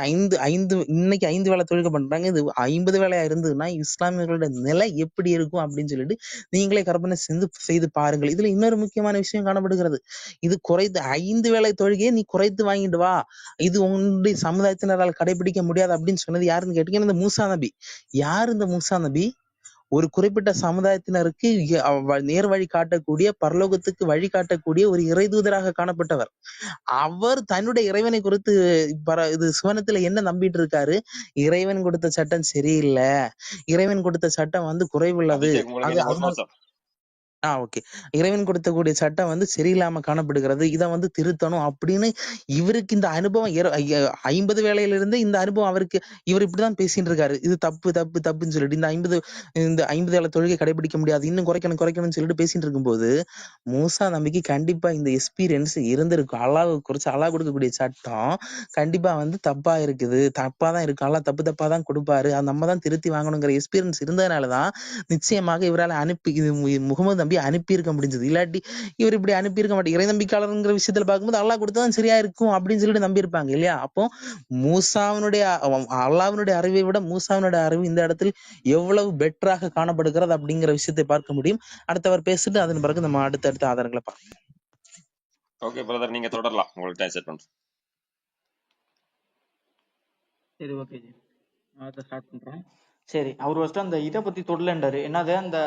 இன்னைக்கு 5 வேளை தொழுகை பண்றாங்க, இது 50 வேளையா இருந்ததுன்னா இஸ்லாமியர்களுடைய நிலை எப்படி இருக்கும் அப்படின்னு சொல்லிட்டு நீங்களே கற்பனை செய்து பாருங்கள். இதுல இன்னொரு முக்கியமான விஷயம் காணப்படுகிறது. இது குறைத்து 5 வேளை தொழுகையை நீ குறைத்து வாங்கிட்டு வா, இது உங்களுடைய சமுதாயத்தினரால் கடைபிடிக்க முடியாது அப்படின்னு சொன்னது யாருன்னு கேட்டீங்கன்னா இந்த மூசா நபி. யார் இந்த மூசா நபி? ஒரு குறிப்பிட்ட சமுதாயத்தினருக்கு நேர் வழி காட்டக்கூடிய, பரலோகத்துக்கு வழி காட்டக்கூடிய ஒரு இறைதூதராக காணப்பட்டவர். அவர் தன்னுடைய இறைவனை குறித்து இது சுவனத்துல என்ன நம்பிட்டு இருக்காரு? இறைவன் கொடுத்த சட்டம் சரியில்லை, இறைவன் கொடுத்த சட்டம் வந்து குறைவுள்ளது, ஓகே. இறைவன் கொடுத்தக்கூடிய சட்டம் வந்து சரியில்லாம காணப்படுகிறது. இத வந்து திருத்தணும் அப்படின்னு இவருக்கு இந்த அனுபவம் 50 வேளையிலிருந்து இந்த அனுபவம் அவருக்கு இவர் இப்படிதான் பேசிட்டு இருக்காரு. இது தப்பு, தப்பு, தப்புன்னு சொல்லிட்டு இந்த 50 வேளை தொழுகை கடைபிடிக்க முடியாது. இன்னும் குறைக்கணும்னு சொல்லிட்டு பேசிட்டு இருக்கும்போது, மூசா நபிக்கு கண்டிப்பா இந்த எக்ஸ்பீரியன்ஸ் இருந்திருக்கும். அல்லாஹ் கொடுக்கக்கூடிய சட்டம் கண்டிப்பா வந்து தப்பா இருக்குது. தப்பா தான் இருக்கு. அல்லாஹ் தப்பா தான் கொடுப்பாரு. அது நம்ம தான் திருத்தி வாங்கணுங்கிற எக்ஸ்பீரியன்ஸ் இருந்ததுனால தான் நிச்சயமாக இவரால் முகமது நபி அனுப்பியிருக்க முடிஞ்சது. இல்லாட்டி இவர் இப்படி அனுப்பியிருக்க மாட்டார். இறை நம்பிக்கையாளருங்கிற விஷயத்துல பார்க்கும்போது அல்லாஹ் கொடுத்ததான் சரியா இருக்கும் அப்படின்னு சொல்லிட்டு நம்பியிருப்பாங்க இல்லையா? அப்போ அல்லாஹ்வினுடைய அறிவை விட மூசாவினுடைய அறிவு இந்த இடத்தில் எவ்வளவு பெட்டராக காணப்படுகிறது அப்படிங்கிற விஷயத்தை பார்க்க முடியும். அடுத்தவர் பேசிட்டு அதன் பிறகு நம்ம அடுத்தடுத்த ஆதாரங்களை பார்க்கலாம். ஓகே பிரதர், நீங்க தொடரலாம். உங்களுக்கு டைம் செட் பண்றேன். சரி, ஓகே ஜி, அதை ஸ்டார்ட் பண்றேன். சரி, அவர் ஃபர்ஸ்ட் அந்த இதை பத்தி தொடலன்றாரு, என்னது அந்த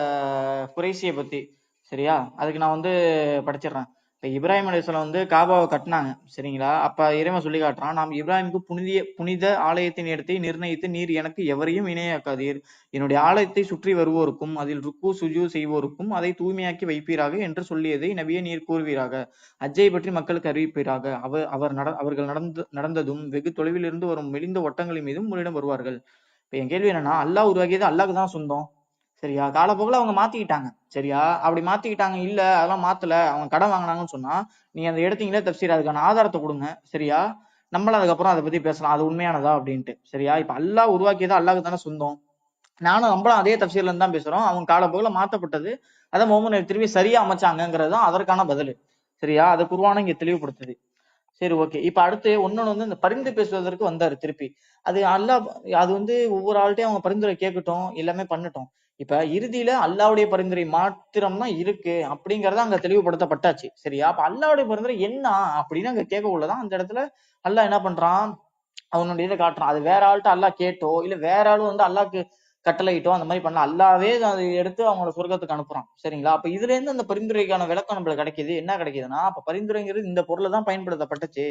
குறைசியை பத்தி. சரியா, அதுக்கு நான் வந்து படிச்சிடுறேன். இப்ப இப்ராஹிம் அலைஹிஸ்ஸலாம் வந்து காபாவை கட்டினாங்க. சரிங்களா, அப்ப இறைவன் சொல்லி காட்டுறான், நாம் இப்ராஹிமுக்கு புனித ஆலயத்தின் இடத்தை நிர்ணயித்து நீர் எனக்கு எவரையும் இணையாக்காதீர், என்னுடைய ஆலயத்தை சுற்றி வருவோருக்கும் அதில் ருக்கு சுஜு செய்வோருக்கும் அதை தூய்மையாக்கி வைப்பீராக என்று சொல்லியதை நபியே நீர் கூறுவீராக, ஹஜ்ஜை பற்றி மக்களுக்கு அறிவிப்பீராக, அவர்கள் நடந்ததும் வெகு தொலைவில் இருந்து வரும் மெலிந்த ஒட்டங்களின் மீதும் உங்களிடம் வருவார்கள். இப்ப என் கேள்வி என்னன்னா, அல்லாஹ் உருவாக்கியது அல்லாஹ்க்கு தான் சொந்தம். சரியா, காலப்போக்கில் அவங்க மாத்திக்கிட்டாங்க. சரியா, அப்படி மாத்திக்கிட்டாங்க இல்ல அதெல்லாம் மாத்தல, அவங்க கடன் வாங்கினாங்கன்னு சொன்னா நீங்க அந்த எடுத்தீங்களே தப்சீர், அதுக்கான ஆதாரத்தை கொடுங்க. சரியா, நம்மளும் அதுக்கப்புறம் அதை பத்தி பேசலாம், அது உண்மையானதா அப்படின்ட்டு. சரியா, இப்ப அல்லாஹ் உருவாக்கியது அல்லாஹ்க்கு தானே சொந்தம். நானும் நம்மளும் அதே தப்சீர்ல இருந்து தான் பேசுறோம். அவங்க காலப்போக்கில் மாத்தப்பட்டது, அதை முகமது திரும்பி சரியா அமைச்சாங்கிறது தான் அதற்கான பதில். சரியா, அது குர்ஆன் இங்க தெளிவுபடுத்துது. சரி, ஓகே. இப்ப அடுத்து ஒன்னொன்னு வந்து இந்த பரிந்து பேசுவதற்கு வந்தாரு திருப்பி. அது அது வந்து ஒவ்வொரு ஆள்கிட்டையும் அவங்க பரிந்துரை கேட்கட்டும், எல்லாமே பண்ணட்டும். இப்ப இறுதியில அல்லாவுடைய பரிந்துரை மாத்திரம் தான் இருக்கு அப்படிங்கறத அங்க தெளிவுபடுத்தப்பட்டாச்சு. சரியா, அப்ப அல்லாவுடைய பரிந்துரை என்ன அப்படின்னு அங்க கேட்கக்குள்ளதான் அந்த இடத்துல அல்லாஹ் என்ன பண்றான், அவனுடைய இதை காட்டுறான். அது வேற ஆள்கிட்ட அல்லாஹ் கேட்டோ இல்ல வேற ஆளும் வந்து அல்லாஹ்க்கு கட்டளையிட்டோ அந்த மாதிரி பண்ணலாம், அல்லாவே அதை எடுத்து அவங்கள சொர்க்கத்துக்கு அனுப்புறான். சரிங்களா, அப்ப இதுல இருந்து அந்த பரிந்துரைக்கான விளக்கம் நம்மளுக்கு கிடைக்குது. என்ன கிடைக்குதுன்னா, அப்ப பரிந்துரைங்கிறது இந்த பொருளை தான் பயன்படுத்தப்பட்டுச்சு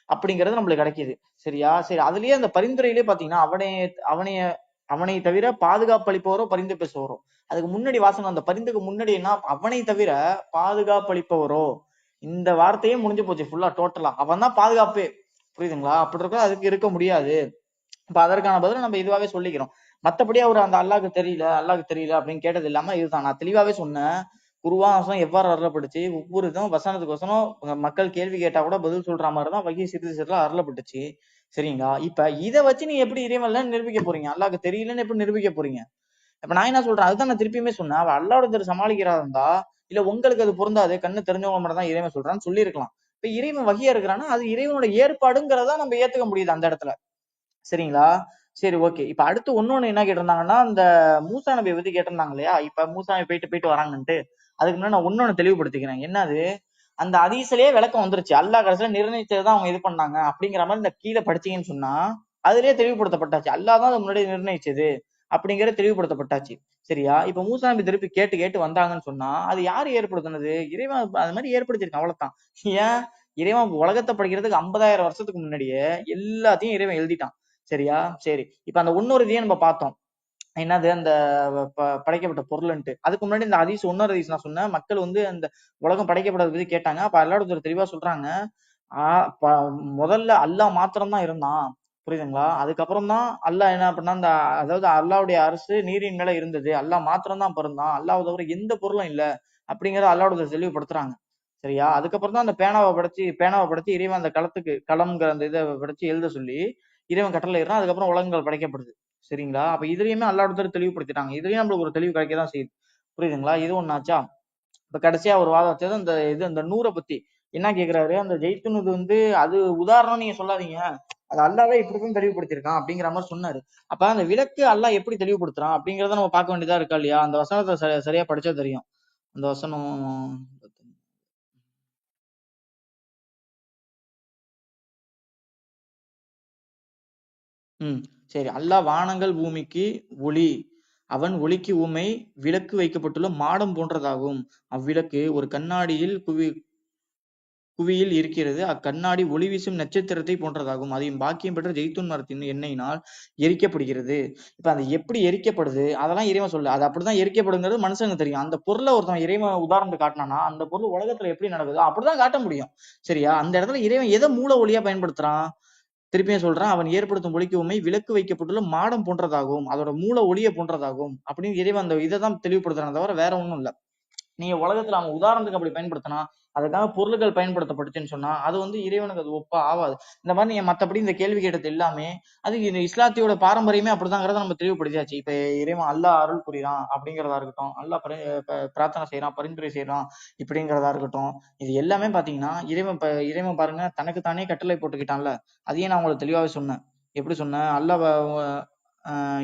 அப்படிங்கிறது நம்மளுக்கு கிடைக்குது. சரியா, சரி, அதுலயே அந்த பரிந்துரையிலே பாத்தீங்கன்னா அவனை தவிர பாதுகாப்பு அளிப்பவரோ பரிந்து பேசுவரோ, அதுக்கு முன்னாடி வாசனம், அந்த பரிந்துக்கு முன்னாடி என்ன, அவனை தவிர பாதுகாப்பு அளிப்பவரோ, இந்த வார்த்தையே முடிஞ்சு போச்சு ஃபுல்லா டோட்டலா. அவன் தான் பாதுகாப்பே. புரியுதுங்களா, அப்படி இருக்க அதுக்கு இருக்க முடியாது. இப்ப அதற்கான பதில நம்ம இதுவாவே சொல்லிக்கிறோம். மத்தபடி அவர் அந்த அல்லாஹ்க்கு தெரியல அப்படின்னு கேட்டது இல்லாம இதுதான் நான் தெளிவாவே சொன்னேன். குர்ஆன் எவ்வாறு அருளப்பட்டுச்சு, ஒவ்வொரு இதுவும் வசனத்துக்கு வசனம் மக்கள் கேள்வி கேட்டா கூட பதில் சொல்ற மாதிரிதான் வகி சிறு அருளப்பட்டுச்சு. சரிங்களா, இப்ப இதை வச்சு நீங்க எப்படி இறைவன்ல நிரூபிக்க போறீங்க, அல்லாஹ்க்கு தெரியலன்னு எப்படி நிரூபிக்க போறீங்க? இப்ப நான் என்ன சொல்றேன், அதுதான் நான் திருப்பியுமே சொன்னேன், அவ அல்லாஹ்வோட சமாளிக்கிறதா இருந்தா இல்ல உங்களுக்கு அது பொருந்தாது, கண்ணு தெரிஞ்சவங்க மட்டும் தான் இறைவன் சொல்றான்னு சொல்லியிருக்கலாம். இப்ப இறைவன் வகியா இருக்கிறான்னா அது இறைவனோட ஏற்பாடுங்கிறதா நம்ம ஏத்துக்க முடியுது அந்த இடத்துல. சரிங்களா, சரி, ஓகே. இப்ப அடுத்து ஒன்னொன்னு என்ன கேட்டிருந்தாங்கன்னா, அந்த மூசா நபியை பத்தி கேட்டிருந்தாங்க இல்லையா, இப்ப மூசா நபி போயிட்டு வராங்கன்ட்டு. அதுக்கு முன்னாடி நான் ஒன்னொன்னு தெளிவுபடுத்திக்கிறேன். என்னது, அந்த ஹதீஸ்லயே விளக்கம் வந்துருச்சு, அல்லாஹ் கடைசியில நிர்ணயிச்சதான் அவங்க இது பண்ணாங்க அப்படிங்கிற மாதிரி இந்த கீழே படிச்சீங்கன்னு சொன்னா அதுலயே தெளிவுபடுத்தப்பட்டாச்சு, அல்லாஹ் தான் அதை முன்னாடி நிர்ணயிச்சது அப்படிங்கறது தெளிவுபடுத்தப்பட்டாச்சு. சரியா, இப்ப மூசா நபி திருப்பி கேட்டு வந்தாங்கன்னு சொன்னா அது யாரு ஏற்படுத்தினது, இறைவன் அது மாதிரி ஏற்படுத்திருக்கான், அவ்வளவுதான். ஏன், இறைவன் உலகத்தை படிக்கிறதுக்கு 50,000 வருஷத்துக்கு முன்னாடியே எல்லாத்தையும் இறைவன் எழுதிட்டான். சரியா, சரி, இப்ப அந்த இன்னொரு இதையும் நம்ம பார்த்தோம், என்னது அந்த படைக்கப்பட்ட பொருள்ன்ட்டு. அதுக்கு முன்னாடி இந்த இன்னொரு ஹதீஸ் நான் சொன்னேன், மக்கள் வந்து அந்த உலகம் படைக்கப்பட்டதை பத்தி கேட்டாங்க. அப்ப அல்லாஹ் தெளிவா சொல்றாங்க, முதல்ல அல்லாஹ் மாத்திரம் தான் இருந்தான். புரியுதுங்களா, அதுக்கப்புறம் தான் அல்லாஹ் என்ன பண்ணா, அந்த அதாவது அல்லாஹ்வுடைய அரசு நீரின் மேல இருந்தது, அல்லாஹ் மாத்திரம் தான் பிறந்தான், அல்லாஹ் தவிர எந்த பொருளும் இல்ல அப்படிங்கறத அல்லாஹ் தெளிவுபடுத்துறாங்க. சரியா, அதுக்கப்புறம் தான் அந்த பேனாவை படைச்சு இறைவன் அந்த களம்ங்கிற அந்த இதை படைச்சு எழுத சொல்லி இறைவன் கட்டளை இடுறான். அதுக்கப்புறம் உலகங்கள் படைக்கப்படுது. சரிங்களா, அப்ப இதுலயுமே அல்லாஹ் தெளிவுபடுத்திட்டாங்க. இதுலயும் நம்மளுக்கு ஒரு தெளிவு கிடைக்கதான் செய்யுது. புரியுதுங்களா, இது ஒன்னாச்சா. இப்ப கடைசியா ஒரு வாதம் வச்சது அந்த நூரை பத்தி என்ன கேக்குறாரு, அந்த ஜெய்துன் வந்து அது உதாரணம் நீங்க சொல்லாதீங்க, அது அல்லாவே இப்படிதான் தெளிவுபடுத்திருக்கான் அப்படிங்கிற மாதிரி சொன்னாரு. அப்ப அந்த விளக்கு அல்லாஹ் எப்படி தெளிவுபடுத்துறான் அப்படிங்கறத நம்ம பார்க்க வேண்டியதா இருக்கா இல்லையா? அந்த வசனத்தை சரியா படிச்சா தெரியும். அந்த வசனம் சரி, அல்லாஹ் வானங்கள் பூமிக்கு ஒளி, அவன் ஒளிக்கு ஊமை, விளக்கு வைக்கப்பட்டுள்ள மாடம் போன்றதாகும், அவ்விளக்கு ஒரு கண்ணாடியில் குவியில் இருக்கிறது. அக்கண்ணாடி ஒளி வீசும் நட்சத்திரத்தை போன்றதாகும். அதையும் பாக்கியம் பெற்ற ஜெய்தூன் மரத்தின் எண்ணெயினால் எரிக்கப்படுகிறது. இப்ப அது எப்படி எரிக்கப்படுது அதெல்லாம் இறைவன் சொல்லு. அது அப்படிதான் எரிக்கப்படுங்கிறது மனுஷனுக்கு தெரியும். அந்த பொருளை ஒருத்தன் இறைவன் உதாரணத்துக்கு காட்டினானா அந்த பொருள் உலகத்துல எப்படி நடக்குதோ அப்படிதான் காட்ட முடியும். சரியா? அந்த இடத்துல இறைவன் எதை மூல ஒளியா பயன்படுத்துறான்? திருப்பியும் சொல்றேன், அவன் ஏற்படுத்தும் ஒளிக்கு உண்மை விலக்கு வைக்கப்பட்டுள்ள மாடம் போன்றதாகும், அதோட மூல ஒளியை போன்றதாகும் அப்படின்னு இறைவன் அந்த இதை தான் தெளிவுபடுத்துறான், தவிர வேற ஒண்ணும் இல்ல. நீங்க உலகத்துல அவன் உதாரணத்துக்கு அப்படி பயன்படுத்தினா, அதுக்காக பொருள்கள் பயன்படுத்தப்பட்டுச்சுன்னு சொன்னா அது வந்து இறைவனுக்கு அது ஒப்பா ஆகாது. இந்த மாதிரி நீங்க மத்தபடி இந்த கேள்வி கேட்டது எல்லாமே அது இந்த இஸ்லாத்தியோட பாரம்பரியமே அப்படிதாங்கிறத நம்ம தெளிவுபடுத்தியாச்சு. இப்ப இறைவன் அல்லாஹ் அருள் புரிறான் அப்படிங்கிறதா இருக்கட்டும், அல்லாஹ் பிரார்த்தனை செய்யறான், பரிந்துரை செய்யறான் இப்படிங்கிறதா இருக்கட்டும், இது எல்லாமே பாத்தீங்கன்னா இறைவன் பாருங்க தனக்கு தானே கட்டளை போட்டுக்கிட்டான்ல. அதையே நான் உங்களுக்கு தெளிவாவே சொன்னேன். எப்படி சொன்னேன்? அல்லாஹ்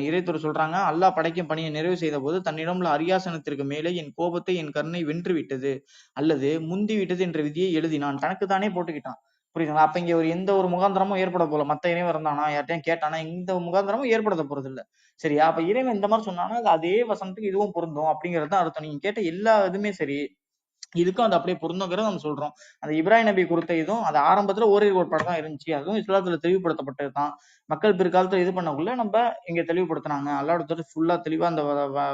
இறைத்துறை சொல்றாங்க, அல்லாஹ் படைக்கும் பணியை நிறைவு செய்த போது தன்னிடமுள்ள அரியாசனத்திற்கு மேலே என் கோபத்தை என் கருணை வென்று விட்டது அல்லது முந்தி விட்டது என்ற விதியை எழுதினான். தனக்கு தானே போட்டுக்கிட்டான். புரியுதுங்களா? அப்ப இங்க எந்த ஒரு முகாந்திரமும் ஏற்பட போல. மத்த இறைவன் இருந்தானா யார்ட்டையும் கேட்டானா எந்த முகாந்திரமும் ஏற்படுத்த போறது இல்ல. சரியா? அப்ப இறைவன் இந்த மாதிரி சொன்னானா அது அதே வசனத்துக்கு இதுவும் பொருந்தும் அப்படிங்கிறது தான் அர்த்தம். நீங்க கேட்ட எல்லா இதுமே சரி, இதுக்கும் அது அப்படியே பொருந்துங்கிறத நம்ம சொல்றோம். அந்த இப்ராஹிம் நபி கொடுத்த இதுவும் அது ஆரம்பத்துல ஓரிரு கோட்பாடு தான் இருந்துச்சு. அதுவும் இஸ்லாத்துல தெளிவுபடுத்தப்பட்டது தான். மக்கள் பிற்காலத்துல இது பண்ணக்குள்ள நம்ம இங்க தெளிவுபடுத்தினாங்க. அல்லாஹ் ஃபுல்லா தெளிவா அந்த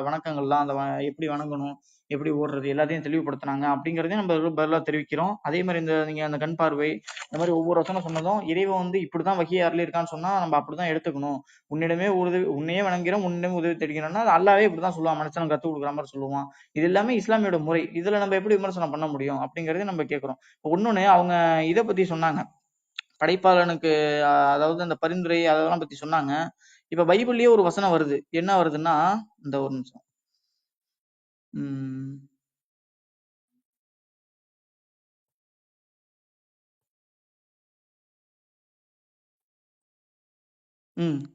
வணக்கங்கள்லாம் அந்த எப்படி வணங்கணும், எப்படி ஓடுறது எல்லாத்தையும் தெளிவுபடுத்தினாங்க அப்படிங்கிறதையும் நம்ம பதிலா தெரிவிக்கிறோம். அதே மாதிரி இந்த நீங்க அந்த கண் பார்வை இந்த மாதிரி ஒவ்வொரு வசனம் சொன்னதும் இறைவன் வந்து இப்படிதான் வகி அருள் இருக்கான்னு சொன்னா நம்ம அப்படிதான் எடுத்துக்கணும். உன்னையே வணங்குறோம், உன்னிடமே உதவி தேடிக்கிறோம்னா அது அல்லாவே இப்படிதான் சொல்லுவான், மனுஷன் கத்துக் கொடுக்குற மாதிரி சொல்லுவான். இது எல்லாமே இஸ்லாமியோட முறை. இதுல நம்ம எப்படி விமர்சனம் பண்ண முடியும் அப்படிங்கறதையும் நம்ம கேட்கிறோம். ஒன்னொன்னு அவங்க இதை பத்தி சொன்னாங்க, படைப்பாளனுக்கு அதாவது அந்த பரிந்துரை அதெல்லாம் பத்தி சொன்னாங்க. இப்ப பைபிள்லயே ஒரு வசனம் வருது. என்ன வருதுன்னா, இந்த ஒரு நிமிஷம்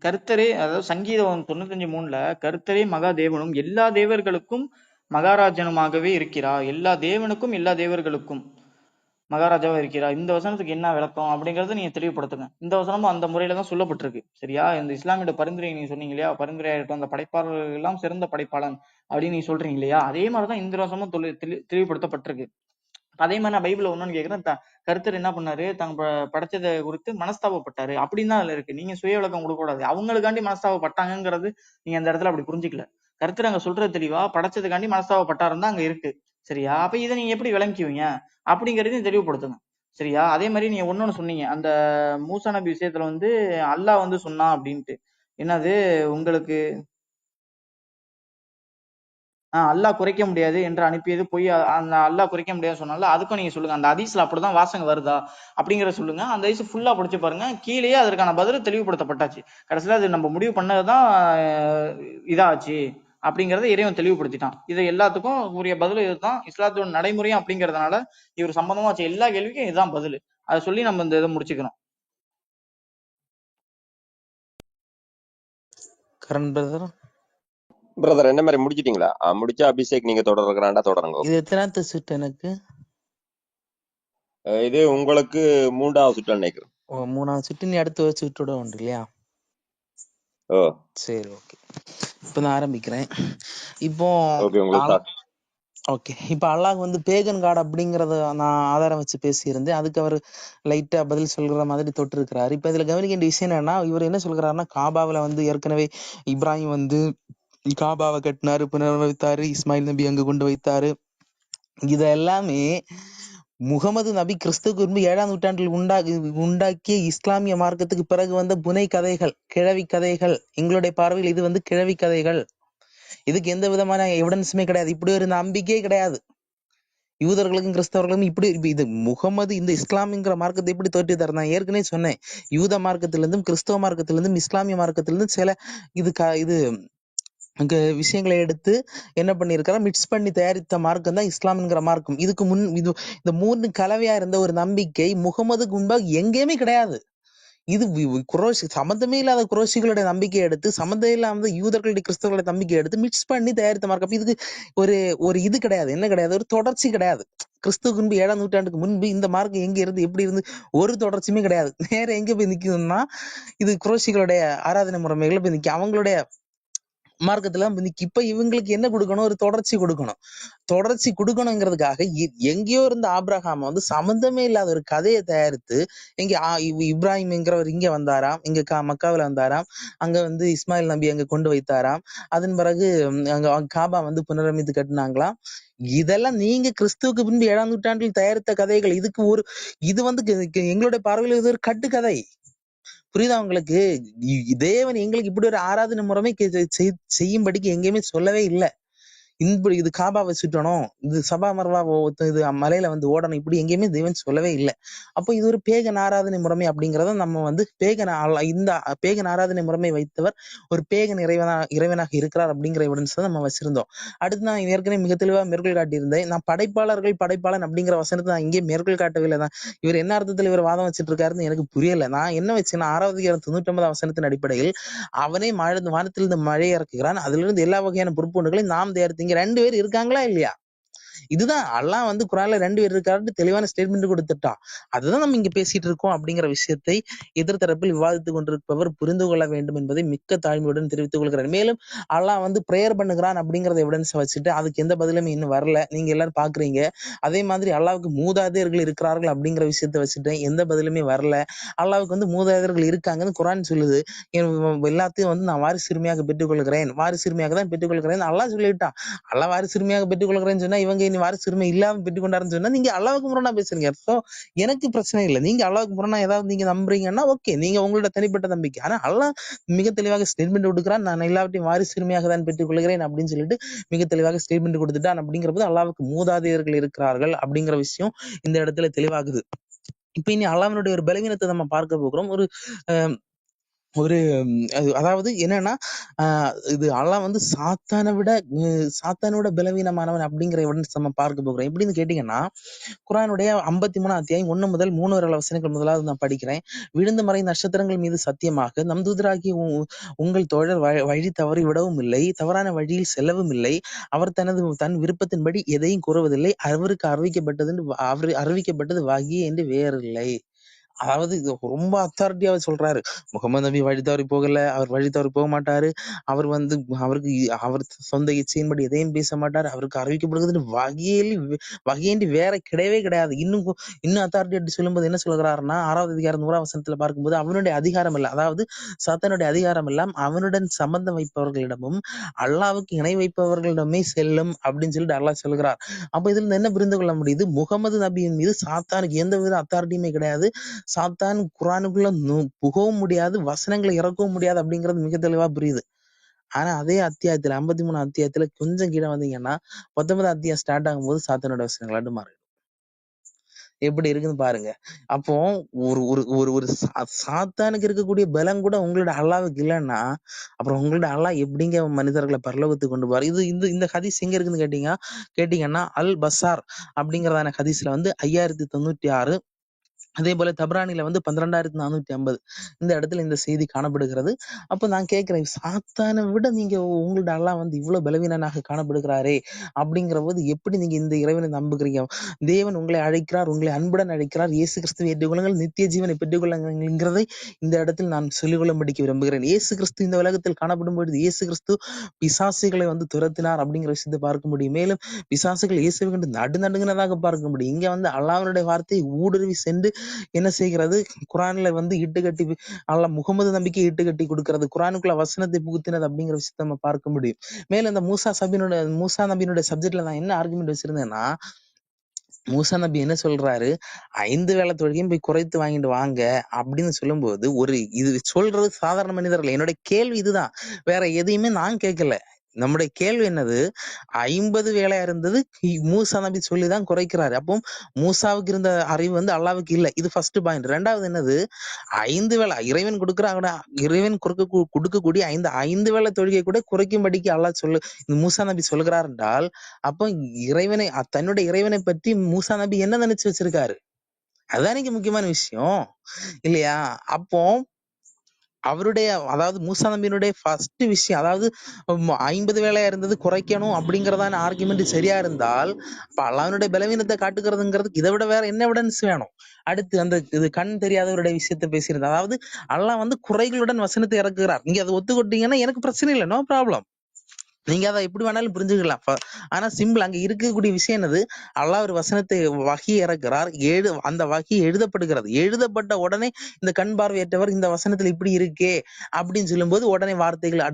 கர்த்தரே, அதாவது சங்கீதம் 95:3 கர்த்தரே மகா தேவனும் எல்லா தேவர்களுக்கும் மகாராஜனுமாகவே இருக்கிறார். எல்லா தேவனுக்கும் எல்லா தேவர்களுக்கும் மகாராஜாவா இருக்கிறார். இந்த வசனத்துக்கு என்ன விளக்கம் அப்படிங்கறத நீங்க தெளிவுபடுத்துங்க. இந்த வசனமும் அந்த முறையில தான் சொல்லப்பட்டிருக்கு. சரியா? இந்த இஸ்லாமியோட பரிந்துரை நீங்க சொன்னீங்க இல்லையா, பரிந்துரையாகட்டும் அந்த படைப்பாளர்கள் எல்லாம் சிறந்த படைப்பாளன் அப்படின்னு நீங்க சொல்றீங்க இல்லையா, அதே மாதிரிதான் இந்த வசனமும் தெளிவுபடுத்தப்பட்டிருக்கு. அதே மாதிரி நான் பைபிள்ல ஒண்ணுன்னு கேக்குறேன், கர்த்தர் என்ன பண்ணாரு, தாங்க படைச்சதை குறித்து மனஸ்தாபப்பட்டாரு அப்படின்னு தான் அதுல இருக்கு. நீங்க சுய விளக்கம் கொடுக்க கூடாது. அவங்களுக்காண்டி மனஸ்தாபப்பட்டாங்கிறது நீங்க அந்த இடத்துல அப்படி புரிஞ்சுக்கல. கர்த்தர் அங்க சொல்றது தெளிவா படைச்சதுக்காண்டி மனஸ்தாபப்பட்டாருன்னு தான் அங்க இருக்கு. சரியா? அப்ப இதை நீங்க எப்படி விளங்கிக்குவீங்க அப்படிங்கறதையும் தெளிவுபடுத்துங்க. சரியா? அதே மாதிரி நீங்க ஒன்னொன்னு சொன்னீங்க, அந்த மூசா நபி விஷயத்துல வந்து அல்லாஹ் வந்து சொன்னான் அப்படின்ட்டு. என்னது உங்களுக்கு அல்லாஹ் குறைக்க முடியாது என்று அனுப்பியது பொய், அந்த அல்லாஹ் குறைக்க முடியாது சொன்னால அதுக்கும் நீங்க சொல்லுங்க. அந்த ஹதீஸ்ல அப்படிதான் வாசகம் வருதா அப்படிங்கறத சொல்லுங்க. அந்த ஹதீஸ் ஃபுல்லா படிச்சு பாருங்க. கீழேயே அதற்கான பதில் தெளிவுபடுத்தப்பட்டாச்சு. கடைசியில அது நம்ம முடிவு பண்ணதுதான் இதாச்சு அப்படிங்கறத இறைவன் தெளிவுபடுத்திட்டான். இது எல்லாத்துக்கும் உரிய பதில் இதுதான். இஸ்லாத்தோட நடைமுறையும் அப்படிங்கறதுனால இவர் சம்பந்தமா வச்ச எல்லா கேள்விக்கும் இதுதான் பதில். அதை சொல்லி நம்ம இந்த இதை முடிச்சுக்கிறோம். கரண் பிரதர் பிரதர் என்ன மாதிரி முடிச்சிட்டீங்களா? முடிச்சா அபிஷேக் நீங்க தொடர்றாண்டா தொடருங்க. இது எத்தனாவது சுட்டு? எனக்கு இது உங்களுக்கு 3வது சுற்று நினைக்கிறேன். 3வது சுட்டு. நீ அடுத்த சுட்டோட உண்டு இல்லையா? ஓ சரி, ஓகே. இப்ப நான் ஆரம்பிக்கிறேன். இப்போ ஓகே, இப்ப அல்லாஹ் வந்து பேகன் காட் அப்படிங்கறத நான் ஆதாரம் வச்சு பேசியிருந்தேன். அதுக்கு அவர் லைட்டா பதில் சொல்ற மாதிரி தொட்டு இருக்கிறாரு. இப்ப இதுல கவனிக்க வேண்டிய விஷயம் என்னன்னா, இவர் என்ன சொல்கிறாருன்னா, காபாவில வந்து ஏற்கனவே இப்ராஹிம் வந்து காபாவை கட்டினாரு, புனர்வைத்தாரு, இஸ்மாயில் நபி அங்கு கொண்டு வைத்தாரு. இத எல்லாமே முகமது நபி கிறிஸ்துக்கு 7ஆம் நூற்றாண்டில் உண்டாக்கிய இஸ்லாமிய மார்க்கத்துக்கு பிறகு வந்த புனை கதைகள், கிழவி கதைகள். எங்களுடைய பார்வையில் இது வந்து கிழவி கதைகள். இதுக்கு எந்த விதமான எவிடன்ஸுமே கிடையாது. இப்படி ஒரு நம்பிக்கையே கிடையாது. யூதர்களுக்கும் கிறிஸ்தவர்களுக்கும் இப்படி இது முகமது இந்த இஸ்லாமிங்கிற மார்க்கத்தை எப்படி தோற்றி தர நான் ஏற்கனவே சொன்னேன். யூத மார்க்கத்திலிருந்தும் கிறிஸ்தவ மார்க்கத்திலிருந்தும் இஸ்லாமிய மார்க்கத்திலிருந்தும் சில இது விஷயங்களை எடுத்து என்ன பண்ணிருக்காரு, மிக்ஸ் பண்ணி தயாரித்த மார்க்கம் தான் இஸ்லாம்ங்கிற மார்க்கம். இதுக்கு முன் இந்த 3 கலவையா இருந்த ஒரு நம்பிக்கை முகமதுக்கு முன்பாக எங்கேயுமே கிடையாது. இது சம்மந்தமே இல்லாத குரோஷிகளுடைய நம்பிக்கை எடுத்து, சம்மந்தம் இல்லாத யூதர்களுடைய கிறிஸ்தவர்களுடைய நம்பிக்கை எடுத்து மிக்ஸ் பண்ணி தயாரித்த மார்க்கம். இதுக்கு ஒரு இது கிடையாது. என்ன கிடையாது? ஒரு தொடர்ச்சி கிடையாது. கிறிஸ்துவுக்கு முன்பு 7ஆம் நூற்றாண்டுக்கு முன்பு இந்த மார்க்கம் எங்க இருந்து எப்படி இருந்து ஒரு தொடர்ச்சியுமே கிடையாது. நேரம் எங்க போய் நிக்குதுன்னா, இது குரோஷிகளுடைய ஆராதனை முறைமைகளை போய் நிக்க, அவங்களுடைய மார்க்கத்துல இப்ப இவங்களுக்கு என்ன கொடுக்கணும்? ஒரு தொடர்ச்சி கொடுக்கணுங்கிறதுக்காக எங்கேயோ இருந்த ஆபிரகாம் வந்து சம்பந்தமே இல்லாத ஒரு கதையை தயாரித்து இங்க இப்ராஹிம்ங்கிறவர் இங்க வந்தாராம், இங்க மக்காவில வந்தாராம், அங்க வந்து இஸ்மாயில் நபி அங்க கொண்டு வைத்தாராம், அதன் பிறகு அங்க காபா வந்து புனரமைத்து கட்டினாங்களாம். இதெல்லாம் நீங்க கிறிஸ்துவுக்கு பின்பு 7ஆம் நூற்றாண்டில் தயாரித்த கதைகள். இது வந்து எங்களுடைய பார்வையில் இது ஒரு கட்டுக்கதை. புரியுதா உங்களுக்கு? தேவன் எங்களுக்கு இப்படி ஒரு ஆராதனை முறைமை செய்யும்படிக்கு எங்கேயுமே சொல்லவே இல்லை. இது காபா வச்சுட்டணும், இது சபா மர்வா இது மலையில வந்து ஓடணும், இப்படி எங்கேயுமே தேவன் சொல்லவே இல்லை. அப்போ இது ஒரு பேகன் ஆராதனை முறைமை அப்படிங்கிறத நம்ம வந்து இந்த பேகன் ஆராதனை முறைமை வைத்தவர் ஒரு பேகன் இறைவனாக இருக்கிறார் அப்படிங்கிற எவிடன்ஸ் தான் நம்ம வச்சிருந்தோம். அடுத்து நான் ஏற்கனவே மிக தெளிவா மேற்கோள் காட்டியிருந்தேன். நான் படைப்பாளன் அப்படிங்கிற வசனத்தை நான் இங்கே மேற்கோள் காட்டவில்லை தான். இவர் என்ன அர்த்தத்தில் இவர் வாதம் வச்சுட்டு இருக்காருன்னு எனக்கு புரியல. நான் என்ன வச்சேன்னா 6வது அதிகாரம் 99 வசனத்தின் அடிப்படையில் அவனே வானத்திலிருந்து மழை இறக்குகிறான், அதுல இருந்து எல்லா வகையான பொறுப்புகளையும் நாம் தயாரித்து. இங்க 2 பேர் இருக்காங்களா இல்லையா? இதுதான் அல்லாஹ் வந்து குர்ஆன்ல 2 பேர் இருக்காருன்னு தெளிவான ஸ்டேட்மெண்ட் கொடுத்துட்டான். அதுதான் நம்ம இங்க பேசிட்டு இருக்கோம் அப்படிங்கிற விஷயத்தை எதிர்த்தரப்பில் விவாதித்துக் கொண்டிருப்பவர் புரிந்து கொள்ள வேண்டும் என்பதை மிக்க தாழ்மையுடன் தெரிவித்துக் கொள்கிறேன். மேலும் அல்லாஹ் வந்து பிரேயர் பண்ணுகிறான் அப்படிங்கறத எவிடன்ஸ் வச்சுட்டு அதுக்கு எந்த பதிலுமே இன்னும் வரல, நீங்க எல்லாரும் பாக்குறீங்க. அதே மாதிரி அல்லாஹ்வுக்கு மூதாதையர்கள் இருக்கிறார்கள் அப்படிங்கிற விஷயத்த வச்சுட்டு எந்த பதிலுமே வரல. அல்லாஹ்வுக்கு வந்து மூதாதையர்கள் இருக்காங்கன்னு குர்ஆன் சொல்லுது. எல்லாத்தையும் வந்து நான் வாரிசுரிமையாக பெற்றுக்கொள்கிறேன், வாரிசுரிமையாக தான் பெற்றுக்கொள்கிறேன் அல்லாஹ் சொல்லிட்டான். அல்லாஹ் வாரிசுரிமையாக பெற்றுக்கொள்கிறேன்னு சொன்னா இவங்க இனி வாரிசுரிமை இல்லாம பெற்றுக்கொண்டாருன்னு சொன்னா நீங்க அல்லாஹ்வுக்கு முரணா பேசுறீங்க. ஸோ எனக்கு பிரச்சனை இல்லை. நீங்க அல்லாஹ்வுக்கு முரணா ஏதாவது நீங்க நம்புறீங்கன்னா ஓகே, நீங்க உங்களோட தனிப்பட்ட நம்பிக்கை. ஆனா அல்லாஹ் மிக தெளிவாக ஸ்டேட்மெண்ட் கொடுக்குறான், நான் எல்லாவற்றையும் வாரிசுரிமையாக தான் பெற்றுக்கொள்கிறேன் அப்படின்னு சொல்லிட்டு மிக தெளிவாக ஸ்டேட்மெண்ட் கொடுத்துட்டான். அப்படிங்கிறபோது அல்லாஹ்வுக்கு மூதாதையர்கள் இருக்கிறார்கள் அப்படிங்கிற விஷயம் இந்த இடத்துல தெளிவாகுது. இப்ப இனி அல்லாஹ்வினுடைய ஒரு பலவீனத்தை நம்ம பார்க்க போகிறோம். அதாவது என்னன்னா இது அல்லாஹ் வந்து சாத்தானை விட பலவீனமானவன் அப்படிங்கிற எவிடன்ஸ் நம்ம பார்க்க போகிறோம். எப்படின்னு கேட்டீங்கன்னா குர்ஆனுடைய 53 அத்தியாயம் 1 முதல் 3 வரை வசனங்கள் முதலாவது நான் படிக்கிறேன். விழுந்து மறை நட்சத்திரங்கள் மீது சத்தியமாக நம் தூதராகி உங்கள் தோழர் வழி தவறி விடவும் இல்லை, தவறான வழியில் செல்லவும் இல்லை, அவர் தன் விருப்பத்தின்படி எதையும் கூறுவதில்லை, அவருக்கு அறிவிக்கப்பட்டது வாகியே என்று வேறில்லை. அதாவது இது ரொம்ப அத்தாரிட்டியாவே சொல்றாரு. முகமது நபி வழி தவறி போகல, அவர் வழி தவறி போக மாட்டாரு, அவர் சொந்த இச்சையின்படி எதையும் பேச மாட்டாரு, அவருக்கு அறிவிக்கப்படுகிறது வகையின்றி வேற கிடையவே கிடையாது. இன்னும் அத்தாரிட்டி சொல்லும்போது என்ன சொல்கிறாருன்னா 6வது அதிகாரம் 100ஆம் வசனத்துல பார்க்கும்போது அவனுடைய அதிகாரம் இல்ல, அதாவது சாத்தானுடைய அதிகாரம் எல்லாம் அவனுடன் சம்பந்தம் வைப்பவர்களிடமும் அல்லாஹ்வுக்கு இணை வைப்பவர்களிடமே செல்லும் அப்படின்னு சொல்லிட்டு அல்லாஹ் சொல்கிறார். அப்ப இதுல இருந்து என்ன புரிந்து கொள்ள முடியுது? முகமது நபியின் மீது சாத்தானுக்கு எந்த வித அத்தாரிட்டியுமே கிடையாது. சாத்தான் குர்ஆனுக்குள்ள புகவும் முடியாது, வசனங்களை இறக்கவும் முடியாது அப்படிங்கிறது மிக தெளிவா புரியுது. ஆனா அதே அத்தியாயத்துல 53 அத்தியாயத்துல கொஞ்சம் கீழே வந்தீங்கன்னா 19 அத்தியாயம் ஸ்டார்ட் ஆகும்போது சாத்தானோட வசனங்களாட்டு மாறிடும். எப்படி இருக்குன்னு பாருங்க. அப்போ ஒரு சாத்தானுக்கு இருக்கக்கூடிய பலம் கூட உங்களோட அல்லாஹ்வுக்கு இல்லைன்னா அப்புறம் உங்களோட அல்லாஹ் எப்படிங்க மனிதர்களை பரலோகத்துக்கு கொண்டு போவார்? இந்த ஹதீஸ் எங்க இருக்குன்னு கேட்டீங்கன்னா அல் பசார் அப்படிங்கறதான ஹதீஸ்ல வந்து 5096, அதே போல தப்ரானில வந்து 12450 இந்த இடத்துல இந்த செய்தி காணப்படுகிறது. அப்ப நான் கேட்கிறேன், சாத்தானை விட நீங்க உங்களோட அல்லாஹ் வந்து இவ்வளவு பலவீனனாக காணப்படுகிறாரே அப்படிங்கிற போது எப்படி நீங்க இந்த இறைவனை நம்புகிறீங்க? தேவன் உங்களை அழைக்கிறார், உங்களை அன்புடன் அழைக்கிறார், இயேசு கிறிஸ்துவை ஏற்றுக்கொள்ளுங்கள், நித்திய ஜீவனை பெற்றுக்கொள்ளுங்கிறதை இந்த இடத்தில் நான் சொல்லிக்கொள்ளும்படிக்கு விரும்புகிறேன். இயேசு கிறிஸ்து இந்த உலகத்தில் காணப்படும் பொழுது இயேசு கிறிஸ்து பிசாசுகளை வந்து துரத்தினார் அப்படிங்கிற விஷயத்தை பார்க்க முடியும். மேலும் பிசாசுகள் இயேசுவை கண்டு நடுநடுங்கினதாக பார்க்க முடியும். இங்க வந்து அல்லாஹ்வுடைய வார்த்தை ஊடுருவி சென்று என்ன செய்கிறது? குர்ஆன்ல வந்து இட்டுக்கட்டி அல்லாஹ் முகமது நபிக்கு இட்டுக்கட்டி கொடுக்கிறது, குர்ஆனுக்குள்ள வசனத்தை புகுத்தினது அப்படிங்கிற விஷயத்தை நம்ம பார்க்க முடியும். மேலும் இந்த மூசா நபியினுடைய சப்ஜெக்ட்ல நான் என்ன ஆர்குமெண்ட் வச்சிருந்தேன்னா, மூசா நபி என்ன சொல்றாரு, 5 வேளை தொழுகையும் போய் குறைத்து வாங்கிட்டு வாங்க அப்படின்னு சொல்லும்போது இது சொல்றது சாதாரண மனிதர்கள். என்னுடைய கேள்வி இதுதான், வேற எதையுமே நான் கேட்கல. நம்முடைய கேள்வி என்னது, 50 வேலையா இருந்தது மூசா நபி சொல்லிதான் குறைக்கிறாரு. அப்போ மூசாவுக்கு இருந்த அறிவு வந்து அல்லாஹ்வுக்கு இல்லை. இது ஃபர்ஸ்ட் பாயிண்ட். 2வது என்னது, 5 வேளை இறைவன் கொடுக்கக்கூடிய 5 வேளை தொழுகை கூட குறைக்கும்படிக்கு அல்லாஹ் மூசா நபி சொல்கிறார் என்றால் அப்போ தன்னுடைய இறைவனை பற்றி மூசா நபி என்ன நினைச்சு வச்சிருக்காரு? அதுதான் இங்க முக்கியமான விஷயம் இல்லையா? அப்போ அதாவது மூசா நபியினுடைய ஃபர்ஸ்ட் விஷயம், அதாவது 50 வேலையா இருந்தது குறைக்கணும் அப்படிங்கறதான ஆர்குமெண்ட் சரியா இருந்தால் அப்ப அல்லாஹ்வுடைய பலவீனத்தை காட்டுகிறதுங்கிறதுக்கு இதை விட வேற என்ன எவிடன்ஸ் வேணும்? அடுத்து இது கண் தெரியாதவருடைய விஷயத்தை பேசுறது, அதாவது அல்லாஹ் வந்து குறைகளுடன் வசனத்தை இறக்குகிறார். நீங்க அதை ஒத்துக்கொட்டீங்கன்னா எனக்கு பிரச்சனை இல்லை, நோ ப்ராப்ளம். நீங்க அதை எப்படி வேணாலும் புரிஞ்சுக்கலாம். ஆனா சிம்பிள் அங்க இருக்கக்கூடிய விஷயம் என்னது? அல்லாஹ் ஒரு வசனத்தை வஹி இறக்குறார். அந்த வஹி எழுதப்படுகிறது. எழுதப்பட்ட உடனே இந்த கண் பார்வையற்றவர் இந்த வசனத்துல இப்படி இருக்கே அப்படின்னு சொல்லும்போது உடனே வார்த்தைகள்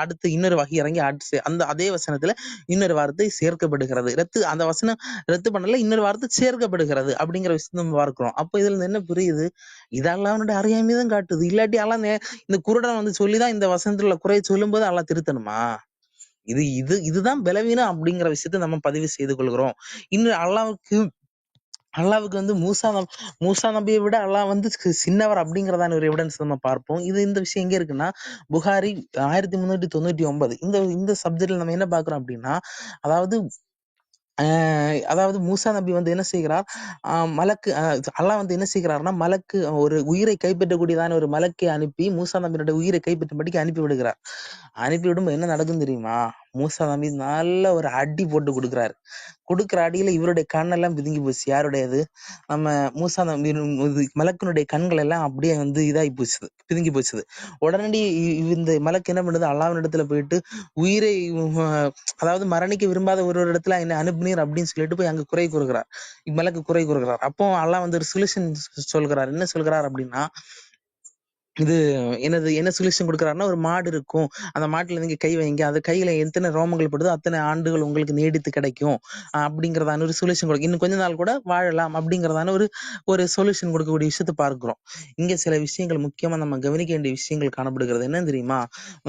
அடுத்து இன்னொரு வஹி இறங்கி அந்த அதே வசனத்துல இன்னொரு வார்த்தை சேர்க்கப்படுகிறது. அந்த வசனம் ரத்து பண்ணல, இன்னொரு வார்த்தை சேர்க்கப்படுகிறது அப்படிங்கிற விஷயத்தை நம்ம பார்க்கிறோம். அப்ப இதுல இருந்து என்ன புரியுது? இதெல்லாம் அவனுடைய அறியாமை தான் காட்டுது. இல்லாட்டி எல்லாம் இந்த குருடன் வந்து சொல்லிதான் இந்த வசனத்துல உள்ள குறையை சொல்லும் போது எல்லாம் திருத்தணுமா? இதுதான் பலவீனம் அப்படிங்கிற விஷயத்தை நம்ம பதிவு செய்து கொள்கிறோம். இன்னும் அல்லாவுக்கு வந்து மூசா நபியை விட அல்லாஹ் வந்து சின்னவர் அப்படிங்கிறதான ஒரு எவிடன்ஸ் நம்ம பார்ப்போம். இந்த விஷயம் எங்க இருக்குன்னா புகாரி 1399 இந்த சப்ஜெக்ட்ல நம்ம என்ன பாக்குறோம் அப்படின்னா, அதாவது மூசா நபி வந்து என்ன செய்கிறார், மலக்கு அல்லாஹ் வந்து என்ன செய்கிறார்னா மலக்கு ஒரு உயிரை கைப்பற்றக்கூடியதான ஒரு மலக்கை அனுப்பி மூசா நபியினுடைய உயிரை கைப்பற்றும்படிக்கு அனுப்பி விடுகிறார். அனுப்பிவிடும் என்ன நடக்கும் தெரியுமா? மூசா நபி நல்ல ஒரு அடி போட்டு கொடுக்குற அடியில இவருடைய கண்ணெல்லாம் பிதுங்கி போச்சு. யாருடையது? நம்ம மூசா நபி மலக்கினுடைய கண்கள் எல்லாம் அப்படியே வந்து இதாகி போச்சுது, பிதுங்கி போச்சுது. உடனடி இந்த மலக்கு என்ன பண்ணுது? அல்லாஹ்வின் இடத்துல போயிட்டு உயிரை அதாவது மரணிக்க விரும்பாத ஒரு இடத்துல என்ன அனுப்புனீர் அப்படின்னு சொல்லிட்டு போய் அங்க குறை கூறுகிறார். மலக்கு குறை கூறுகிறார். அப்போ அல்லாஹ் வந்து ஒரு சொல்யூஷன் சொல்கிறார். என்ன சொல்கிறார் அப்படின்னா, இது என்ன சொல்யூஷன் கொடுக்குறாருன்னா, ஒரு மாடு இருக்கும், அந்த மாட்டுல நீங்க கை வைங்க, அது கையில எத்தனை ரோமங்கள் படுதோ அத்தனை ஆண்டுகள் உங்களுக்கு நீடித்து கிடைக்கும் அப்படிங்கிறதான ஒரு சொல்யூஷன் கொடுக்கும். இன்னும் கொஞ்ச நாள் கூட வாழலாம் அப்படிங்கிறதான ஒரு சொல்யூஷன் கொடுக்கக்கூடிய விஷயத்த பார்க்கிறோம். இங்க சில விஷயங்கள் முக்கியமா நம்ம கவனிக்க வேண்டிய விஷயங்கள் காணப்படுகிறது. என்ன தெரியுமா?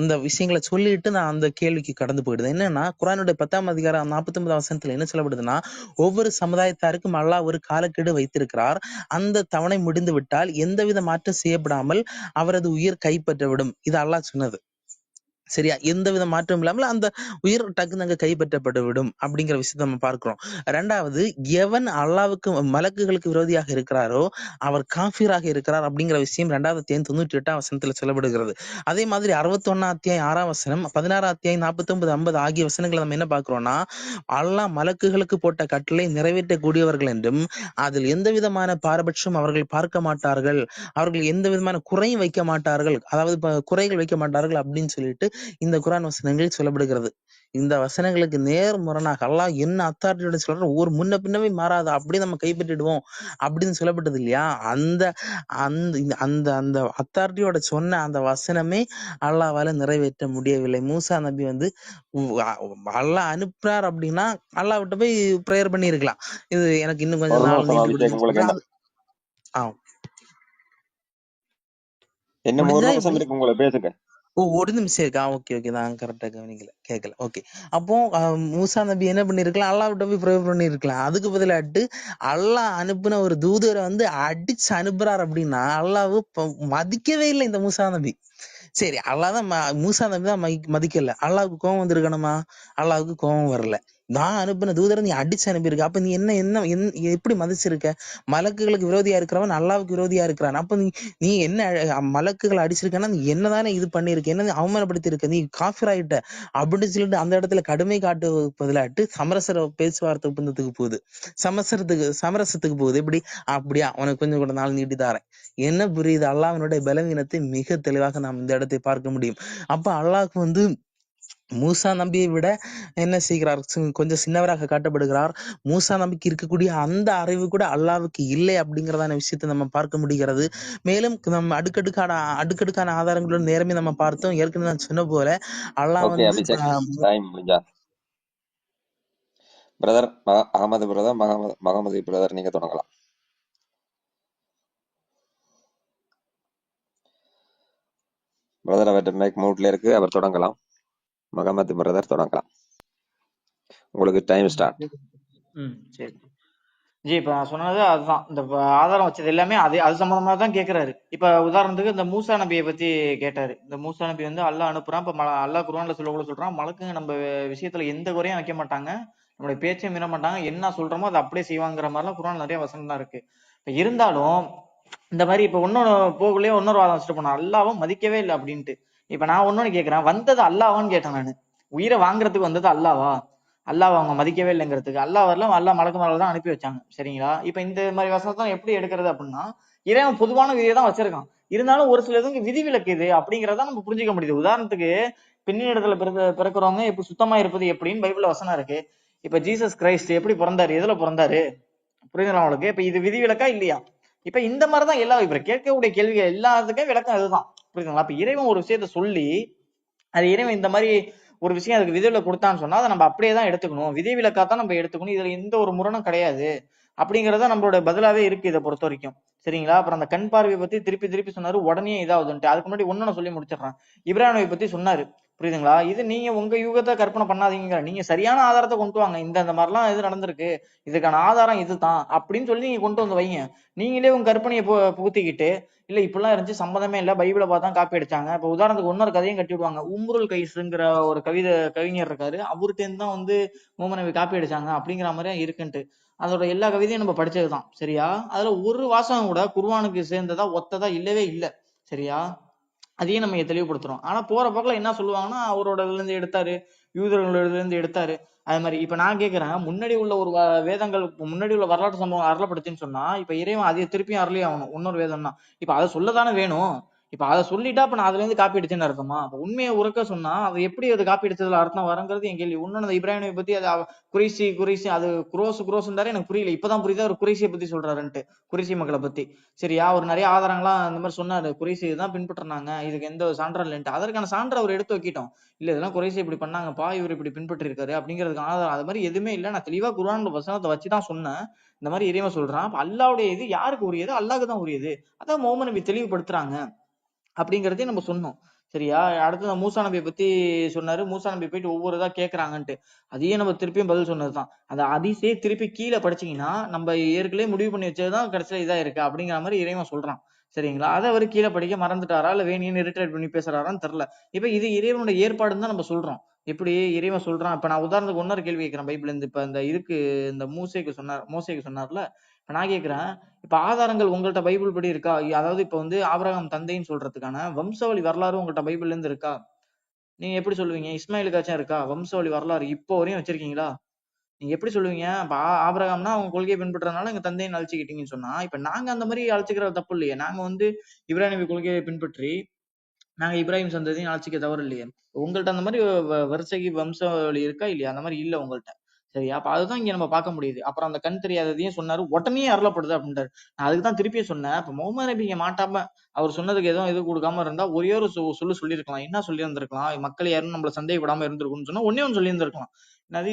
அந்த விஷயங்களை சொல்லிட்டு நான் அந்த கேள்விக்கு கடந்து போயிடுது. என்னன்னா, குர்ஆனுடைய 10ஆம் அதிகாரம் 49 வசனத்துல என்ன சொல்லப்படுதுன்னா, ஒவ்வொரு சமுதாயத்தாருக்கும் அல்லாஹ் ஒரு காலக்கெடு வைத்திருக்கிறார். அந்த தவணை முடிந்து விட்டால் எந்தவித மாற்றம் செய்யப்படாமல் அவரது உயிர் கைப்பற்றவிடும். இது அல்லாஹ் சொன்னது. சரியா? எந்தவித மாற்றம் இல்லாமல் அந்த உயிர் டக்குன்னு அங்க கைப்பற்றப்பட்டு விடும் அப்படிங்கிற விஷயத்த நம்ம பார்க்கிறோம். 2வது, எவன் அல்லாஹ்வுக்கு மலக்குகளுக்கு விரோதியாக இருக்கிறாரோ அவர் காஃபிராக இருக்கிறார் அப்படிங்கிற விஷயம் 2வது அத்தியாயம் 98ஆம் வசனத்துல சொல்லப்படுகிறது. அதே மாதிரி 61ஆம் அத்தியாயம் 6ஆம் வசனம், 16ஆம் அத்தியாயம் 49, 50 ஆகிய வசனங்களை நம்ம என்ன பார்க்கிறோம்னா, அல்லாஹ் மலக்குகளுக்கு போட்ட கட்டளை நிறைவேற்றக்கூடியவர்கள் என்றும் அதில் எந்த விதமான பாரபட்சம் அவர்கள் பார்க்க மாட்டார்கள், அவர்கள் எந்த விதமான குறையும் வைக்க மாட்டார்கள், அதாவது குறைகள் வைக்க மாட்டார்கள் அப்படின்னு சொல்லிட்டு இந்த குர்ஆன் வசனங்கள் சொல்லப்படுகிறது. இந்த வசனங்களுக்கு நேர் முரணாக அல்லாஹ் என்ன அத்தாரிட்டியோட சொல்ற ஒரு முன்ன பின்னவே மாறாது, அப்படி நம்ம கைப்பற்றிடுவோம் அப்படின்னு சொல்லப்பட்டது இல்லையா? அந்த அந்த அந்த அத்தாரிட்டியோட சொன்ன அந்த வசனமே அல்லாஹ்வால நிறைவேற்ற முடியவில்லை. மூசா நபி வந்து அல்லாஹ் அனுப்புறார் அப்படின்னா அல்லாஹ் விட்டு போய் ப்ரேயர் பண்ணி இருக்கலாம். இது எனக்கு இன்னும் கொஞ்சம் ஒரு நாள் நிமிஷம் நீண்டு அபிஷேக், உங்களுக்கு என்ன இன்னும் ஒரு முடிஞ்சா நிமிஷம் எப்படி? இருக்கு, உங்களை பேசுங்க. ஒரு நிமிஷம் இருக்கா? ஓகே, நான் கரெக்டா கவனிக்கல, கேட்கல. ஓகே. அப்போ மூசா நபி என்ன பண்ணிருக்கலாம்? அல்லாஹ் விட்ட போய் ப்ரே பண்ணிருக்கலாம். அதுக்கு பதிலாட்டு அல்லாஹ் அனுப்புன ஒரு தூதரை வந்து அடிச்சு அனுப்புறார் அப்படின்னா அல்லாஹ் மதிக்கவே இல்லை இந்த மூசா நபி. சரி, அல்லாஹ் தான் மூசா நபி தான் மதிக்கல. அல்லாஹ்வுக்கு கோபம் வந்திருக்கணுமா? அல்லாஹ்வுக்கு கோபம் வரல. நான் அனுப்பின தூதரை நீ அடிச்சு அனுப்பியிருக்க. அப்ப நீ என்ன எப்படி மதிச்சிருக்க? மலக்குகளுக்கு விரோதியா இருக்கிறவன் அல்லாஹ்வுக்கு விரோதியா இருக்கிறான். அப்ப நீ என்ன மலக்குகளை அடிச்சிருக்கன்னா நீ என்னதானே இது பண்ணிருக்க, என்ன அவமானப்படுத்தி இருக்க, நீ காஃபிர் ஆயிட்ட அப்படின்னு சொல்லிட்டு அந்த இடத்துல கடுமை காட்டு பதிலாட்டு சமரச பேச்சுவார்த்தை ஒப்பந்தத்துக்கு போகுது, சமரசத்துக்கு போகுது. எப்படி? அப்படியா, உனக்கு கொஞ்சம் கூட நாள் நீட்டி தாரேன். என்ன புரியுது? அல்லாஹ்வினுடைய பலவீனத்தை மிக தெளிவாக நாம் இந்த இடத்தை பார்க்க முடியும். அப்ப அல்லாஹ்க்கு வந்து மூசா நபியை விட என்ன செய்கிறார்? கொஞ்சம் சின்னவராக காட்டப்படுகிறார். மூசா நபிக்கு இருக்கக்கூடிய அந்த அறிவு கூட அல்லாஹ்வுக்கு இல்லை அப்படிங்கிறதான விஷயத்தை நம்ம பார்க்க முடிகிறது. மேலும் நம்ம அடுக்கடுக்கான ஆதாரங்களுடன் நேரமே நம்ம பார்த்தோம். ஏற்கனவே நான் சொன்ன போல அல்லாஹ் ஓகே வந்து அபிஷேக், டைம் முடிஞ்சா. Brother Ahmed brother, Mohammed brother, நீங்க தொடங்கலாம். பிரதர் அவர் மேக் மூட்ல இருக்கு, அவர் தொடங்கலாம். மகமது பிரதர் தொடங்கலாம், உங்களுக்கு டைம் ஸ்டார்ட். சரி ஜி, இப்ப நான் சொன்னது அதுதான். இந்த ஆதாரம் வச்சது எல்லாமே அது சம்பந்தமா தான் கேக்குறாரு. இப்ப உதாரணத்துக்கு இந்த மூசா நபியை பத்தி கேட்டாரு. இந்த மூசா நபி வந்து அல்லாஹ் அனுப்புறான். இப்ப அல்லாஹ் குர்ஆன்ல சொல்றான், மலக்குங்க நம்ம விஷயத்துல எந்த குறையும் வைக்க மாட்டாங்க, நம்மளுடைய பேச்சையும் மீற மாட்டாங்க, என்ன சொல்றோமோ அதை அப்படியே செய்வாங்கிற மாதிரிலாம் குர்ஆன் நிறைய வசனம் தான் இருக்கு. இப்ப இருந்தாலும் இந்த மாதிரி இப்ப இன்னொன்னு போகலையே இன்னொரு வாதம் வச்சுட்டு போனா அல்லாவும் மதிக்கவே இல்லை அப்படின்ட்டு. இப்ப நான் ஒன்னொன்னு கேட்கிறேன், வந்தது அல்லாவான்னு கேட்டேன் நானு. உயிரை வாங்குறதுக்கு வந்தது அல்லாவா? அல்லாஹ் அவங்க மதிக்கவே இல்லைங்கிறதுக்கு அல்லாஹ் வரல, அல்லாஹ் மலக்கு மேல தான் அனுப்பி வச்சாங்க. சரிங்களா? இப்ப இந்த மாதிரி வசனத்தை எப்படி எடுக்கிறது அப்படின்னா, இறைவன் பொதுவான விதியை தான் வச்சிருக்கான். இருந்தாலும் ஒரு சில இதுக்கு விதிவிலக்கு இது அப்படிங்கறத நம்ம புரிஞ்சுக்க முடியுது. உதாரணத்துக்கு பெண்ணின் இடத்துல பிறக்கிறவங்க இப்ப சுத்தமா இருப்பது எப்படின்னு பைபிள்ல வசனம் இருக்கு. இப்ப ஜீசஸ் கிரைஸ்ட் எப்படி பிறந்தாரு, எதுல பிறந்தாரு, புரியுதுங்களா உங்களுக்கு? இப்ப இது விதிவிலக்கா இல்லையா? இப்ப இந்த மாதிரிதான் எல்லா இப்ப கேட்கக்கூடிய கேள்விகள் எல்லாத்துக்கும் விளக்கம் அதுதான், புரியுதுங்களா? இப்ப இறைவன் ஒரு விஷயத்த சொல்லி அது இறைவன் இந்த மாதிரி ஒரு விஷயம் அதுக்கு விதிவிலக்கு கொடுத்தான்னு சொன்னா அதை நம்ம அப்படியே தான் எடுத்துக்கணும், விதிவிலக்காத்தான் நம்ம எடுத்துக்கணும், இதுல எந்த ஒரு முரணும் கிடையாது அப்படிங்கறத நம்மளோட பதிலாவே இருக்கு இதை பொறுத்த வரைக்கும். சரிங்களா? அப்புறம் அந்த கண் பார்வையை பத்தி திருப்பி திருப்பி சொன்னாரு, உடனே இதாகுதுன்ட்டு. அதுக்கு முன்னாடி ஒன்னு நான் சொல்லி முடிச்சிடறேன். இப்ராஹிம் நபி பத்தி சொன்னாரு, புரியுதுங்களா? இது நீங்க உங்க யுகத்தை கற்பனை பண்ணாதீங்க, நீங்க சரியான ஆதாரத்தை கொண்டு வாங்க, இந்த மாதிரிலாம் இது நடந்திருக்கு, இதுக்கான ஆதாரம் இதுதான் அப்படின்னு சொல்லி நீங்க கொண்டு வந்து வைங்க. நீங்களே உங்க கற்பனையை புகுத்திக்கிட்டு இல்ல இப்படிலாம் இருந்துச்சு, சம்மதமே இல்ல, பைபிளை பார்த்தா காப்பி அடிச்சாங்க. இப்ப உதாரணத்துக்கு இன்னொரு கதையும் கட்டி விடுவாங்க. உம்ருல் கைஸ்ங்கிற ஒரு கவிஞர் இருக்காரு, அவர்கிட்ட இருந்து தான் வந்து முகமது நபி காப்பி அடிச்சாங்க அப்படிங்கிற மாதிரியா இருக்குன்ட்டு. அதோட எல்லா கவிதையும் நம்ம படிச்சதுதான். சரியா? அதுல ஒரு வாசகம் கூட குர்ஆனுக்கு சேர்ந்ததா ஒத்ததா இல்லவே இல்லை. சரியா? அதையும் நம்ம தெளிவுபடுத்துறோம். ஆனா போற போக்குல என்ன சொல்லுவாங்கன்னா, அவரோட இதுல இருந்து எடுத்தாரு, யூதர்களோட இதுல இருந்து எடுத்தாரு. அது மாதிரி இப்ப நான் கேட்கிறேன், முன்னாடி உள்ள ஒரு வேதங்கள், முன்னாடி உள்ள வரலாற்று சம்பவம் அருளப்படுத்தின்னு சொன்னா இப்ப இறைவன் அதை திருப்பியும் அருளி ஆகணும், இன்னொரு வேதம் தான். இப்ப அதை சொல்லதானே வேணும். இப்ப அதை சொல்லிட்டா இப்ப நான் அதுல இருந்து காப்பி அடிச்சேன்னு அர்த்தமா? அப்ப உண்மையை உறக்க சொன்னா அது எப்படி அது காப்பி அடிச்சதுல அர்த்தம் வருங்கிறது என் கேள்வி. இன்னொன்னு இப்ராஹிம் நபி பத்தி அது குறைசி அது குரோசுந்தாரு, எனக்கு புரியல, இப்பதான் புரியுது அவர் குறைசியை பத்தி சொல்றாருன்ட்டு, குறைசி மக்களை பத்தி. சரியா? அவர் நிறைய ஆதாரங்கள்லாம் இந்த மாதிரி சொன்னாரு, குறைசி தான் பின்பற்றினாங்க, இதுக்கு எந்த சான்றும் இல்லைன்ட்டு. அதற்கான சான்று அவர் எடுத்து வைக்கிட்டோம். இல்ல இதெல்லாம் குறைசி இப்படி பண்ணாங்கப்பா, இவர் இப்படி பின்பற்றி இருக்காரு அப்படிங்கிறதுக்கு ஆதாரம் அது மாதிரி எதுவுமே இல்லை. நான் தெளிவா குர்ஆன் வசனத்தை வச்சுதான் சொன்னேன். இந்த மாதிரி இறைவன் சொல்றான். அப்ப அல்லாஹ்வுடைய இது யாருக்கு உரியது? அல்லாஹ்க்கு தான் உரியது. அதான் முஹம்மது நபி தெளிவுபடுத்துறாங்க அப்படிங்கறதையும் நம்ம சொன்னோம். சரியா? அடுத்து மூசா நபியை பத்தி சொன்னாரு. மூசா நபி போயிட்டு ஒவ்வொரு இதா கேட்கறாங்கன்ட்டு, அதையே நம்ம திருப்பியும் பதில் சொன்னதுதான். அந்த ஹதீஸே திருப்பி கீழே படிச்சீங்கன்னா நம்ம ஏற்கனவே முடிவு பண்ணி வச்சதுதான் கடைசியில இதா இருக்கு அப்படிங்கிற மாதிரி இறைவன் சொல்றான். சரிங்களா? அதை அவர் கீழே படிக்க மறந்துட்டாரா இல்ல வேணின்னு இரிட்டேட் பண்ணி பேசுறாரான்னு தெரியல. இப்ப இது இறைவனுடைய ஏற்பாடுன்னு தான் நம்ம சொல்றோம். எப்படி இறைவன் சொல்றான்? இப்ப நான் உதாரணத்துக்கு இன்னொரு கேள்வி கேட்கிறேன் பைபிள் இருந்து. இப்ப இந்த இதுக்கு இந்த மோசேக்கு சொன்னார்ல, இப்ப நான் கேட்கிறேன், இப்ப ஆதாரங்கள் உங்கள்ட்ட பைபிள் படி இருக்கா? அதாவது இப்ப வந்து ஆபிரகாம் தந்தைன்னு சொல்றதுக்கான வம்சாவளி வரலாறு உங்கள்ட்ட பைபிள்ல இருந்து இருக்கா? நீங்க எப்படி சொல்லுவீங்க? இஸ்மாயிலுக்காச்சும் இருக்கா வம்சாவளி வரலாறு இப்போ வரையும் வச்சிருக்கீங்களா? நீங்க எப்படி சொல்லுவீங்க? இப்ப ஆபிரகாம்னா அவங்க கொள்கையை பின்பற்றதுனால எங்க தந்தையை அழைச்சிக்கிட்டீங்கன்னு சொன்னா, இப்ப நாங்க அந்த மாதிரி அழைச்சிக்கிறது தப்பு இல்லையே. நாங்க வந்து இப்ராஹிம் நபி கொள்கையை பின்பற்றி நாங்க இப்ராஹிம் சந்ததியும் அழைச்சிக்க தவறு இல்லையே. உங்கள்ட்ட அந்த மாதிரி வரிசைக்கு வம்சாவளி இருக்கா இல்லையா? அந்த மாதிரி இல்ல உங்கள்ட்ட. சரியா? அப்ப அதுதான் இங்க நம்ம பார்க்க முடியுது. அப்புறம் அந்த கண் தெரியாததையும் சொன்னாரு, உடனே அருளப்படுது அப்படின்றாரு. நான் அதுக்குதான் திருப்பியும் சொன்னேன், இப்ப முகமது நபி இங்க மாட்டாம அவர் சொன்னதுக்கு எதுவும் இது கொடுக்காம இருந்தா ஒரே ஒரு சொல்லியிருக்கலாம். என்ன சொல்லி இருந்திருக்கலாம்? மக்கள் யாரும் நம்மள சந்தேகப்படாம இருந்திருக்கும்னு சொன்னா ஒன்னே ஒன்னு சொல்லி இருந்திருக்கலாம்.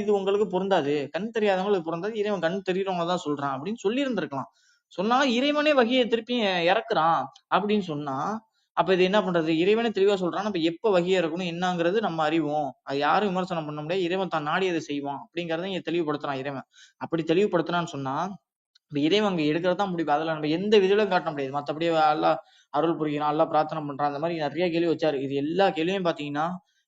இது உங்களுக்கு பொருந்தாது, கண் தெரியாதவங்களுக்கு பொருந்தாது, இறைவன் கண் தெரியுறவங்க தான் சொல்றான் அப்படின்னு சொல்லி இருந்திருக்கலாம். சொன்னா இறைவனே வகையை திருப்பி இறக்குறான் அப்படின்னு சொன்னா அப்ப இது என்ன பண்றது? இறைவனே தெளிவா சொல்றான், நம்ம எப்ப வகையா இருக்கணும் என்னங்கிறது நம்ம அறிவோம், அது யாரும் விமர்சனம் பண்ண முடியாது, இறைவன் தான் நாடியதை செய்வான் அப்படிங்கறத இங்க தெளிவுபடுத்துறான் இறைவன். அப்படி தெளிவுபடுத்தினான்னு சொன்னா இப்ப இறைவன் அங்க எடுக்கிறதான் முடிவு. அதுல நம்ம எந்த விதிலும் காட்ட முடியாது. மத்தபடி அல்லாஹ் அருள் புரிகிறான், அல்லாஹ் பிரார்த்தனை பண்றான், அந்த மாதிரி நிறைய கேள்வி வச்சாரு. இது எல்லா கேள்வியும் பாத்தீங்கன்னா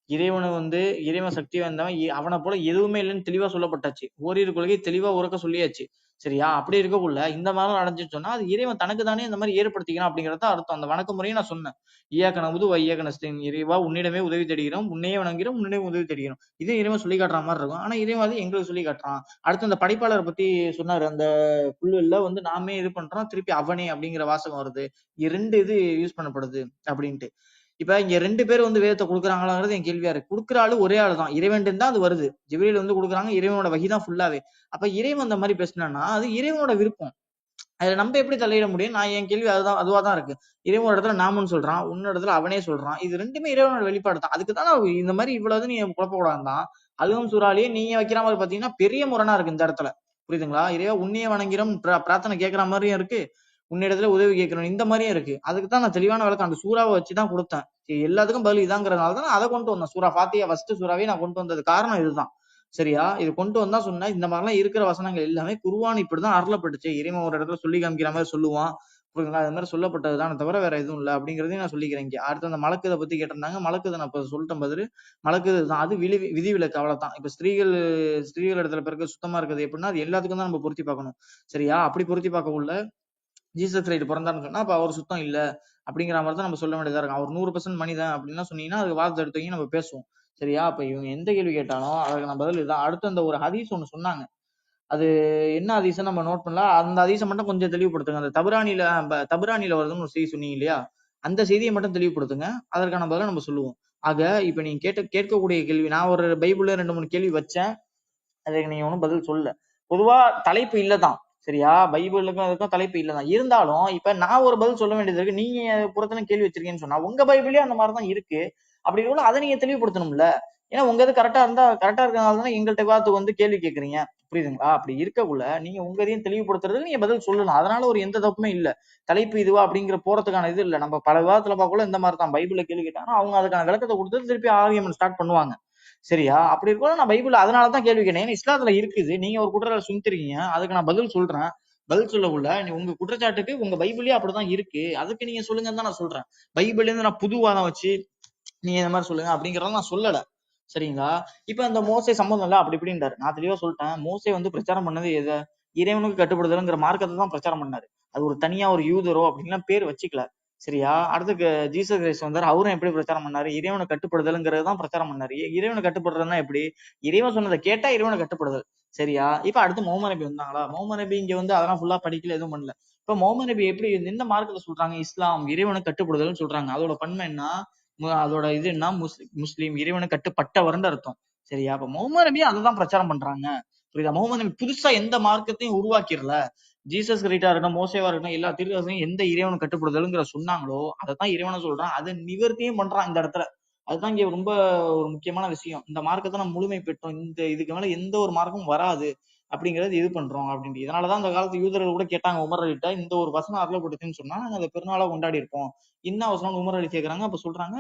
இறைவனை வந்து இறைவன் சக்தி வந்தவன், அவனை போல எதுவுமே இல்லைன்னு தெளிவா சொல்லப்பட்டாச்சு. ஓரிரு கொள்கை தெளிவா உறக்க சொல்லியாச்சு. சரியா? அப்படி இருக்கக்குள்ள இந்த மாதிரி நடந்துச்சுன்னு சொன்னா அது இறைவன் தனக்கு தானே இந்த மாதிரி ஏற்படுத்திக்கிறான் அப்படிங்கறத அர்த்தம். அந்த வணக்க முறையை நான் சொன்னேன். ஈயாக்க நஅபுது வ ஈயாக்க நஸ்தஈன், இறைவா உன்னிடமே உதவி தேடுகிறோம், உன்னையே வணங்குகிறோம், உன்னிடமே உதவி தேடுகிறோம். இதே இறைவன் சொல்லி காட்டுற மாதிரி இருக்கும். ஆனா இறைவன் அது எங்களுக்கு சொல்லி காட்டுறான். அடுத்து அந்த படைப்பாளரை பத்தி சொன்னாரு. அந்த புல்லுல வந்து நாமே இது பண்றோம், திருப்பி அவனே அப்படிங்கிற வாசகம் வருது. இரண்டு இது யூஸ் பண்ணப்படுது அப்படின்ட்டு. இப்ப இங்க 2 பேர் வந்து வேதத்தை கொடுக்குறாங்களாங்கிறது என் கேள்வியா இருக்கு. கொடுக்குற ஆளு ஒரே ஆளு தான், இறைவன் தான் அது வருது. ஜிப்ரீல் வந்து கொடுக்குறாங்க, இறைவனோட வஹி தான் ஃபுல்லாவே. அப்ப இறைவன் அந்த மாதிரி பேசினான்னா அது இறைவனோட விருப்பம். அதுல நம்ம எப்படி தலையிட முடியும்? நான் என் கேள்வி அதுவாதான் இருக்கு. இறைவன் ஒரு இடத்துல நாமுன்னு சொல்றான், இன்னொரு இடத்துல அவனே சொல்றான். இது ரெண்டுமே இறைவனோட வெளிப்பாடு தான். அதுக்குதான் இந்த மாதிரி இவ்வளவு நீ குழப்பக்கூடாதுதான். அதுவும் சூறாலேயே நீங்க வைக்கிற மாதிரி பாத்தீங்கன்னா பெரிய முரணா இருக்கு இந்த இடத்துல. புரியுதுங்களா? இறைவா உன்னையே வணங்கிறோம் பிரார்த்தனை கேட்கிற மாதிரியும் இருக்கு, உன்னிடத்துல உதவி கேட்கணும் இந்த மாதிரியும் இருக்கு. அதுக்குதான் நான் தெளிவான விளக்கம் அந்த சூறாவை வச்சுதான் கொடுத்தேன். எல்லாத்துக்கும் பதில் இதாங்கிறதுனாலதான் அதை கொண்டு வந்தேன். சூறா ஃபாத்தியா ஃபர்ஸ்ட் சூறாவே நான் கொண்டு வந்தது காரணம் இதுதான். சரியா? இது கொண்டு வந்தா சொன்னா இந்த மாதிரிலாம் இருக்கிற வசனங்கள் எல்லாமே குர்ஆன் இப்படிதான் அருளப்பட்டுச்சு. இறைவன் ஒரு இடத்துல சொல்லி காமிக்கிற மாதிரி சொல்லுவான். புரியுதுங்களா? அது மாதிரி சொல்லப்பட்டதுதானே தவிர வேற எதுவும் இல்லை அப்படிங்கறதையும் நான் சொல்லிக்கிறேன் இங்க. அடுத்து அந்த மலக்குதை பத்தி கேட்டிருந்தாங்க. மலக்குதை நான் இப்ப சொல்லிட்டேன் பதில். மலக்குது தான் அது விதிவிலக்கு, அவ்வளவுதான். இப்ப ஸ்திரீகள் இடத்துல பிறகு சுத்தமா இருக்குது எப்படின்னா அது எல்லாத்துக்கும் தான் நம்ம பொருத்தி பார்க்கணும். சரியா? அப்படி பொருத்தி பார்க்க உள்ள ஜீசஸ் ரைட் பிறந்தாருன்னு சொன்னா அப்ப அவர் சுத்தம் இல்ல அப்படிங்கிற மாதிரி தான் நம்ம சொல்ல வேண்டியதா இருக்கும். அவர் 100% மனிதன் அப்படின்னா சொன்னீங்கன்னா அது வாதத்தை எடுத்தீங்க நம்ம பேசுவோம். சரியா? அப்ப இவங்க எந்த கேள்வி கேட்டாலும் அதுக்கு நான் பதில் இதுதான். அடுத்து அந்த ஒரு ஹதீஸ் ஒண்ணு சொன்னாங்க. அது என்ன ஹதீஸ் நம்ம நோட் பண்ணலாம். அந்த ஹதீஸை மட்டும் கொஞ்சம் தெளிவுபடுத்துங்க. அந்த தபுரானில வருதுன்னு ஒரு செய்தி சொன்னீங்க இல்லையா? அந்த செய்தியை மட்டும் தெளிவுபடுத்துங்க, அதற்கான பதிலை நம்ம சொல்லுவோம். ஆக இப்ப நீங்க கேட்கக்கூடிய கேள்வி, நான் ஒரு பைபிள்ல 2-3 கேள்வி வச்சேன், அதுக்கு நீங்க ஒன்றும் பதில் சொல்லல. பொதுவா தலைப்பு இல்லதான், சரியா? பைபிளுக்கும் அதுக்கும் தலைப்பு இல்லதான். இருந்தாலும் இப்ப நான் ஒரு பதில் சொல்ல வேண்டியது இருக்கு, நீங்க புறத்துல கேள்வி வச்சிருக்கீங்கன்னு சொன்னா உங்க பைபிளே அந்த மாதிரிதான் இருக்கு. அப்படி இருக்கணும், அதை நீங்க தெளிவுபடுத்தணும்ல. ஏன்னா உங்க இது கரெக்டா இருக்கிறதுனால தானே எங்கள்கிட்ட விவாதத்துக்கு கேள்வி கேட்கறீங்க, புரியுதுங்களா? அப்படி இருக்கக்குள்ள நீங்க உங்க இதையும் தெளிவுபடுத்துறதுக்கு நீங்க பதில் சொல்லலாம். அதனால ஒரு எந்த தப்புமே இல்ல. தலைப்பு இதுவா அப்படிங்கிற போறதுக்கான இது இல்ல. நம்ம பல விவாதத்துல பார்க்கல இந்த மாதிரி தான். பைபிள்ல கேள்வி கேட்டாங்கன்னா அவங்க அதுக்கான விளக்கத்தை கொடுத்து திருப்பி ஆர்கியூமெண்ட் ஸ்டார்ட் பண்ணுவாங்க, சரியா? அப்படி இருக்கும் நான் பைபிள் அதனாலதான் கேள்வி கேட்டேன். ஏன்னா இஸ்லாத்துல இருக்குது, நீங்க ஒரு குற்றச்சாட்டு சுமத்திருக்கீங்க, அதுக்கு நான் பதில் சொல்றேன். பதில் சொல்லக்குள்ள உங்க குற்றச்சாட்டுக்கு உங்க பைபிளே அப்படிதான் இருக்கு, அதுக்கு நீங்க சொல்லுங்கன்னு தான் நான் சொல்றேன். பைபிள்ல இருந்து நான் புதுவாதம் வச்சு நீங்க இந்த மாதிரி சொல்லுங்க அப்படிங்கறத நான் சொல்லல, சரிங்களா? இப்ப அந்த மோசே சம்பந்தம் இல்ல அப்படி இப்படின்றாரு. நான் தெளிவா சொல்லிட்டேன், மோசே பிரச்சாரம் பண்ணது எதை? இறைவனுக்கு கட்டுப்படுதல்ங்கிற மார்க்கத்தை தான் பிரச்சாரம் பண்ணாரு. அது ஒரு தனியா ஒரு யூதரோ அப்படின்லாம் பேர் வச்சுக்கல, சரியா? அடுத்து ஜீசஸ் கிரைஸ்ட் வந்தாரு, அவரும் எப்படி பிரச்சாரம் பண்ணாரு? இறைவனை கட்டுப்படுதல்ங்கிறது தான் பிரச்சாரம் பண்ணாரு. இறைவனை கட்டுப்படுறதுன்னா எப்படி? இறைவன் சொன்னதை கேட்டா இறைவனை கட்டுப்படுதல், சரியா? இப்ப அடுத்து முகமது நபி வந்தாங்களா? முகமது நபி இங்க அதெல்லாம் ஃபுல்லா படிக்கல, எதுவும் பண்ணல. இப்ப முகமது நபி எப்படி எந்த மார்க்கத்தை சொல்றாங்க? இஸ்லாம், இறைவனை கட்டுப்படுதல்னு சொல்றாங்க. அதோட பன்மை என்ன? அதோட இது என்ன? முஸ்லீம், இறைவனை கட்டுப்பட்டவர்னு அர்த்தம், சரியா? அப்ப முகமது நபி அதான் பிரச்சாரம் பண்றாங்க, புரியுதா? முகமது நபி புதுசா எந்த மார்க்கத்தையும் உருவாக்கிடல. ஜீசஸ் கிரைஸ்டா இருக்கட்டும், மோசேவா இருக்கட்டும், எல்லா தீர்க்கதரிசியும் எந்த இறைவனை கட்டுப்படுதல்ங்கிற சொன்னாங்களோ அதைத்தான் இறைவனை சொல்றான். அதை நிவர்த்தியும் பண்றான் இந்த இடத்துல. அதுதான் இங்க ரொம்ப ஒரு முக்கியமான விஷயம். இந்த மார்க்கத்தை நம்ம முழுமை பெற்றோம், இந்த இதுக்கு மேல எந்த ஒரு மார்க்கமும் வராது அப்படிங்கறது இது பண்றோம் அப்படின்ட்டு. இதனாலதான் அந்த காலத்து யூதர்கள் கூட கேட்டாங்க உமர் அலிட்ட, இந்த ஒரு வசனம் அருளப்பட்டுச்சுன்னு சொன்னா நாங்க அதை பெருநாளா கொண்டாடி இருப்போம், என்ன வசனம் உமர் அலி கேட்கறாங்க. அப்ப சொல்றாங்க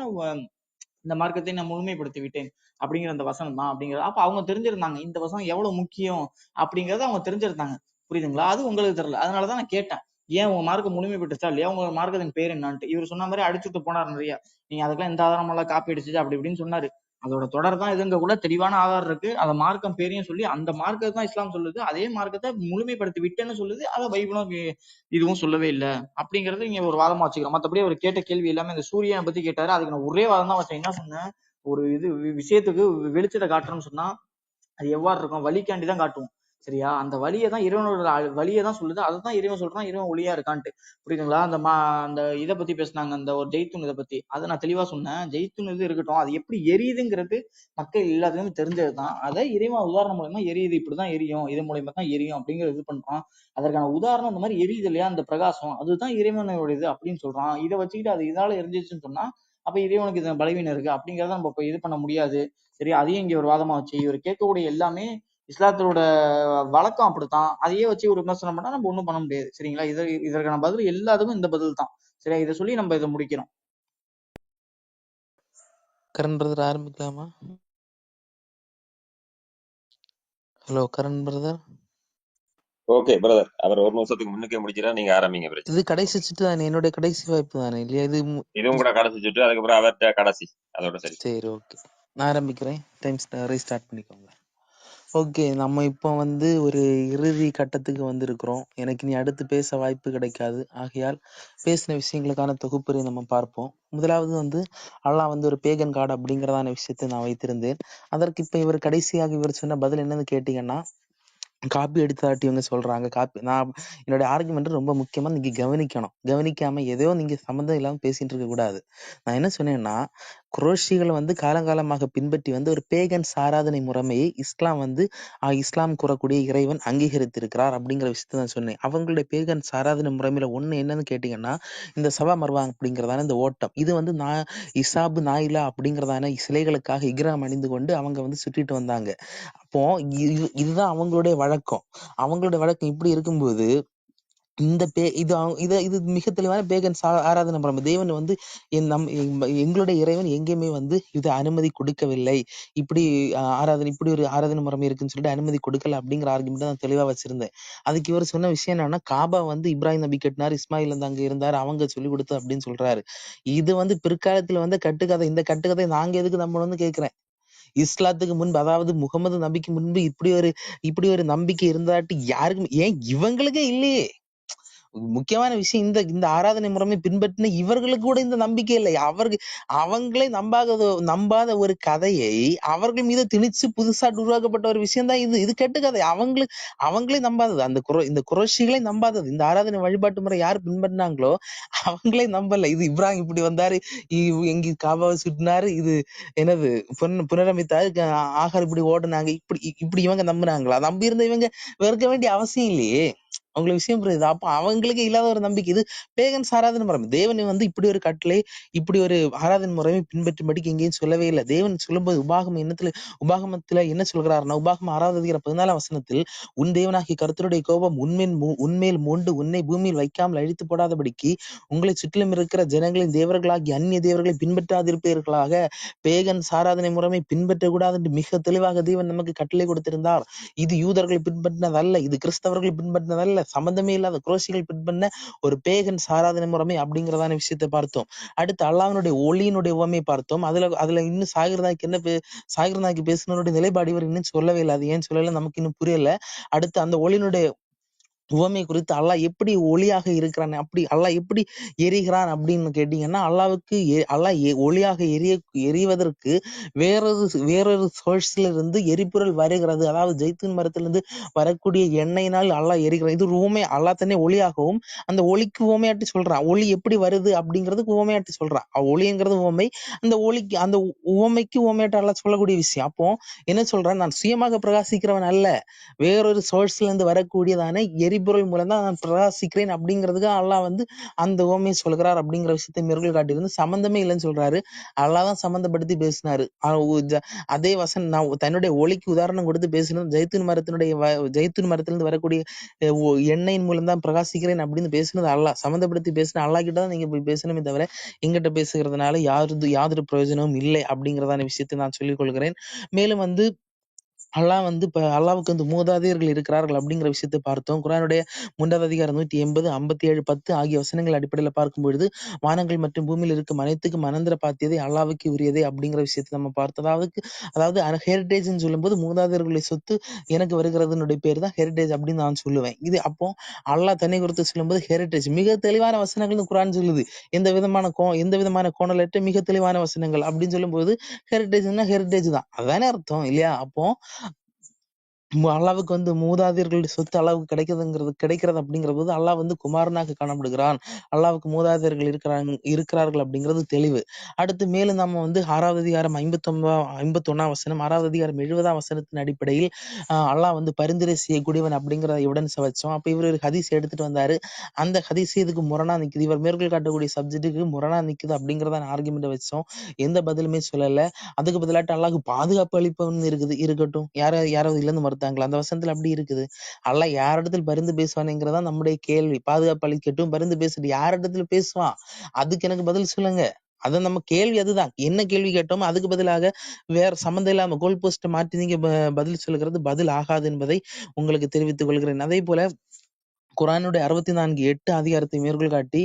இந்த மார்க்கத்தை நான் முழுமைப்படுத்தி விட்டேன் அப்படிங்கிற அந்த வசனம் தான் அப்படிங்கிறது. அப்ப அவங்க தெரிஞ்சிருந்தாங்க இந்த வசனம் எவ்வளவு முக்கியம் அப்படிங்கறத அவங்க தெரிஞ்சிருந்தாங்க, புரியுதுங்களா? அது உங்களுக்கு தெரியல. அதனாலதான் நான் கேட்டேன், ஏன் உங்க மார்க்கம் முழுமைப்பட்டுச்சா இல்லையா, உங்க மார்க்கத்தின் பேர் என்னான்ட்டு. இவர் சொன்ன மாதிரி அடிச்சுட்டு போனார் நிறைய, நீங்க அதுக்கெல்லாம் எந்த ஆதாரம் எல்லாம் காப்பி அடிச்சுச்சு அப்படி இப்படின்னு சொன்னாரு. அதோட தொடர் தான் இதுங்க கூட தெளிவான ஆதாரம் இருக்கு. அந்த மார்க்கம் பேரையும் சொல்லி அந்த மார்க்கத்தை தான் இஸ்லாம் சொல்லுது, அதே மார்க்கத்தை முழுமைப்படுத்தி விட்டேன்னு சொல்லுது. அதை பைபிளும் இதுவும் சொல்லவே இல்லை அப்படிங்கறது இங்க ஒரு வாதமா வச்சுக்கிறோம். மத்தபடி அவர் கேட்ட கேள்வி எல்லாமே இந்த சூரியனை பத்தி கேட்டாரு, அதுக்கு நான் ஒரே வாதம் தான் வச்சேன். என்ன சொன்னேன்? ஒரு இது விஷயத்துக்கு வெளிச்சத்தை காட்டுறோம்னு சொன்னா அது எவ்வாறு இருக்கும்? வழிக்காண்டி தான் காட்டுவோம், சரியா? அந்த வழியை தான் இறைவனோட வழியை தான் சொல்லுது, அதை தான் இறைவன் சொல்றான், இறைவன் ஒளியா இருக்கான்ட்டு, புரியுதுங்களா? அந்த இதை பத்தி பேசினாங்க, அந்த ஒரு ஜெய்தூன் இதை பத்தி, அதை நான் தெளிவா சொன்னேன். ஜெய்தூன் இது இருக்கட்டும், அது எப்படி எரியுதுங்கிறது மக்கள் எல்லாத்துக்குமே தெரிஞ்சதுதான். அதை இறைவன் உதாரணம் மூலமா எரியுது, இப்படிதான் எரியும், இது மூலயமா தான் எரியும் அப்படிங்கிற இது பண்றான். அதற்கான உதாரணம் இந்த மாதிரி எரியுது இல்லையா, அந்த பிரகாசம், அதுதான் இறைவனோட இது அப்படின்னு சொல்றான். இதை வச்சுக்கிட்டு அது இதால எரிஞ்சிச்சுன்னு சொன்னா அப்ப இறைவனுக்கு இது பலவீனம் இருக்கு அப்படிங்கறத நம்ம இது பண்ண முடியாது, சரி? அதையும் இங்க ஒரு வாதமா வச்சு இவர் கேட்கக்கூடிய எல்லாமே இஸ்லாத்தோட வழக்கம் அப்படித்தான், அதையே வச்சு ஒரு விமர்சனம் பண்ணா நம்ம ஒண்ணும் பண்ண முடியாது, சரிங்களா? இதற்கான பதில் எல்லாத்துக்கும் இந்த பதில் தான், சரியா? இதை சொல்லி நம்ம இதை முடிக்கிறோம். கரண் பிரதர் ஆரம்பிக்கலாமா? Hello Karan brother. Okay brother, அவர் ஒரு நிமிஷத்துக்கு முன்னுக்கே முடிச்சிடா, நீங்க ஆரம்பிங்க. இது கடைசி சுற்று தானே, என்னுடைய கடைசி வாய்ப்பு தானே இல்லையா? இதுவும் கூட கடைசி சுற்று, அதுக்கப்புறம் அவர்கிட்ட கடைசி, அதோட சரி. சரி, ஓகே, நான் ஆரம்பிக்கிறேன். டைம் ரீஸ்டார்ட் பண்ணிக்கோங்க. ஓகே, நம்ம இப்போ ஒரு இறுதி கட்டத்துக்கு வந்திருக்கிறோம். எனக்கு நீ அடுத்து பேச வாய்ப்பு கிடைக்காது. ஆகையால் பேசின விஷயங்களுக்கான தொகுப்புரை நம்ம பார்ப்போம். முதலாவது அல்லாஹ் ஒரு பேகன் காட் அப்படிங்கிறதான விஷயத்தை நான் வைத்திருந்தேன். அதற்கு இப்ப இவர் கடைசியாக இவர் சொன்ன பதில் என்னன்னு கேட்டீங்கன்னா, காப்பி எடுத்தாட்டி இவங்க சொல்றாங்க. நான் என்னுடைய ஆர்குமெண்ட் ரொம்ப முக்கியமா நீங்க கவனிக்கணும். கவனிக்காம ஏதோ நீங்க சம்மந்தம் இல்லாம பேசிட்டு இருக்க கூடாது. நான் என்ன சொன்னேன்னா, குரோஷிகள் காலங்காலமாக பின்பற்றி ஒரு பேகன்ஸ் ஆராதனை முறைமையை இஸ்லாம் கூறக்கூடிய இறைவன் அங்கீகரித்திருக்கிறார் அப்படிங்கிற விஷயத்த நான் சொன்னேன். அவங்களுடைய பேகன்ஸ் ஆராதனை முறைமையில ஒண்ணு என்னன்னு கேட்டீங்கன்னா, இந்த சபா மர்வா அப்படிங்கிறதான இந்த ஓட்டம், இது இசாபு நாயிலா அப்படிங்கிறதான சிலைகளுக்காக இக்ராம் அணிந்து கொண்டு அவங்க சுற்றிட்டு வந்தாங்க. அப்போ இதுதான் அவங்களுடைய வழக்கம். அவங்களுடைய வழக்கம் இப்படி இருக்கும்போது இது மிக தெளிவான பேகன்ஸ் ஆராதனை முறை. தேவன் எங்களுடைய இறைவன் எங்கேயுமே இதை அனுமதி கொடுக்கவில்லை. இப்படி ஒரு ஆராதனை முறை இருக்குன்னு சொல்லிட்டு அனுமதி கொடுக்கல அப்படிங்கிற ஆர்குமெண்ட் நான் தெளிவா வச்சிருந்தேன். அதுக்கு இவர் சொன்ன விஷயம் என்னன்னா, காபா இப்ராஹிம் நபி கட்டினார், இஸ்மாயில் அங்க இருந்தாரு, அவங்க சொல்லி கொடுத்து அப்படின்னு சொல்றாரு. இது பிற்காலத்துல கட்டுக்கதை. இந்த கட்டுக்கதை நாங்க எதுக்கு நம்ம கேட்கிறேன். இஸ்லாத்துக்கு முன்பு, அதாவது முகமது நபிக்கு முன்பு இப்படி ஒரு நம்பிக்கை இருந்தாட்டி யாருக்கும், ஏன் இவங்களுக்கே இல்லையே. முக்கியமான விஷயம் இந்த இந்த ஆராதனை முறைமை பின்பற்றின இவர்களுக்கு கூட இந்த நம்பிக்கை இல்லை. அவங்களே நம்பாத ஒரு கதையை அவர்கள் மீது திணிச்சு புதுசா உருவாக்கப்பட்ட ஒரு விஷயம் தான் இது. இது கெட்ட கதை. அவங்களே நம்பாதது. இந்த குறைஷிகளே நம்பாதது. இந்த ஆராதனை வழிபாட்டு முறை யார் பின்பற்றினாங்களோ அவங்களே நம்பல. இது இப்ராஹிம் இப்படி வந்தாரு, எங்க காபாவை சுட்டினாரு, இது என்னது புனரமைத்தாரு, ஆகார் இப்படி ஓடுனாங்க, இப்படி இவங்க நம்புனாங்களா? நம்பி இருந்த இவங்க வெறுக்க வேண்டிய அவசியம் இல்லையே. உங்களுக்கு விஷயம் புரியுது. அப்ப அவங்களுக்கு இல்லாத ஒரு நம்பிக்கை. இது பேகன்ஸ் ஆராதனை முறை. தேவன் இப்படி ஒரு கட்டளை, இப்படி ஒரு ஆராதனை முறையை பின்பற்றும்படிக்கு எங்கேயும் சொல்லவே இல்லை. தேவன் சொல்லும்போது உபாகமத்துல என்ன சொல்கிறாருன்னா, உபாகமம் 6வது அதிகாரம் 14ஆம் வசனத்தில், உன் தேவனாகிய கர்த்தருடைய கோபம் உன்மேல் மூண்டு உன்னை பூமியில் வைக்காமல் அழித்து போடாதபடிக்கு உங்களை சுற்றிலும் இருக்கிற ஜனங்களின் தேவர்களாகி அந்நிய தேவர்களை பின்பற்றாதிருப்பீர்களாக. பேகன்ஸ் ஆராதனை முறைமை பின்பற்றக்கூடாது என்று மிக தெளிவாக தேவன் நமக்கு கட்டளை கொடுத்திருந்தார். இது யூதர்களை பின்பற்றினதல்ல, இது கிறிஸ்தவர்கள் பின்பற்றினதல்ல, சம்பந்தமே இல்லாத குரோசிகள் பின்பற்றின ஒரு பேகன் ஆராதனை முறைமை அப்படிங்கிறதான விஷயத்தை பார்த்தோம். அடுத்து அல்லாஹ்வினுடைய ஒளியினுடைய உவமையை பார்த்தோம். அதுல இன்னும் சாகிர் நாய்க்கு பேசினவருடைய நிலைப்பாடு இவர் இன்னும் சொல்லவே இல்லை. அது ஏன் சொல்லல நமக்கு இன்னும் புரியல. அடுத்து அந்த ஒளியினுடைய உவமை குறித்து அல்லாஹ் எப்படி ஒளியாக இருக்கிறான், அப்படி அல்லாஹ் எப்படி எரிகிறான் அப்படின்னு கேட்டீங்கன்னா, அல்லாஹ் ஒளியாக எரிவதற்கு வேறொரு சோர்ஸ்ல இருந்து எரிபொருள் வருகிறது. அதாவது ஜெய்தூன் மரத்திலிருந்து வரக்கூடிய எண்ணெயினால் அல்லாஹ் எரிகிறான். இது ஒரு உவமை. அல்லாஹ் தன்னை ஒளியாகவும் அந்த ஒளிக்கு உவமையாட்டி சொல்றான். ஒளி எப்படி வருது அப்படிங்கிறதுக்கு உவமையாட்டி சொல்றான். ஒளிங்கிறது உவமை, அந்த உவமைக்கு உவமையாட்டி அல்லாஹ் சொல்லக்கூடிய விஷயம். அப்போ என்ன சொல்றான், நான் சுயமாக பிரகாசிக்கிறவன் அல்ல, வேறொரு சோர்ஸ்ல இருந்து வரக்கூடியதான எரிபொருள் மூலம் தான் நான் பிரகாசிக்கிறேன் அப்படிங்கிறதுக்கு அல்லாஹ் அந்த உவமையை சொல்கிறார் அப்படிங்கிற விஷயத்தை மேற்கோள் காட்டியிருந்து சம்பந்தமே இல்லைன்னு சொல்றாரு. அல்லாஹ் தான் சம்பந்தப்படுத்தி பேசினாரு. அதே வசன் நான் தன்னுடைய ஒளிக்கு உதாரணம் கொடுத்து பேசினது ஜெய்தூன் மரத்திலிருந்து வரக்கூடிய எண்ணெயின் மூலம் தான் பிரகாசிக்கிறேன் அப்படின்னு பேசினது அல்லாஹ். சம்மந்தப்படுத்தி பேசின அல்லாஹ் கிட்ட தான் நீங்க போய் பேசணுமே தவிர எங்கிட்ட பேசுகிறதுனால யாதொரு பிரயோஜனமும் இல்லை அப்படிங்கிறதான விஷயத்தை நான் சொல்லிக் கொள்கிறேன். மேலும் அல்லாஹ் இப்ப அல்லாஹ்வுக்கு மூதாதையர்கள் இருக்கிறார்கள் அப்படிங்கிற விஷயத்தை பார்த்தோம். குர்ஆனுடைய 3வது அதிகாரம் 180, 57, 10 ஆகிய வசனங்கள் அடிப்படையில பார்க்கும்பொழுது வானங்கள் மற்றும் பூமியில் இருக்கும் அனைத்துக்கும் அனந்தர பாத்தியதை அல்லாஹ்வுக்கு உரியதே அப்படிங்கிற விஷயத்தை நம்ம பார்த்தோம். அதாவது ஹெரிட்டேஜ்னு சொல்லும்போது மூதாதையர்களுடைய சொத்து எனக்கு வருகிறதுனுடைய பேர் தான் ஹெரிட்டேஜ் அப்படின்னு நான் சொல்லுவேன். இது அப்போ அல்லாஹ் தன்னை குறித்து சொல்லும்போது ஹெரிட்டேஜ் மிக தெளிவான வசனங்கள் குர்ஆன் சொல்லுது. எந்த விதமான கோணலற்ற மிக தெளிவான வசனங்கள் அப்படின்னு சொல்லும்போது ஹெரிட்டேஜ்னா ஹெரிட்டேஜ் தான், அதுதானே அர்த்தம் இல்லையா? அப்போ அல்லாஹ்வுக்கு மூதாதையர்களுடைய சொத்து அல்லாஹ்வுக்கு கிடைக்கிறது அப்படிங்கிற போது அல்லாஹ் குமாரனாக காணப்படுகிறான். அல்லாஹ்வுக்கு மூதாதையர்கள் இருக்கிறார்கள் அப்படிங்கிறது தெளிவு. அடுத்து மேலும் நம்ம 6வது அதிகாரம் 51ஆம் வசனம், 6வது அதிகாரம் 70ஆம் வசனத்தின் அடிப்படையில் அல்லாஹ் பரிந்துரை செய்யக்கூடியவன் அப்படிங்கிறத எவிடன்ஸ் வச்சோம். அப்ப இவர் ஒரு ஹதீஸ் எடுத்துட்டு வந்தாரு. அந்த ஹதீஸ் இதுக்கு முரணா நிக்குது, இவர் மேற்கோள் காட்டக்கூடிய சப்ஜெக்டுக்கு முரணா நிக்குது அப்படிங்கிறத ஆர்குமெண்ட் வச்சோம். எந்த பதிலுமே சொல்லல. அதுக்கு பதிலாட்டு அல்லாஹ் பாதுகாப்பு அளிப்பவன் இருக்கட்டும், யாராவது இல்லைன்னு மறுத்தாங்களா? அந்த வசனத்துல அப்படி இருக்குது. அல்லாஹ் யாரிடத்தில் பரிந்து பேசுவானுங்கிறதா நம்முடைய கேள்வி. பாதுகாப்பு அளிக்கட்டும், பரிந்து பேசிட்டு யாரிடத்துல பேசுவான், அதுக்கு எனக்கு பதில் சொல்லுங்க. அதான் நம்ம கேள்வி. அதுதான் என்ன கேள்வி கேட்டோமோ அதுக்கு பதிலாக வேற சம்மந்தம் இல்லாம கோல் போஸ்ட மாற்றி நீங்க பதில் சொல்லுகிறது பதில் ஆகாது என்பதை உங்களுக்கு தெரிவித்துக் கொள்கிறேன். அதே போல குர்ஆனுடைய 64:8 அதிகாரத்தை மேற்கோள் காட்டி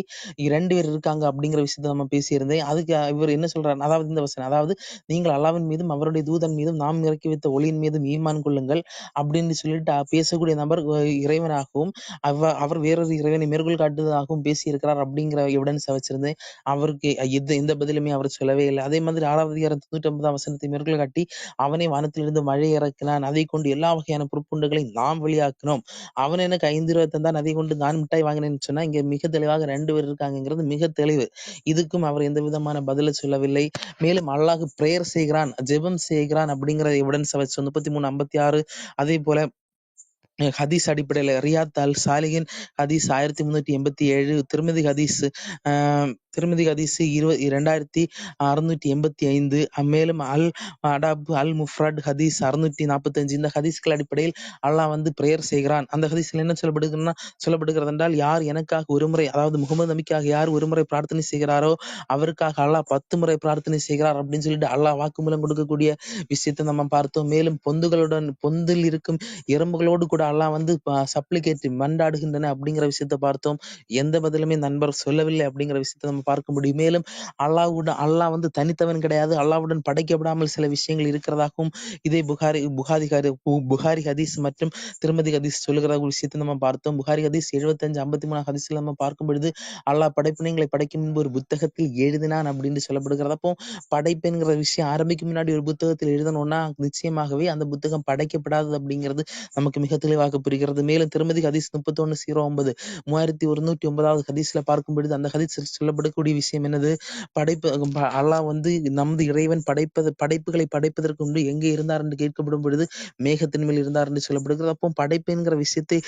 2 பேர் இருக்காங்க அப்படிங்கிற விஷயத்த நம்ம பேசியிருந்தேன். அதுக்கு இவர் என்ன சொல்றாரு, அதாவது இந்த வசனம், அதாவது நீங்கள் அல்லாஹ்வின் மீதும் அவருடைய தூதன் மீதும் நாம் இறக்கி வைத்த ஒளியின் மீதும் ஈமான் கொள்ளுங்கள் அப்படின்னு சொல்லிட்டு பேசக்கூடிய நபர் இறைவனாகவும் அவர் வேறொரு இறைவனை மேற்கோள் காட்டுவதாகவும் பேசியிருக்கிறார் அப்படிங்கிற எவிடன்ஸ் வச்சிருந்தேன். அவருக்கு எந்த பதிலுமே அவர் சொல்லவே இல்லை. அதே மாதிரி 6வது அதிகாரம் 99ஆம் வசனத்தை மேற்கோள் காட்டி அவனே வானத்திலிருந்து மழை இறக்கினான், அதை கொண்டு எல்லா வகையான பொருட்புண்டுகளை நாம் வெளியாக்கினோம், அவன் எனக்கு 5 ரூபாய் தந்தான், அதை கொண்டு நான் மிட்டாய் வாங்கினேன்னு சொன்னா இங்க மிக தெளிவாக 2 பேர் இருக்காங்கிறது மிக தெளிவு. இதுக்கும் அவர் எந்த விதமான பதில சொல்லவில்லை. மேலும் அல்லாஹ் பிரேயர் செய்கிறான், ஜெபம் செய்கிறான் அப்படிங்கிற எவிடன்ஸ் வச்சு 33:56, அதே போல ஹதீஸ் அடிப்படையில ரியாத் அல் சாலிஹின் ஹதீஸ் 1387, திருமதி ஹதீஸ் 2685, மேலும் அல் அடாப் அல் முஃப்ரட் ஹதீஸ் 645. இந்த ஹதீஸ்கள் அடிப்படையில் அல்லாஹ் பிரேயர் செய்கிறான். அந்த ஹதீஸ்ல என்ன சொல்லப்படுகிறது என்றால், யார் எனக்காக ஒருமுறை, அதாவது முகமது நபிக்காக யார் ஒருமுறை பிரார்த்தனை செய்கிறாரோ அவருக்காக அல்லாஹ் 10 முறை பிரார்த்தனை செய்கிறார் அப்படின்னு சொல்லிட்டு அல்லாஹ் வாக்குமூலம் கொடுக்கக்கூடிய விஷயத்தை நம்ம பார்த்தோம். மேலும் பொந்தில் இருக்கும் எறும்புகளோடு கூட அல்லாஹ் சப்ளிகேட் மண்டாடுகின்றன அப்படிங்கிற விஷயத்த பார்த்தோம். எந்த பதிலுமே நண்பர் சொல்லவில்லை அப்படிங்கிற விஷயத்த நம்ம நம்ம பார்க்க முடியும். மேலும் அல்லாஹ் வந்து தனித்தவன் கிடையாது. அல்லாஹ்வுடன் படைக்கப்படாமல் சில விஷயங்கள் இருக்கிறதாகவும் இதே புகாரி ஹதீஸ் மற்றும் திருமதி ஹதீஸ் சொல்லுகிற ஒரு விஷயத்தை நம்ம பார்த்தோம். புகாரி ஹதீஸ் 75-53 ஹதீஸ்ல நம்ம பார்க்கும் பொழுது அல்லாஹ் படைப்பினங்களை படைக்கும் முன்பு ஒரு புத்தகத்தில் எழுதினான் அப்படின்னு சொல்லப்படுகிறது. அப்போ படைப்புங்கிற விஷயம் ஆரம்பிக்கும் முன்னாடி ஒரு புத்தகத்தில் எழுதணும்னா நிச்சயமாகவே அந்த புத்தகம் படைக்கப்படாதது அப்படிங்கிறது நமக்கு மிக தெளிவாக புரிகிறது. மேலும் திருமதி ஹதீஸ் 3109 3109வது ஹதீஸ்ல பார்க்கும் பொழுது அந்த ஹதீஸில் சொல்லப்படக்கூடிய விஷயம் என்னது? அல்லாஹ் வந்து நமது இறைவன் படைப்புகளை படைப்பதற்கு முன்பு எங்கே இருந்தார் என்று கேட்கப்படும் பொழுது மேகத்தின் மேல் இருந்தார் என்று சொல்லப்படுகிறது. அப்போ படைப்பு என்கிற விஷயத்தை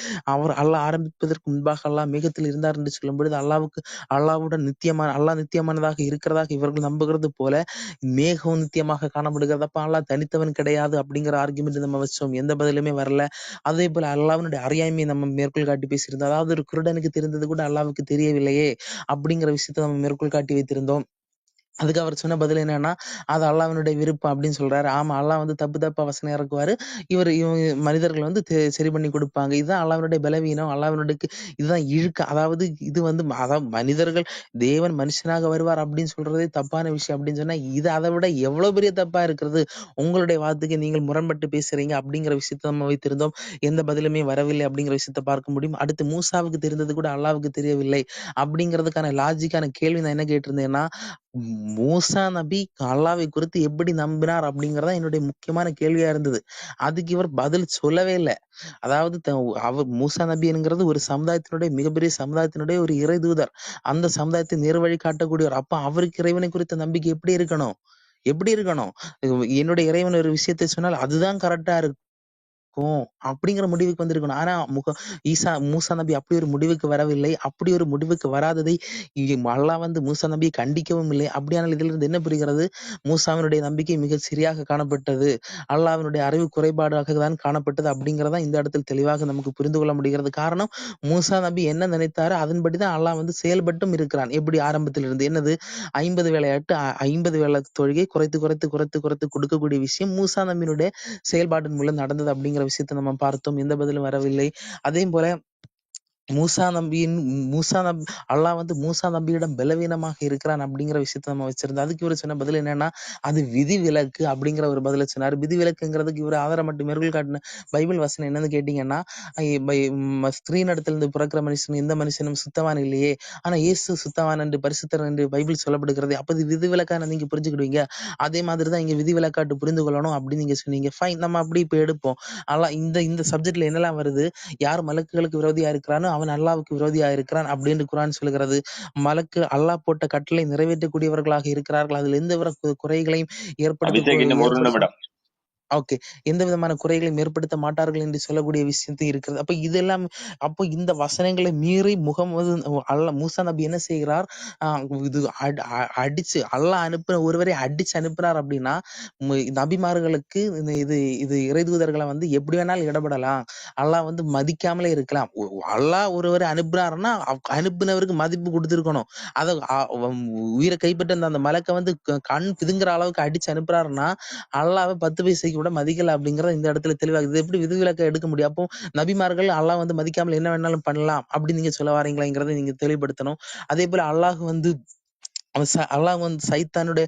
அல்லாஹ் ஆரம்பிப்பதற்கு முன்பாக அல்லாஹ் மேகத்தில் இருந்தார் என்று சொல்லும் பொழுது அல்லாஹ்வுடன் நித்தியமானதாக இருக்கிறதாக இவர்கள் நம்புகிறது போல மேகம் நித்தியமாக காணப்படுகிறது. அப்ப அல்லாஹ் தனித்தவன் கிடையாது அப்படிங்கிற ஆர்குமெண்ட் நம்ம வச்சோம், எந்த பதிலுமே வரல. அதே போல அல்லாஹ்வுடைய அறியாமையை நம்ம மேற்கோள் காட்டி பேசியிருந்தோம். அதாவது ஒரு குருடனுக்கு தெரிந்தது கூட அல்லாஹ்வுக்கு தெரியவில்லையே அப்படிங்கிற விஷயத்தை நம்ம மேற்கோள் காட்டி வைத்திருந்தோம். அதுக்கு அவர் சொன்ன பதில் என்னன்னா, அது அல்லாஹ்வினுடைய விருப்பம் அப்படின்னு சொல்றாரு. ஆமா, அல்லாஹ் வந்து தப்பா வசனம் இறக்குவாரு. இவங்க மனிதர்கள் வந்து சரி பண்ணி கொடுப்பாங்க. இதுதான் அல்லாஹ்வினுடைய பலவீனம். இதுதான் இழுக்க. அதாவது இது வந்து மனிதர்கள் தேவன் மனுஷனாக வருவார் அப்படின்னு சொல்றதே தப்பான விஷயம் அப்படின்னு சொன்னா, இது அதை விட எவ்வளவு பெரிய தப்பா இருக்கிறது? உங்களுடைய வார்த்தைக்கு நீங்கள் முரண்பட்டு பேசுறீங்க அப்படிங்கிற விஷயத்தை நம்ம வைத்திருந்தோம். எந்த பதிலுமே வரவில்லை அப்படிங்கிற விஷயத்தை பார்க்க முடியும். அடுத்து மூசாவுக்கு தெரிந்தது கூட அல்லாஹ்வுக்கு தெரியவில்லை அப்படிங்கிறதுக்கான லாஜிக்கான கேள்வி நான் என்ன கேட்டிருந்தேன்னா, மூசா நபி அல்லாஹ்வை குறித்து எப்படி நம்பினார் அப்படிங்கறதா என்னுடைய முக்கியமான கேள்வியா இருந்தது. அதுக்கு இவர் பதில் சொல்லவே இல்லை. அதாவது அவர் மூசா நபி என்கிறது ஒரு மிகப்பெரிய சமுதாயத்தினுடைய ஒரு இறை தூதர். அந்த சமுதாயத்தை நேர்வழி காட்டக்கூடியவர். அப்ப அவருக்கு இறைவனை குறித்த நம்பிக்கை எப்படி இருக்கணும்? என்னுடைய இறைவன் ஒரு விஷயத்தை சொன்னால் அதுதான் கரெக்டா இருக்கும் அப்படிங்கிற முடிவுக்கு வந்திருக்கணும். ஆனா மூசா நபி அப்படி ஒரு முடிவுக்கு வரவில்லை. அப்படி ஒரு முடிவுக்கு வராததை அல்லாஹ் வந்து மூசா நபியை கண்டிக்கவும் இல்லை. அப்படியானால் இதுல இருந்து என்ன புரிகிறது? மூசாவினுடைய நம்பிக்கை மிக சரியாக காணப்பட்டது, அல்லாஹ்வினுடைய அறிவு குறைபாடாக தான் காணப்பட்டது அப்படிங்கிறதா இந்த இடத்தில் தெளிவாக நமக்கு புரிந்து கொள்ள முடிகிறது. காரணம், மூசா நபி என்ன நினைத்தாரோ அதன்படிதான் அல்லாஹ் வந்து செயல்பட்டும் இருக்கிறான். எப்படி ஆரம்பத்தில் இருந்து என்னது 50 வேளை தொழுகை குறைத்து கொடுக்கக்கூடிய விஷயம் மூசா நபியினுடைய செயல்பாட்டின் மூலம் நடந்தது அப்படிங்கிற விஷயத்தை நம்ம பார்த்தோம். எந்த பதிலும் வரவில்லை. அதே போல அல்லாஹ் வந்து மூசா நபியிடம் பலவீனமாக இருக்கிறான் அப்படிங்கிற விஷயத்த நம்ம வச்சிருந்தோம். அதுக்கு இவர் சொன்ன பதில் என்னன்னா, அது விதிவிலக்கு அப்படிங்கிற ஒரு பதில சொன்னார். விதிவிலக்குங்கிறதுக்கு இவர் ஆதாரம் மட்டும் மேற்கோள் காட்டின பைபிள் வசனம் என்னன்னு கேட்டீங்கன்னா, ஸ்திரீனிடத்திலிருந்து பிறக்கிற மனுஷன் எந்த மனுஷனும் சுத்தவான் இல்லையே, ஆனா இயேசு சுத்தவான் என்று பரிசுத்தர் என்று பைபிள் சொல்லப்படுகிறது. அப்ப இது விதிவிலக்கான நீங்க புரிஞ்சுக்கிடுவீங்க. அதே மாதிரிதான் இங்க விதிவிலக்காட்டு புரிந்து கொள்ளணும் அப்படின்னு நீங்க சொன்னீங்க. ஃபைன், நம்ம அப்படி இப்ப எடுப்போம். அல்லாஹ் இந்த சப்ஜெக்ட்ல என்னெல்லாம் வருது? யார் மலக்குகளுக்கு விரோதியா இருக்கிறானோ அவன் அல்லாஹ்வுக்கு விரோதியா இருக்கிறான் அப்படின்னு குர்ஆன் சொல்கிறது. அல்லாஹ் போட்ட கட்டளை நிறைவேற்றக்கூடியவர்களாக இருக்கிறார்கள். அதில் எந்த குறைகளையும் எந்த விதமான குறைகளையும் ஏற்படுத்த மாட்டார்கள் என்று சொல்லக்கூடிய விஷயத்தை இருக்கிறது. அப்போ இந்த வசனங்களை மீறி மூசா நபி என்ன செய்கிறார்? இது அடிச்சு அல்லாஹ் அனுப்புற ஒருவரை அடிச்சு அனுப்புறார் அப்படின்னா, நபிமார்களுக்கு இது இறைதூதர்களை வந்து எப்படி வேணாலும் இடப்படலாம். அல்லாஹ் வந்து மதிக்காமலே இருக்கலாம். அல்லாஹ் ஒருவரை அனுப்புறாருன்னா அனுப்புனவருக்கு மதிப்பு கொடுத்திருக்கணும். அதை உயிரை கைப்பற்ற அந்த மலக்கை வந்து கண் பிதுங்குற அளவுக்கு அடிச்சு அனுப்புறாருன்னா அல்லாஹ்வை 10 பைசைக்கு கூட மதிக்கல அப்படிங்கறத இந்த இடத்துல தெளிவாக இது எப்படி விதிவிலக்க எடுக்க முடியும்? அப்போ நபிமார்கள் அல்லாஹ் வந்து மதிக்காமல் என்ன வேணாலும் பண்ணலாம் அப்படின்னு நீங்க சொல்ல வாரீங்களாங்கிறத நீங்க தெளிவுபடுத்தணும். அதே போல அல்லாஹ் வந்து சைத்தானுடைய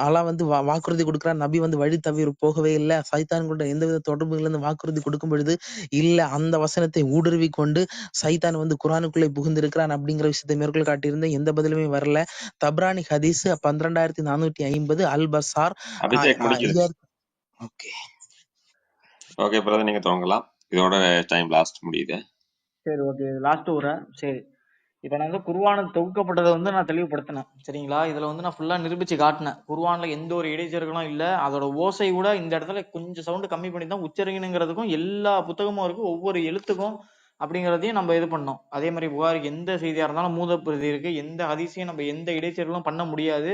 அல்லாஹ் வந்து வாக்குறுதி கொடுக்கிறார். நபி வந்து வழி தவிர போகவே இல்லை. சைத்தான் கூட எந்தவித தொடர்புகள் இருந்து வாக்குறுதி கொடுக்கும் பொழுது இல்ல, அந்த வசனத்தை ஊடுருவி கொண்டு சைத்தான் வந்து குர்ஆனுக்குள்ளே புகுந்திருக்கிறான் அப்படிங்கிற விஷயத்தை மேற்கோள் காட்டியிருந்தேன். எந்த பதிலுமே வரல. தப்ரானி ஹதீஸ் 12450, அல் பசார். ஓகே பிரதர், நீங்க துவங்கலாம். இதோட டைம் லாஸ்ட் முடியுது. சரி, ஓகே, லாஸ்ட் உரை. சரி, இப்போ நான் வந்து குர்ஆன் தொகுக்கப்பட்டதை வந்து நான் தெளிவுபடுத்தினேன். சரிங்களா? இதுல வந்து நான் ஃபுல்லா நிரூபிச்சு காட்டினேன். குர்ஆன்ல எந்த ஒரு இடைச்சர்களும் இல்லை. அதோட ஓசை கூட இந்த இடத்துல கொஞ்சம் சவுண்டு கம்மி பண்ணி தான் உச்சரிக்கணுங்கிறதுக்கும் எல்லா புத்தகமும் இருக்கு, ஒவ்வொரு எழுத்துக்கும் அப்படிங்கிறதையும் நம்ம இது பண்ணோம். அதே மாதிரி புகாரிக்கு எந்த செய்தியா இருந்தாலும் மூதப்பிரதி இருக்கு. எந்த ஹதீஸையும் நம்ம எந்த இடைச்சர்களும் பண்ண முடியாது.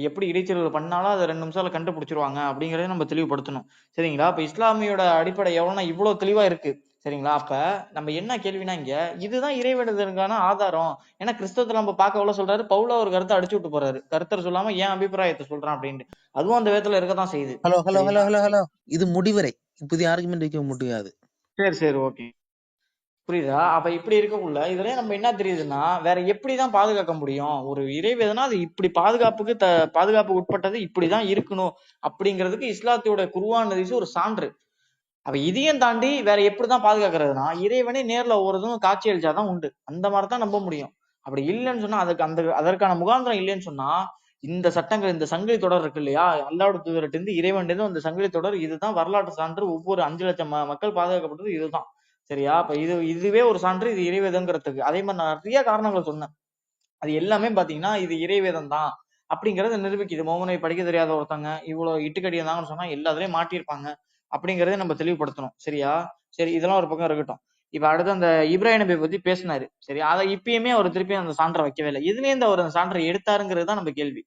எப்படி இடைச்சல்கள் பண்ணாலும் அதை 2 நிமிஷத்துல கண்டுபிடிச்சிருவாங்க அப்படிங்கறத நம்ம தெளிவுபடுத்தணும். சரிங்களா? இப்ப இஸ்லாமியோட அடிப்படை எவ்வளவுனா இவ்வளவு தெளிவா இருக்கு. சரிங்களா? அப்ப நம்ம என்ன கேள்வினா, இங்க இதுதான் இறைவேண்டுதலுக்கான ஆதாரம். ஏன்னா கிறிஸ்தவத்துல நம்ம பார்க்க எவ்வளவு சொல்றாரு, பவுலா ஒரு கருத்தை அடிச்சு விட்டு போறாரு, கருத்தர் சொல்லாம ஏன் அபிப்பிராயத்தை சொல்றான் அப்படின்ட்டு. அதுவும் அந்த விதத்துல இருக்கதான் செய்யுது. ஹலோ இது முடிவரை புதிய ஆர்குமெண்ட் வைக்க முடியாது. சரி, ஓகே. புரியுதா? அப்ப இப்படி இருக்கக்குள்ள இதுல நம்ம என்ன தெரியுதுன்னா, வேற எப்படிதான் பாதுகாக்க முடியும்? ஒரு இறைவேதனா அது இப்படி பாதுகாப்புக்கு உட்பட்டது இப்படிதான் இருக்கணும் அப்படிங்கிறதுக்கு இஸ்லாத்தோட குர்ஆன் ஹதீஸ் ஒரு சான்று. அப்ப இதையும் தாண்டி வேற எப்படிதான் பாதுகாக்கிறதுனா, இறைவனே நேர்ல ஒவ்வொருதும் காட்சி அளிச்சாதான் உண்டு. அந்த மாதிரிதான் நம்ப முடியும். அப்படி இல்லைன்னு சொன்னா அதற்கான முகாந்திரம் இல்லைன்னு சொன்னா, இந்த சட்டங்கள், இந்த சங்கிலி தொடர் இருக்கு இல்லையா, அல்லாஹ்வுடைய தூதர்ட்ட இருந்து இறைவன்கிட்ட இந்த சங்கிலி தொடர், இதுதான் வரலாற்று சான்று. ஒவ்வொரு 5 லட்சம் மக்கள் பாதுகாக்கப்பட்டது இதுதான். சரியா? அப்ப இதுவே ஒரு சான்று, இது இறைவேதங்கிறதுக்கு. அதே மாதிரி நான் நிறைய காரணங்கள் சொன்னேன். அது எல்லாமே பாத்தீங்கன்னா இது இறைவேதம் தான் அப்படிங்கறத நிரூபிக்குது. மோகனை படிக்க தெரியாத ஒருத்தங்க இவ்வளவு இட்டுக்கடி இருந்தாங்கன்னு சொன்னா எல்லாத்துலயும் மாட்டியிருப்பாங்க அப்படிங்கறதை நம்ம தெளிவுபடுத்தணும். சரியா? சரி, இதெல்லாம் ஒரு பக்கம் இருக்கட்டும். இப்ப அடுத்து அந்த இப்ராஹிம் நபி பத்தி பேசினாரு. சரி, அதை இப்பயுமே அவர் திருப்பி அந்த சான்றை வைக்கவே இல்லை. இதுல இருந்து அவர் அந்த சான்றை எடுத்தாருங்கிறது தான் நம்ம கேள்வி.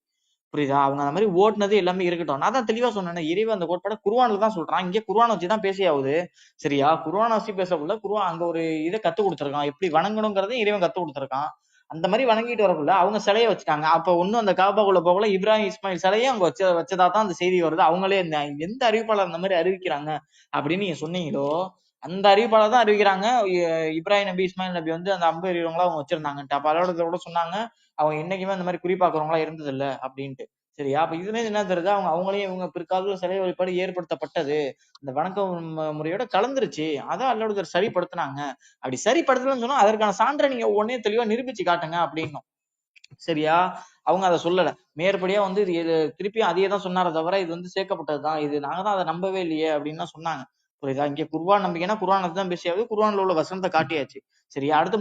புரியுதா? அவங்க அந்த மாதிரி ஓட்டுனது எல்லாமே இருக்கட்டும். நான் தான் தெளிவா சொன்னேன், இறைவன் அந்த கோட்பாட குர்ஆன்ல தான் சொல்றான். இங்கே குர்ஆனை வச்சுதான் பேசி ஆகுது. சரியா? குர்ஆனை வச்சு பேசக்குள்ள குர்ஆன் அங்க ஒரு இதை கத்து கொடுத்துருக்கான், எப்படி வணங்கணுங்கிறதையும் இறைவன் கத்து கொடுத்துருக்கான். அந்த மாதிரி வணங்கிட்டு வரக்குள்ள அவங்க சிலையை வச்சுட்டாங்க. அப்ப ஒன்னும் அந்த காபாக்குள்ள போகல, இப்ராஹிம் இஸ்மாயில் சிலையை அவங்க வச்சதா தான் அந்த செய்தி வருது. அவங்களே எந்த அறிவிப்பாளர் அந்த மாதிரி அறிவிக்கிறாங்க அப்படின்னு நீங்க சொன்னீங்களோ, அந்த அறிவிப்பாளர் தான் அறிவிக்கிறாங்க இப்ராஹிம் நபி இஸ்மாயில் நபி வந்து அந்த அம்பு எறிவங்களா அவங்க வச்சிருந்தாங்கன்ட்டு. அப்ப அதோட கூட சொன்னாங்க அவங்க என்னைக்குமே அந்த மாதிரி குறிப்பாக்குறவங்களா இருந்தது இல்ல அப்படின்ட்டு. சரியா? அப்ப இதுல என்ன தெரியுது, அவங்களையும் இவங்க பிற்காலத்துல சிலை வழிபாடு ஏற்படுத்தப்பட்டது, அந்த வணக்க முறையோட கலந்துருச்சு, அதான் அல்லாஹ் சரிப்படுத்தினாங்க. அப்படி சரிப்படுத்தலன்னு சொன்னா அதற்கான சான்றை நீங்க உடனே தெளிவா நிரூபிச்சு காட்டுங்க அப்படின்னும். சரியா? அவங்க அதை சொல்லல. மேற்படியா வந்து இது திருப்பியும் அதையே தான் சொன்னாரே தவிர இது வந்து சேர்க்கப்பட்டதுதான், இது நாங்க தான் அதை நம்பவே இல்லையே அப்படின்னு தான் சொன்னாங்க. புரியுதா? இங்க குர்ஆன் நம்பிக்கைன்னா குர்ஆனை தான் பேசியாவது, குர்ஆன்ல உள்ள வசனத்தை காட்டியாச்சு. சரியா? அடுத்து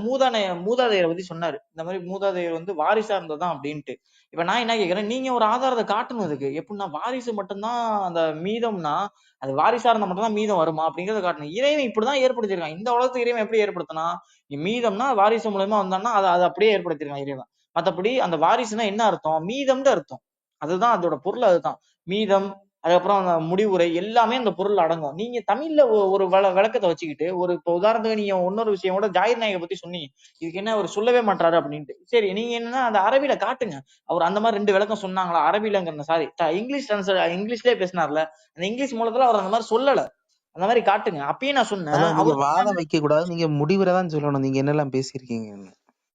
மூதாதையரை பத்தி சொன்னாரு. இந்த மாதிரி மூதாதையர் வந்து வாரிசா இருந்ததுதான் அப்படின்ட்டு. இப்ப நான் என்ன கேட்கிறேன், நீங்க ஒரு ஆதாரத்தை காட்டணும் அதுக்கு. எப்படின்னா வாரிசு மட்டும்தான் அந்த மீதம்னா, அது வாரிசா இருந்தா மட்டும்தான் மீதம் வருமா அப்படிங்கறத காட்டணும். இறைவன் இப்படிதான் ஏற்படுத்தியிருக்கான். இந்த உலகத்துக்கு இறைவன் எப்படி ஏற்படுத்தினா, மீதம்னா வாரிசு மூலமா வந்தான்னா அதை அப்படியே ஏற்படுத்தியிருக்கான் இறைவன். மத்தபடி அந்த வாரிசுனா என்ன அர்த்தம், மீதம்னு அர்த்தம். அதுதான் அதோட பொருள், அதுதான் மீதம். அதுக்கப்புறம் அந்த முடிவுரை எல்லாமே அந்த பொருள் அடங்கும். நீங்க தமிழ்ல ஒரு விளக்கத்தை வச்சுக்கிட்டு இப்ப உதாரணத்துக்கு நீங்க இன்னொரு விஷயம் கூட ஜாகிர் நாயகை பத்தி சொன்னீங்க, இதுக்கு என்ன அவர் சொல்லவே மாட்டாரு அப்படின்ட்டு. சரி, நீங்க என்னன்னா அந்த அரபில காட்டுங்க. அவர் அந்த மாதிரி 2 விளக்கம் சொன்னாங்களா அரபிலங்கிற, சாரி இங்கிலீஷ்லயே பேசினார்ல, அந்த இங்கிலீஷ் மூலத்துல அவர் அந்த மாதிரி சொல்லல. அந்த மாதிரி காட்டுங்க. அப்பயே நான் சொன்னேன் நீங்க வாதம் வைக்க கூடாது, நீங்க முடிவுரை தான் சொல்லணும், நீங்க என்னெல்லாம் பேசியிருக்கீங்கன்னு.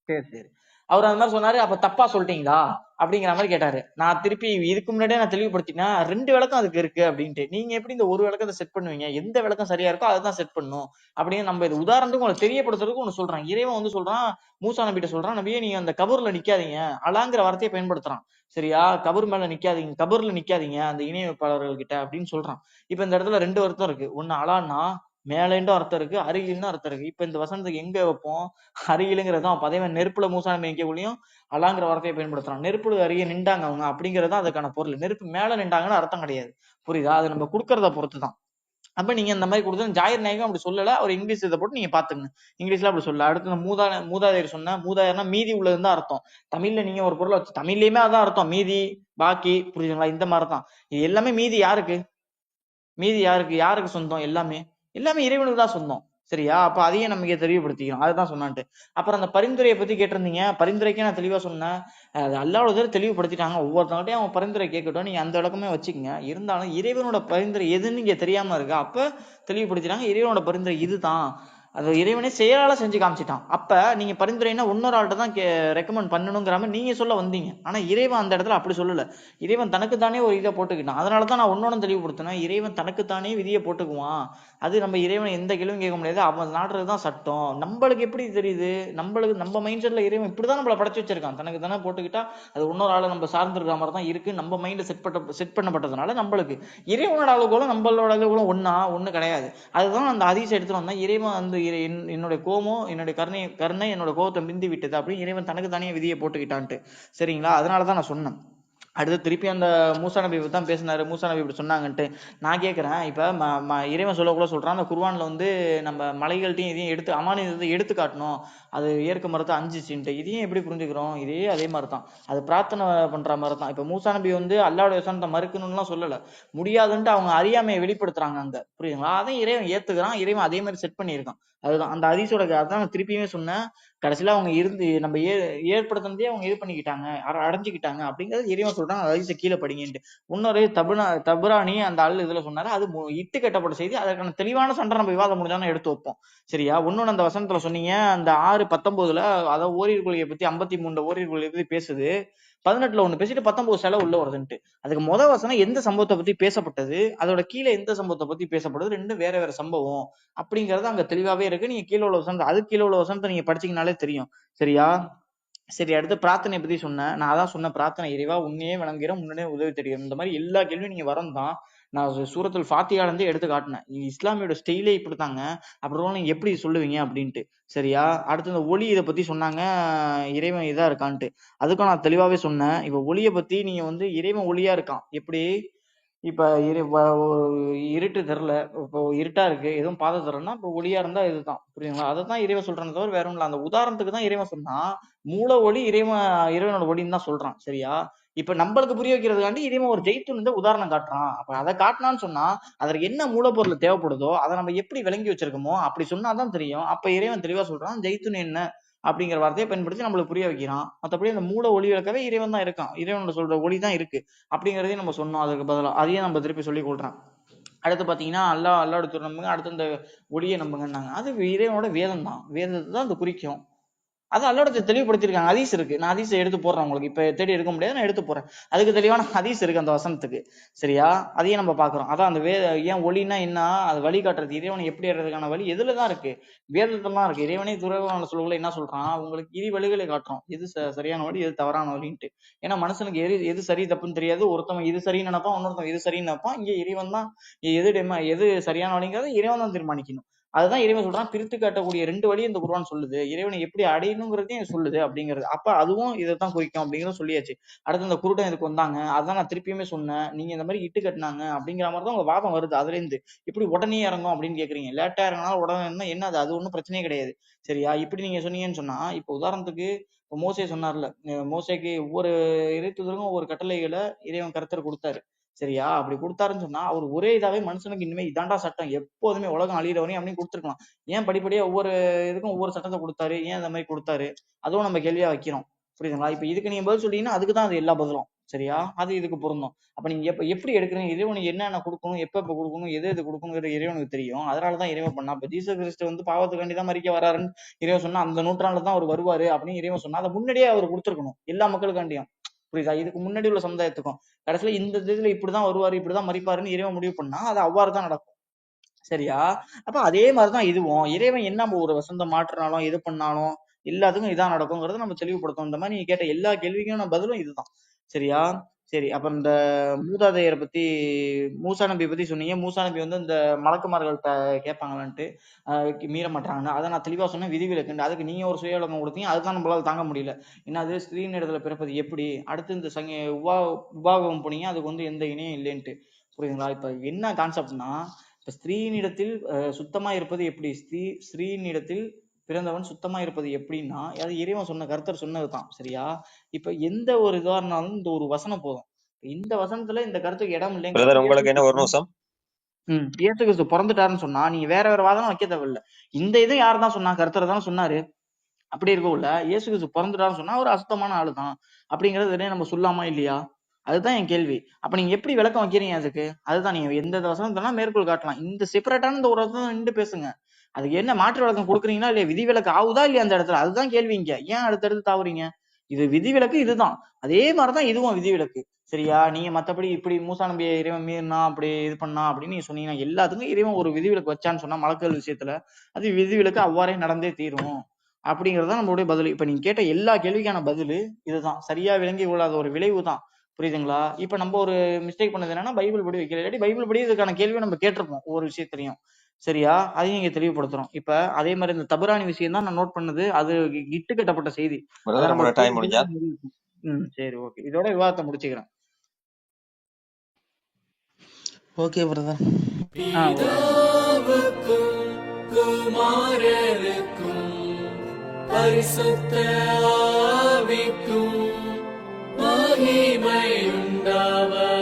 சரி, அவர் அந்த மாதிரி சொன்னாரு. அப்ப தப்பா சொல்லிட்டீங்களா அப்படிங்கிற மாதிரி கேட்டாரு. நான் திருப்பி இதுக்கு முன்னாடியே நான் தெளிவுபடுத்தினேன், 2 விளக்கம் அதுக்கு இருக்கு அப்படின்ட்டு. நீங்க எப்படி இந்த ஒரு விளக்கத்தை செட் பண்ணுவீங்க? எந்த விளக்கம் சரியா இருக்கோ அதுதான் செட் பண்ணும் அப்படின்னு நம்ம இது உதாரணத்துக்கு உங்களை தெரியப்படுத்துறதுக்கு ஒண்ணு சொல்றான். இறைவன் வந்து சொல்றான், மூசா நபிட்ட சொல்றான், நபியே நீங்க அந்த கபூர்ல நிக்காதீங்க, அலாங்கிற வார்த்தையை பயன்படுத்துறான். சரியா? கபூர் மேல நிக்காதீங்க, கபூர்ல நிக்காதீங்க அந்த இணை வைப்பாளர்கள் கிட்ட அப்படின்னு சொல்றான். இப்ப இந்த இடத்துல 2 அர்த்தம் இருக்கு. ஒண்ணு அலான்னா மேலேண்டும் அர்த்தம் இருக்கு, அருகில்னு அர்த்தம் இருக்கு. இப்ப இந்த வசனத்துக்கு எங்க வைப்போம்? அருகிலுங்கிறதான். அப்ப அதே மாதிரி நெருப்புல மூசா நபி நிக்கக்குள்ளயும் அலாங்கிற வார்த்தையை பயன்படுத்துறான். நெருப்புல அருகே நின்றாங்க அவங்க அப்படிங்கறதுதான் அதுக்கான பொருள். நெருப்பு மேல நின்றாங்கன்னு அர்த்தம் கிடையாது. புரியுதா? அது நம்ம கொடுக்கறத பொறுத்துதான். அப்ப நீங்க இந்த மாதிரி கொடுத்து ஜாகிர் நாயகம் அப்படி சொல்லல, அவர் இங்கிலீஷ் இதை போட்டு நீங்க பாத்துங்க. இங்கிலீஷ்ல அப்படி சொல்லல. அடுத்து மூதாதையர் சொன்ன, மூதாதையர்னா மீதி உள்ளதுன்னு அர்த்தம். தமிழ்ல நீங்க ஒரு பொருளை வச்சு, தமிழ்லயுமே அதான் அர்த்தம், மீதி பாக்கி. புரியுதுங்களா? இந்த மாதிரிதான் இது எல்லாமே. மீதி யாருக்கு? யாருக்கு சொந்தம்? எல்லாமே இறைவனுக்கு தான் சொந்தம். சரியா? அப்ப அதையும் நமக்கு தெளிவுபடுத்திக்கணும். அதுதான் சொன்னான்ட்டு. அப்புறம் அந்த பரிந்துரையை பத்தி கேட்டிருந்தீங்க. பரிந்துரைக்கே நான் தெளிவா சொன்னேன். அது அல்லாஹ்வுடைய தெளிவுபடுத்திட்டாங்க. ஒவ்வொருத்தவங்கட்டையும் அவன் பரிந்துரை கேட்கட்டும், நீங்க அந்த விளக்கமே வச்சுக்கங்க. இருந்தாலும் இறைவனோட பரிந்துரை எதுன்னு இங்க தெரியாம இருக்கா, அப்ப தெளிவுபடுத்திட்டாங்க. இறைவனோட பரிந்துரை இதுதான், அது இறைவனே செயலால செஞ்சு காமிச்சிட்டான். அப்ப நீங்க பரிந்துரைனா இன்னொரு ஆள்கிட்ட தான் ரெக்கமெண்ட் பண்ணணுங்கிற மாதிரி நீங்க சொல்ல வந்தீங்க. ஆனா இறைவன் அந்த இடத்துல அப்படி சொல்லல. இறைவன் தனக்குத்தானே ஒரு இதை போட்டுக்கிட்டான். அதனாலதான் நான் ஒன்னொன்னு தெளிவுபடுத்தினேன், இறைவன் தனக்குத்தானே விதியை போட்டுக்குவான். அது நம்ம இறைவன் எந்த கேள்வியும் கேட்க முடியாது, அவன் நாடுறதுதான் சட்டம். நம்மளுக்கு எப்படி தெரியுது? நம்ம மைண்ட் செட்ல இறைவன் இப்படிதான் நம்மள படைச்சு வச்சிருக்கான். தனக்கு தானே போட்டுக்கிட்டா அது இன்னொரு ஆளை நம்ம சார்ந்திருக்கிற மாதிரி தான் இருக்கு. நம்ம மைண்ட்ல செட் பண்ணப்பட்டதுனால நம்மளுக்கு இறைவனோட அளவுகளும் நம்மளோட அளவுகளும் ஒண்ணு கிடையாது. அதுதான் அந்த ஹதீஸ் எடுத்துட்டு வந்தா, இறைவன் அந்த என்னுடைய கோபம், என்னுடைய கருணை என்னோட கோபத்தை மிந்தி விட்டது அப்படின்னு இறைவன் தனக்கு தானே விதியை போட்டுக்கிட்டான்ட்டு. சரிங்களா? அதனாலதான் நான் சொன்னேன். அடுத்து திருப்பி அந்த மூசா நபி தான் பேசினாரு. மூசா நபி இப்படி சொன்னாங்கன்ட்டு நான் கேட்கிறேன். இப்ப இறைவன் சொல்லக்கூட சொல்றான், அந்த குர்ஆன்ல வந்து நம்ம மலைகள்ட்டையும் இதையும் எடுத்து அமானிதத்தை எடுத்து காட்டணும், அது ஏற்க மரத்தை அஞ்சுச்சுன்ட்டு. இதையும் எப்படி புரிஞ்சுக்கிறோம்? இதே அதே மாதிரிதான், அது பிரார்த்தனை பண்ற மாதிரி தான். இப்ப மூசா நபி வந்து அல்லாஹ்வுடைய வசனத்தை மறுக்கணும்லாம் சொல்லல, முடியாதுன்ட்டு அவங்க அறியாமையை வெளிப்படுத்துறாங்க அங்க. புரியுதுங்களா? அதையும் இறைவன் ஏத்துக்கிறான். இறைவன் அதே மாதிரி செட் பண்ணியிருக்கான். அதுதான் அந்த ஹதீஸோட. அதான் நான் திருப்பியுமே சொன்னேன், கடைசியில அவங்க இருந்து நம்ம ஏற்படுத்தினதே அவங்க இது பண்ணிக்கிட்டாங்க, அடைஞ்சுக்கிட்டாங்க அப்படிங்கறது இறைவன் சொல்றான். ஹதீஸை கீழே படிங்கன்ட்டு. இன்னொரு தபுரானி அந்த ஆள் இதுல சொன்னாரு, அது இட்டு கட்டப்பட்ட செய்தி. அதற்கான தெளிவான சண்டை நம்ம விவாதம் முடிஞ்சாலும் எடுத்து வைப்போம். சரியா? இன்னொன்னு அந்த வசனத்துல சொன்னீங்க, அந்த 6:19 அதாவது ஓரிரு கொள்கையை பத்தி 53 ஓரிரு கொள்கையை பத்தி பேசுது, 18 ஒண்ணு பேசிட்டு 19 செலவு உள்ள வருதுன்ட்டு. அதுக்கு வசனம் எந்த சம்பவத்தை பத்தி பேசப்பட்டது, அதோட கீழே எந்த சம்பவத்தை பத்தி பேசப்படுது, ரெண்டும் வேற வேற சம்பவம் அப்படிங்கறது அங்க தெளிவாவே இருக்கு. நீங்க கீழே உள்ள வசனத்தை, அது கீழே உள்ள வசனத்தை நீங்க படிச்சீங்கனாலே தெரியும். சரியா? சரி, அடுத்து பிரார்த்தனை பத்தி சொன்னேன். நான் அதான் சொன்ன பிரார்த்தனை, இறைவா உன்னையே விளங்குகிறேன், உன்னுடைய உதவி தெரியும். இந்த மாதிரி எல்லா கேள்வியும் நீங்க வரந்தான். நான் சூரத்துல் ஃபாத்திஹால இருந்தே எடுத்து காட்டினேன். இஸ்லாமியோட ஸ்டைலே இப்படித்தாங்க, அப்புறம் நீங்க எப்படி சொல்லுவீங்க அப்படின்ட்டு. சரியா? அடுத்து இந்த ஒளி இதை பத்தி சொன்னாங்க, இறைவன் இதா இருக்கான்ட்டு. அதுக்கும் நான் தெளிவாவே சொன்னேன். இப்ப ஒளியை பத்தி நீங்க இறைவன் ஒளியா இருக்கான் எப்படி? இப்ப இருட்டு தெரியல, இப்போ இருட்டா இருக்கு, எதுவும் பாதை தெரியலன்னா இப்போ ஒளியா இருந்தா இதுதான். புரியுதுங்களா? அதைத்தான் இறைவன் சொல்றானே தவிர வேற ஒண்ணும் இல்ல. அந்த உதாரணத்துக்கு தான் இறைவன் சொன்னா, மூல ஒளி இறைவனோட ஒளின்னு தான் சொல்றான். சரியா? இப்ப நம்மளுக்கு புரிய வைக்கிறதுக்காண்டி இறைவன் ஒரு ஜெய்துன் உதாரணம் காட்டுறான். அப்ப அதை காட்டினான்னு சொன்னா அதற்கு என்ன மூலப்பொருள் தேவைப்படுதோ அதை நம்ம எப்படி விளங்கி வச்சிருக்கோமோ அப்படி சொன்னாதான் தெரியும். அப்ப இறைவன் தெளிவா சொல்றான், ஜெய்துன் என்ன அப்படிங்கிற வார்த்தையை பயன்படுத்தி நம்மளுக்கு புரிய வைக்கிறான். மற்றபடி அந்த மூல ஒளி விளக்கவே இறைவன் தான் இருக்கான், இறைவனோட சொல்ற ஒளி தான் இருக்கு அப்படிங்கிறதையும் நம்ம சொன்னோம். அதுக்கு பதிலாக அதையே நம்ம திருப்பி சொல்லி கொள்றோம். அடுத்து பாத்தீங்கன்னா அல்லாஹ் நம்புங்க, அடுத்து இந்த ஒளியை நம்புங்கன்னாங்க. அது இறைவனோட வேதம் தான், வேதத்தை தான் அது குறிக்கும். அது அல்லாஹ் தெளிவுபடுத்திருக்காங்க. ஹதீஸ் இருக்கு, நான் ஹதீஸை எடுத்து போடுறேன். உங்களுக்கு இப்ப தேடி எடுக்க முடியாது, நான் எடுத்து போறேன். அதுக்கு தெளிவான ஹதீஸ் இருக்கு அந்த வசனத்துக்கு. சரியா? அதையும் நம்ம பாக்குறோம். அதான் அந்த ஏன் ஒளினா என்ன, அது வழி காட்டுறது, இறைவனை எப்படி ஏறதுக்கான வழி எதுலதான் இருக்கு, வேதத்தெல்லாம் இருக்கு. இறைவனே துறவான சொல்ல என்ன சொல்றான், உங்களுக்கு இரு வழிகளை காட்டுறோம், எது சரியான வழி எது தவறான வழின்ட்டு. ஏன்னா மனுஷனுக்கு எது சரி தப்புன்னு தெரியாது. ஒருத்தவன் இது சரின்னு நினைப்பான், இன்னொருத்தவன் இது சரின்னு நினைப்பான். இங்க இறைவன் தான் எது சரியான வழிங்கிறத இறைவன் தான் தீர்மானிக்கணும். அதுதான் இறைவன் சொல்றான், பிரித்து காட்டக்கூடிய 2 வழி இந்த குர்ஆன் சொல்லுது, இறைவனை எப்படி அடையணுங்கிறதையும் சொல்லுது அப்படிங்கிறது. அப்ப அதுவும் இதைத்தான் குறிக்கும் அப்படிங்கிறத சொல்லியாச்சு. அடுத்து இந்த குருடன் இதுக்கு வந்தாங்க, அதான் நான் திருப்பியுமே சொன்னேன், நீங்க இந்த மாதிரி இட்டு கட்டினாங்க அப்படிங்கிற மாதிரி தான் உங்க வாதம் வருது. அதுல இருந்து இப்படி உடனே இறங்கும் அப்படின்னு கேக்குறீங்க. லேட்டா இறங்கினாலும் உடனே இருந்தா என்ன, அது ஒன்றும் பிரச்சனையே கிடையாது. சரியா? இப்படி நீங்க சொன்னீங்கன்னு சொன்னா, இப்ப உதாரணத்துக்கு இப்போ மோசே சொன்னார்ல, மோசேக்கு ஒவ்வொரு இறைத்துதருக்கும் ஒவ்வொரு கட்டளைகளை இறைவன் கர்த்தர் கொடுத்தாரு. சரியா? அப்படி கொடுத்தாருன்னு சொன்னா அவர் ஒரே இதாவே மனுஷனுக்கு இனிமே இதாண்டா சட்டம், எப்போதுமே உலகம் அழியிறவரையும் அப்படின்னு கொடுத்துருக்கலாம். ஏன் படிப்படியா ஒவ்வொரு இதுக்கும் ஒவ்வொரு சட்டத்தை கொடுத்தாரு, ஏன் அந்த மாதிரி கொடுத்தாரு, அதுவும் நம்ம கேள்வியா வைக்கிறோம். புரியுதுங்களா? இப்ப இதுக்கு நீங்க பதில் சொல்லிட்டீங்கன்னா அதுக்குதான் அது எல்லா பதிலும். சரியா? அது இதுக்கு பொருந்தும். அப்ப நீங்க எப்படி எடுக்கிறீங்க, இறைவனுக்கு என்னென்ன கொடுக்கணும், எப்ப கொடுக்கணும், எது கொடுக்கணுங்கிறது இறைவனுக்கு தெரியும். அதனாலதான் இறைவன் பண்ணா. இப்ப ஜீசஸ் கிறிஸ்து பாவத்துக்காண்டி தான் மறிக்க வராருன்னு இறைவன் சொன்னா, அந்த நூற்றாண்டுல தான் அவர் வருவாரு அப்படின்னு இறைவன் சொன்னா, அதை முன்னாடியே அவர் கொடுத்துருக்கணும் எல்லா மக்களுக்காண்டியும். புரியுதா? இதுக்கு முன்னாடி உள்ள சமுதாயத்துக்கும். கடைசியில இந்த இதுல இப்படிதான் வருவாரு, இப்படிதான் மறிப்பாருன்னு இறைவன் முடிவு பண்ணா அது அவ்வாறுதான் நடக்கும். சரியா? அப்ப அதே மாதிரிதான் இதுவும், இறைவன் என்ன ஒரு வசந்த மாற்றினாலும் எது பண்ணாலும் எல்லாத்துக்கும் இதான் நடக்குங்கிறத நம்ம தெளிவுபடுத்தணும். இந்த மாதிரி நீங்க கேட்ட எல்லா கேள்விக்கும் நான் பதிலும் இதுதான். சரியா? சரி, அப்ப இந்த மூதாதையரை பத்தி, மூசா நபி பத்தி சொன்னீங்க. மூசா நபி இந்த மலக்குமார்கள்ட்ட கேட்பாங்களான்ட்டு, மீற மாட்டாங்கன்னு. அதை நான் தெளிவா சொன்னேன், விதிவிலக்குண்டு. அதுக்கு நீங்க ஒரு சுய விளக்கம் கொடுத்தீங்க, அதுதான் நம்மளால தாங்க முடியல. ஏன்னா அது ஸ்திரீன் இடத்துல பிறப்பது எப்படி, அடுத்து இந்த உபாகம் போனீங்க, அதுக்கு எந்த இணையும் இல்லைன்ட்டு. புரியுதுங்களா? இப்ப என்ன கான்செப்ட்னா, இப்ப ஸ்திரீனிடத்தில் சுத்தமா இருப்பது எப்படி, ஸ்திரீனிடத்தில் பிறந்தவன் சுத்தமா இருப்பது எப்படின்னா, அது இறைவன் சொன்ன, கர்த்தர் சொன்னதுதான். சரியா? இப்ப எந்த ஒரு இதா இருந்தாலும் இந்த ஒரு வசனம் போதும். இந்த வசனத்துல இந்த கருத்துக்கு இடம் இல்லைங்க. உங்களுக்கு என்ன ஒரு நிமிஷம், இயேசு கிறிஸ்து பிறந்துட்டாருன்னு சொன்னா நீங்க வேற வாதம் வைக்க தேவையில்ல. இந்த இது யார் தான் சொன்னா, கர்த்தர் தானே சொன்னாரு. அப்படி இருக்கவுள்ள இயேசு கிறிஸ்து பிறந்துட்டாருன்னு சொன்னா ஒரு அசுத்தமான ஆளுதான் அப்படிங்கறது நம்ம சொல்லாமா இல்லையா? அதுதான் என் கேள்வி. அப்ப நீங்க எப்படி விளக்கம் வைக்கிறீங்க அதுக்கு? அதுதான், நீங்க எந்த வசனத்தான் மேற்கோள் காட்டலாம், இந்த செப்பரேட்டான இந்த ஒரு வசனம் நின்று பேசுங்க. அதுக்கு என்ன மாற்று விளக்கம் கொடுக்குறீங்களா இல்லையா? விதிவிலக்கு ஆகுதா இல்லையா அந்த இடத்துல? அதுதான் கேள்வி. இங்க ஏன் அடுத்தடுத்து தாவுறீங்க? இது விதிவிலக்கு, இதுதான். அதே மாதிரிதான் இதுவும் விதிவிலக்கு. சரியா? நீங்க மத்தபடி இப்படி மூசா நபியை இறைவன் மீறினா, அப்படி இது பண்ணா அப்படின்னு நீங்க சொன்னீங்கன்னா, எல்லாத்துக்கும் இறைவன் ஒரு விதிவிலக்கு வச்சான்னு சொன்னா மலக்குகள் விஷயத்துல அது விதிவிலக்கு அவ்வாறே நடந்தே தீரும் அப்படிங்கறதுதான் நம்மளுடைய பதில். இப்ப நீங்க கேட்ட எல்லா கேள்விக்கான பதில் இதுதான். சரியா விளங்கி கொள்ளாத ஒரு விளைவு தான். புரியுதுங்களா? இப்ப நம்ம ஒரு மிஸ்டேக் பண்ணது என்னன்னா, பைபிள் படி வைக்கல, இல்லாட்டி பைபிள் படி இதுக்கான கேள்வி நம்ம கேட்டிருப்போம் ஒவ்வொரு விஷயத்திலையும். சரியா? அதையும் இங்க தெளிவுபடுத்துறோம். இப்ப அதே மாதிரி இந்த தபுரானி விஷயம் தான் நான் நோட் பண்ணது, அது இட்டு கட்டப்பட்ட செய்தி. சரி, ஓகே, இதோட விவாதத்தை முடிச்சுக்கிறேன். Okay brother. பரிசுத்த ஆவிக்கும் மகிமை உண்டாவதாக.